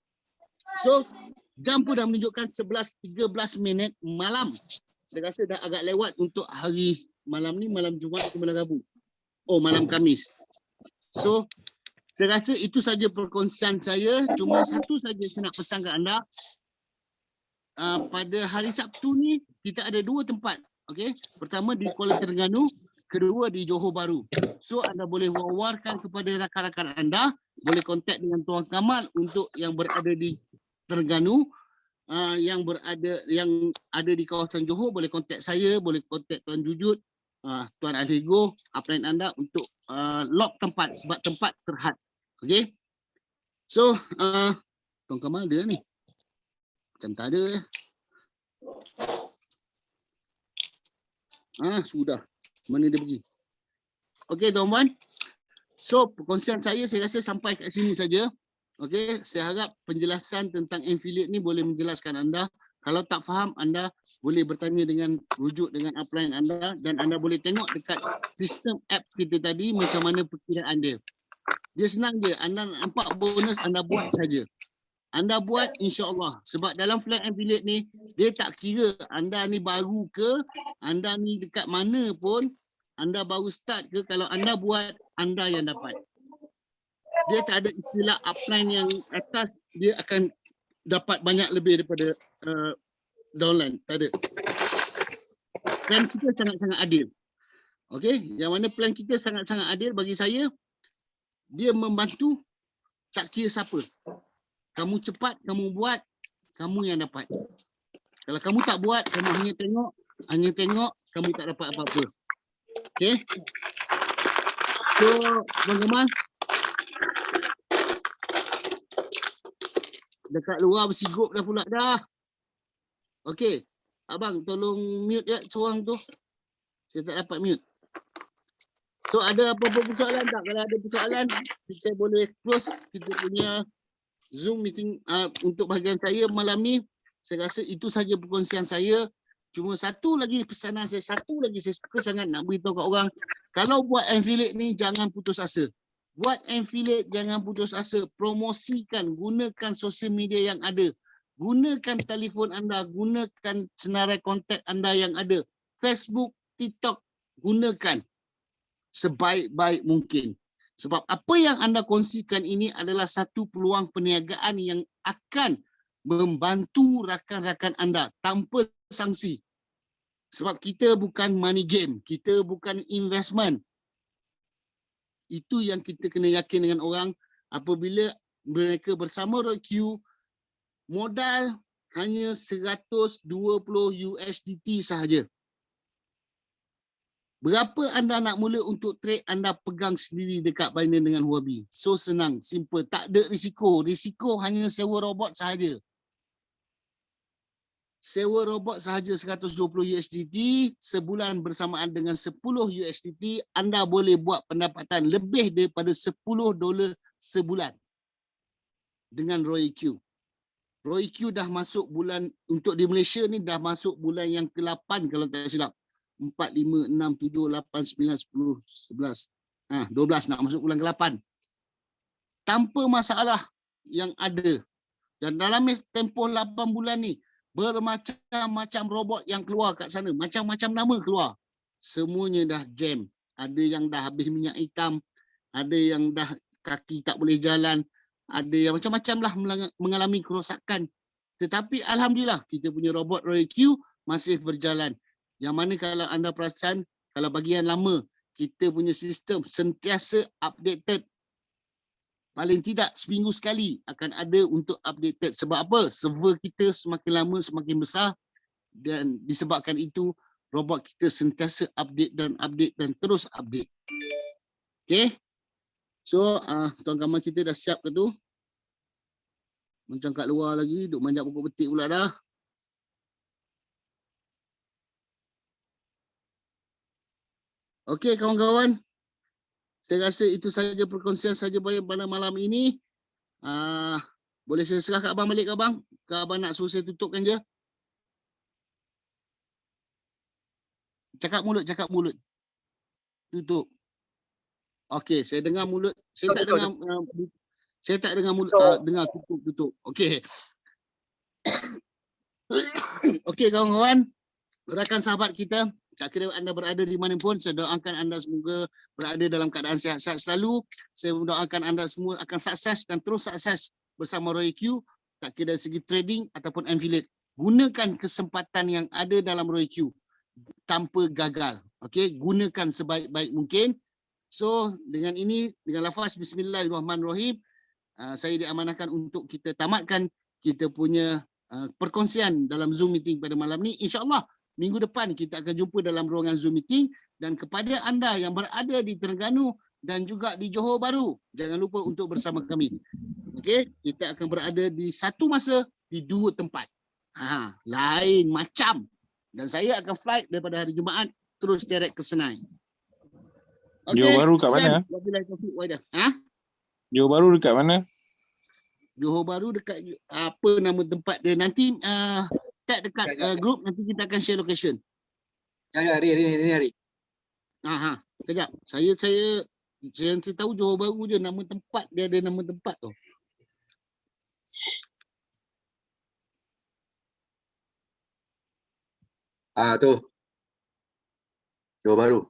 So, jam pun dah menunjukkan 11.13 minit malam. Saya rasa dah agak lewat untuk hari malam ni, malam Jumaat atau malam Rabu. Oh, malam Khamis. So, saya rasa itu saja perkongsian saya. Cuma satu saja saya nak pesan ke anda. Pada hari Sabtu ni, kita ada 2 tempat. Okay? Pertama di Kuala Terengganu, kedua di Johor Bahru. So, anda boleh wawarkan kepada rakan-rakan anda. Boleh kontak dengan Tuan Kamal untuk yang berada di Terengganu, yang ada di kawasan Johor boleh kontak saya, boleh kontak Tuan Jujut, Tuan Adego, upline anda untuk lock tempat sebab tempat terhad. Okey. So, Tuan Kamal dia ni. Macam tak ada. Sudah. Mana dia pergi? Okey, tuan-tuan. So, perkongsian saya rasa sampai kat sini saja. Okey, saya harap penjelasan tentang affiliate ni boleh menjelaskan anda. Kalau tak faham, anda boleh bertanya dengan rujuk dengan upline anda dan anda boleh tengok dekat sistem apps kita tadi macam mana perkiraan dia. Dia senang je, anda nampak bonus, anda buat saja. Anda buat insya-Allah. Sebab dalam flat affiliate ni, dia tak kira anda ni baru ke, anda ni dekat mana pun, anda baru start ke, kalau anda buat, anda yang dapat. Dia tak ada istilah upline yang atas dia akan dapat banyak lebih daripada downline. Tak ada. Plan kita sangat-sangat adil. Okey, yang mana plan kita sangat-sangat adil bagi saya, dia membantu tak kira siapa. Kamu cepat, kamu buat, kamu yang dapat. Kalau kamu tak buat, kamu hanya tengok, kamu tak dapat apa-apa. Okey. So, bagaimana? Dekat luar bersigup dah pula dah. Okey. Abang tolong mute ya seorang tu. Saya tak dapat mute. So ada apa-apa persoalan tak? Kalau ada persoalan, kita boleh close kita punya Zoom meeting untuk bahagian saya malam ni. Saya rasa itu saja perkongsian saya. Cuma satu lagi pesanan saya, satu lagi saya suka sangat nak beritahu kat orang. Kalau buat affiliate ni jangan putus asa. Buat affiliate jangan putus asa. Promosikan, gunakan sosial media yang ada. Gunakan telefon anda, gunakan senarai kontak anda yang ada. Facebook, TikTok, gunakan sebaik-baik mungkin. Sebab apa yang anda kongsikan ini adalah satu peluang perniagaan yang akan membantu rakan-rakan anda tanpa sanksi. Sebab kita bukan money game, kita bukan investment. Itu yang kita kena yakin dengan orang apabila mereka bersama RoadQ, modal hanya 120 USDT sahaja. Berapa anda nak mula untuk trade, anda pegang sendiri dekat Binance dengan Huobi. So senang, simple, tak ada risiko. Risiko hanya sewa robot sahaja. Sewa robot sahaja 120 USDT, sebulan bersamaan dengan 10 USDT, anda boleh buat pendapatan lebih daripada $10 sebulan dengan RoadQ. Roy Q dah masuk bulan, untuk di Malaysia ni dah masuk bulan yang ke-8 kalau tak silap. 4, 5, 6, 7, 8, 9, 10, 11. 12 nak masuk bulan ke-8. Tanpa masalah yang ada. Dan dalam tempoh 8 bulan ni, bermacam-macam robot yang keluar kat sana. Macam-macam nama keluar. Semuanya dah jam. Ada yang dah habis minyak hitam. Ada yang dah kaki tak boleh jalan. Ada yang macam-macam lah mengalami kerosakan. Tetapi Alhamdulillah, kita punya robot Roy Q masih berjalan. Yang mana kalau anda perasan, kalau bagian lama, kita punya sistem sentiasa updated. Paling tidak seminggu sekali akan ada untuk updated. Sebab apa? Server kita semakin lama semakin besar. Dan disebabkan itu, robot kita sentiasa update dan terus update. Okay? So, tuan Kamal kita dah siap ke tu? Macam kat luar lagi, duk manjat pokok petik pula dah. Okey kawan-kawan. Saya rasa itu saja perkongsian saja pada malam ini. Boleh saya serah kat abang balik ke abang? Ke abang nak suruh saya tutupkan je? Cakap mulut. Tutup. Okey, saya dengar mulut. Saya tak dengar mulut. Dengar tutup. Okey. Okey kawan-kawan. Rakan sahabat kita, tak kira anda berada di mana pun, saya doakan anda semoga berada dalam keadaan sihat-sihat selalu. Saya mendoakan anda semua akan sukses dan terus sukses bersama Roy Q, tak kira dari segi trading ataupun affiliate. Gunakan kesempatan yang ada dalam Roy Q tanpa gagal. Okey, gunakan sebaik-baik mungkin. So, dengan ini, dengan lafaz Bismillahirrahmanirrahim, saya diamanahkan untuk kita tamatkan kita punya perkongsian dalam Zoom meeting pada malam ni. InsyaAllah, minggu depan kita akan jumpa dalam ruangan Zoom meeting. Dan kepada anda yang berada di Terengganu dan juga di Johor Bahru, jangan lupa untuk bersama kami. Okey, kita akan berada di satu masa di dua tempat. Lain macam. Dan saya akan flight daripada hari Jumaat terus direct ke Senai. Johor Bahru kat mana? Johor Bahru dekat mana? Johor Bahru dekat apa nama tempat dia nanti tag dekat group, nanti kita akan share location. Hari. Sekejap. Saya tahu Johor Bahru je, nama tempat dia ada nama tempat tu. Tu. Johor Bahru.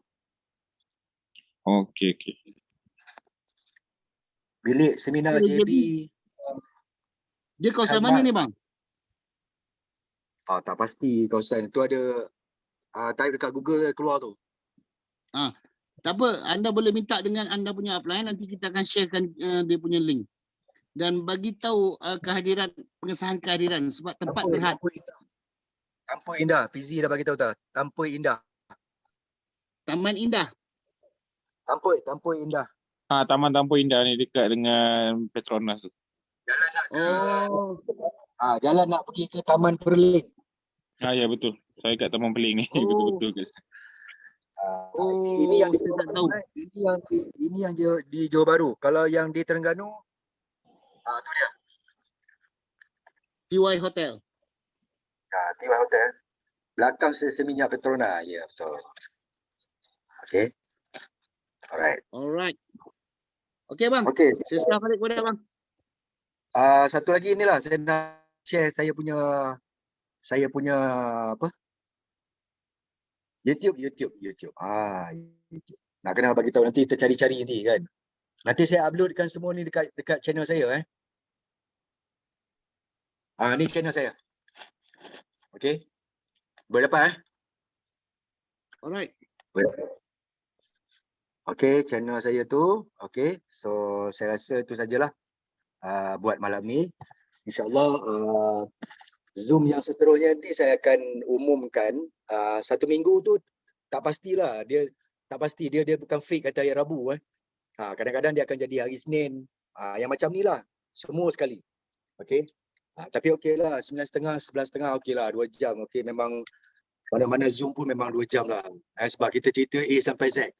Okey. Bilik seminar JB. Dia kawasan mana ni bang? Tak pasti kawasan tu ada type dekat Google keluar tu. Tak apa, anda boleh minta dengan anda punya upline, nanti kita akan sharekan dia punya link. Dan bagi tahu pengesahan kehadiran sebab tempat terhad. Tampoi Indah. Fizi dah bagi tahu tak? Tampoi Indah. Taman Indah. Tampoi Indah. Taman Tampoi Indah ni dekat dengan Petronas tu. Jalan nak ke jalan nak pergi ke Taman Perling. Ya betul. Saya kat Taman Perling ni. Betul-betul kat sana. Ini yang saya tak tahu. Ini yang di Johor Bahru. Kalau yang di Terengganu, tu dia. TY Hotel. TY Hotel. Belakang stesen minyak Petronas. Ya, betul. Okey. Alright. Okey bang. Okey. Saya serah balik kepada abang. Satu lagi inilah saya nak share saya punya apa? YouTube. YouTube. Nak kena bagi tahu nanti kita cari-cari nanti kan. Nanti saya uploadkan semua ni dekat channel saya ni channel saya. Okey. Boleh dapat Alright. Okey, channel saya tu. Okey. So saya rasa itu sajalah buat malam ni. InsyaAllah Zoom yang seterusnya nanti saya akan umumkan. Satu minggu tu tak pastilah. Dia tak pasti. Dia bukan fake kata hari Rabu. Kadang-kadang dia akan jadi hari Isnin. Yang macam ni lah. Semua sekali. Okey. Tapi okeylah. 9.30, 11.30 okeylah. 2 jam. Okey, memang mana-mana Zoom pun memang 2 jam lah. Sebab kita cerita A sampai Z.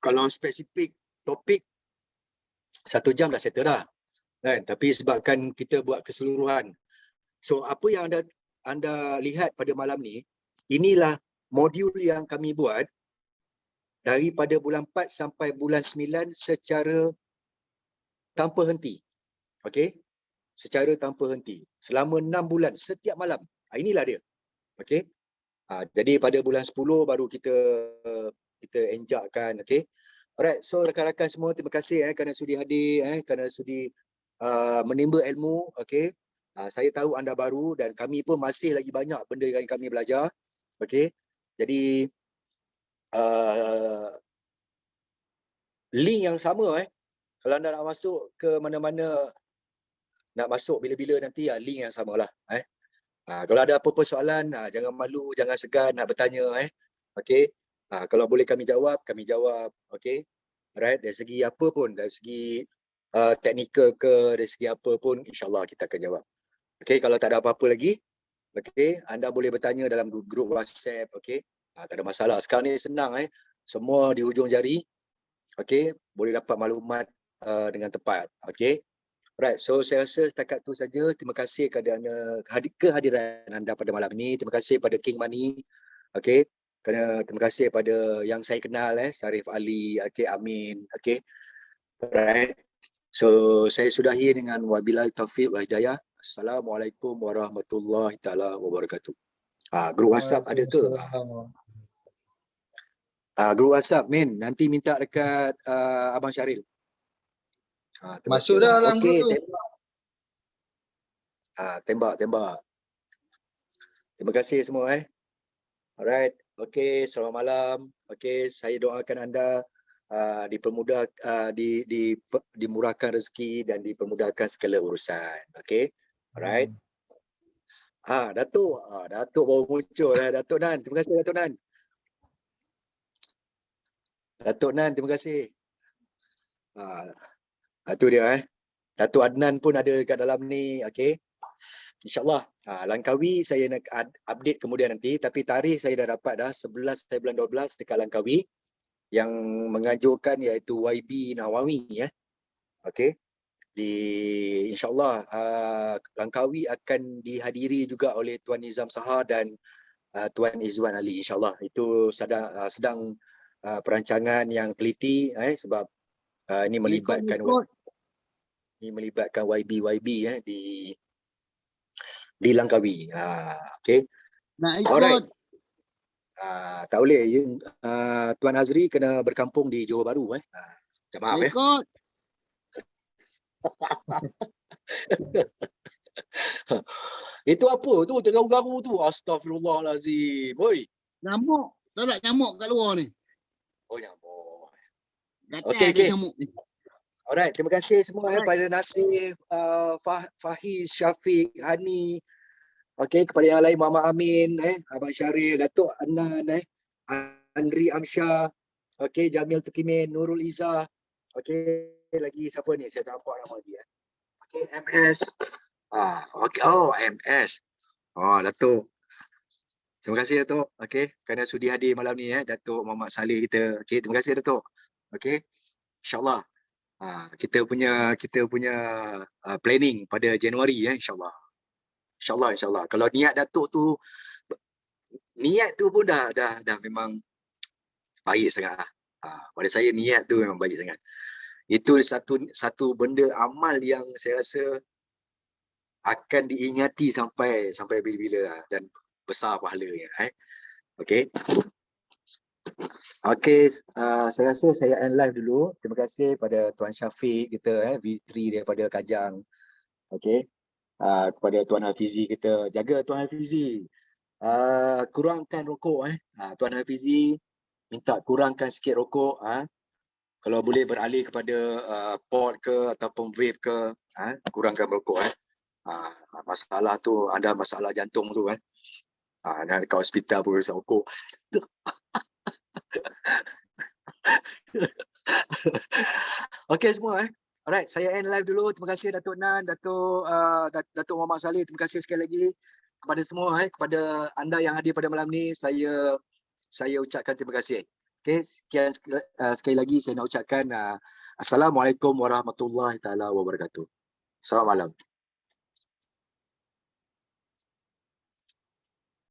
Kalau spesifik topik, 1 jam dah settle dah. Kan? Tapi sebabkan kita buat keseluruhan. So apa yang anda lihat pada malam ni, inilah modul yang kami buat daripada bulan 4 sampai bulan 9 secara tanpa henti. Okey? Secara tanpa henti. Selama 6 bulan setiap malam. Inilah dia. Okey? Jadi pada bulan 10 baru kita enjakkan, okey. Alright, so rakan-rakan semua terima kasih kerana sudi hadir, kerana sudi menimba ilmu, okey. Saya tahu anda baru dan kami pun masih lagi banyak benda yang kami belajar. Okey. Jadi link yang sama kalau anda nak masuk ke mana-mana, nak masuk bila-bila nanti link yang samalah. Kalau ada apa-apa soalan, jangan malu, jangan segan nak bertanya. Okey. Kalau boleh kami jawab. Okey. Alright, dari segi apa pun, dari segi teknikal ke, dari segi apa pun, insyaAllah kita akan jawab. Okey, kalau tak ada apa-apa lagi, okey, anda boleh bertanya dalam grup WhatsApp, okey. Tak ada masalah. Sekarang ni senang semua di hujung jari. Okey, boleh dapat maklumat dengan tepat. Okey. Right, so saya rasa setakat tu saja. Terima kasih kerana kehadiran anda pada malam ini. Terima kasih pada King Money. Okey. Terima kasih pada yang saya kenal Syarif Ali, okey, Amin, okey. Right. So saya sudahi dengan wabillahi taufiq wal hidayah. Assalamualaikum warahmatullahi taala wabarakatuh. Grup WhatsApp ada ke? Grup WhatsApp Min, nanti minta dekat Abang Syaril. Masuk dah dalam grup tu. Tembak. Terima kasih semua Alright. Okey, selamat malam. Okey, saya doakan anda dipermudah dimurahkan rezeki dan dipermudahkan segala urusan. Okey. Alright. Datuk. Datuk baru muncul Datuk Nan. Terima kasih Datuk Nan. Datuk Nan, terima kasih. Itu dia Datuk Adnan pun ada dekat dalam ni. Okey. InsyaAllah. Langkawi saya nak update kemudian nanti. Tapi tarikh saya dah dapat 11 bulan 12 dekat Langkawi. Yang mengajukan iaitu YB Nawawi. Okey. InsyaAllah Langkawi akan dihadiri juga oleh Tuan Nizam Sahar dan Tuan Izzuan Ali. InsyaAllah. Itu sedang perancangan yang teliti sebab ini melibatkan YB di Langkawi. Okey. Nak ikut. Alright. Tak boleh. Tuan Azri kena berkampung di Johor Bahru. Minta maaf Ikut. Itu apa tu? Tergaru-garu tu. Astaghfirullahalazim. Oi. Nyamuk. Tahu tak nyamuk kat luar ni? Oh, nyamuk. Gatal Okey, dia okey. nyamuk ni. Alright, terima kasih semua Alright. pada Nasir, Fahiz, Syafiq, Hani. Okey, kepada yang lain Muhammad Amin, Abang Syaril, Datuk Anan, Andri Amsyah, okey, Jamil Tukimin, Nurul Izzah. Okey, lagi siapa ni? Saya tak nampak nama dia. Okey, MS. Okey, MS. Datuk. Terima kasih Datuk. Okey, kerana sudi hadir malam ni Datuk Muhammad Saleh kita. Okey, terima kasih Datuk. Okey. InsyaAllah. Kita punya planning pada Januari insyaAllah. InsyaAllah. Kalau niat Datuk tu, niat tu pun dah memang baik sangat. Pada saya niat tu memang baik sangat. Itu satu benda amal yang saya rasa akan diingati sampai bila-bila dan besar pahalanya. Okey. Okey, saya rasa saya end live dulu. Terima kasih pada Tuan Syafiq kita V3 daripada Kajang. Okey. Kepada Tuan Hafizi kita, jaga Tuan Hafizi. Kurangkan rokok Tuan Hafizi minta kurangkan sikit rokok kalau boleh beralih kepada pot ke ataupun vape ke kurangkan rokok masalah tu, ada masalah jantung tu dekat hospital pun risau rokok. Okey semua Alright, saya end live dulu. Terima kasih Datuk Nan, Datuk Muhammad Saleh. Terima kasih sekali lagi kepada semua kepada anda yang hadir pada malam ni. Saya ucapkan terima kasih. Okey, sekian sekali lagi saya nak ucapkan Assalamualaikum warahmatullahi taala wabarakatuh. Selamat malam.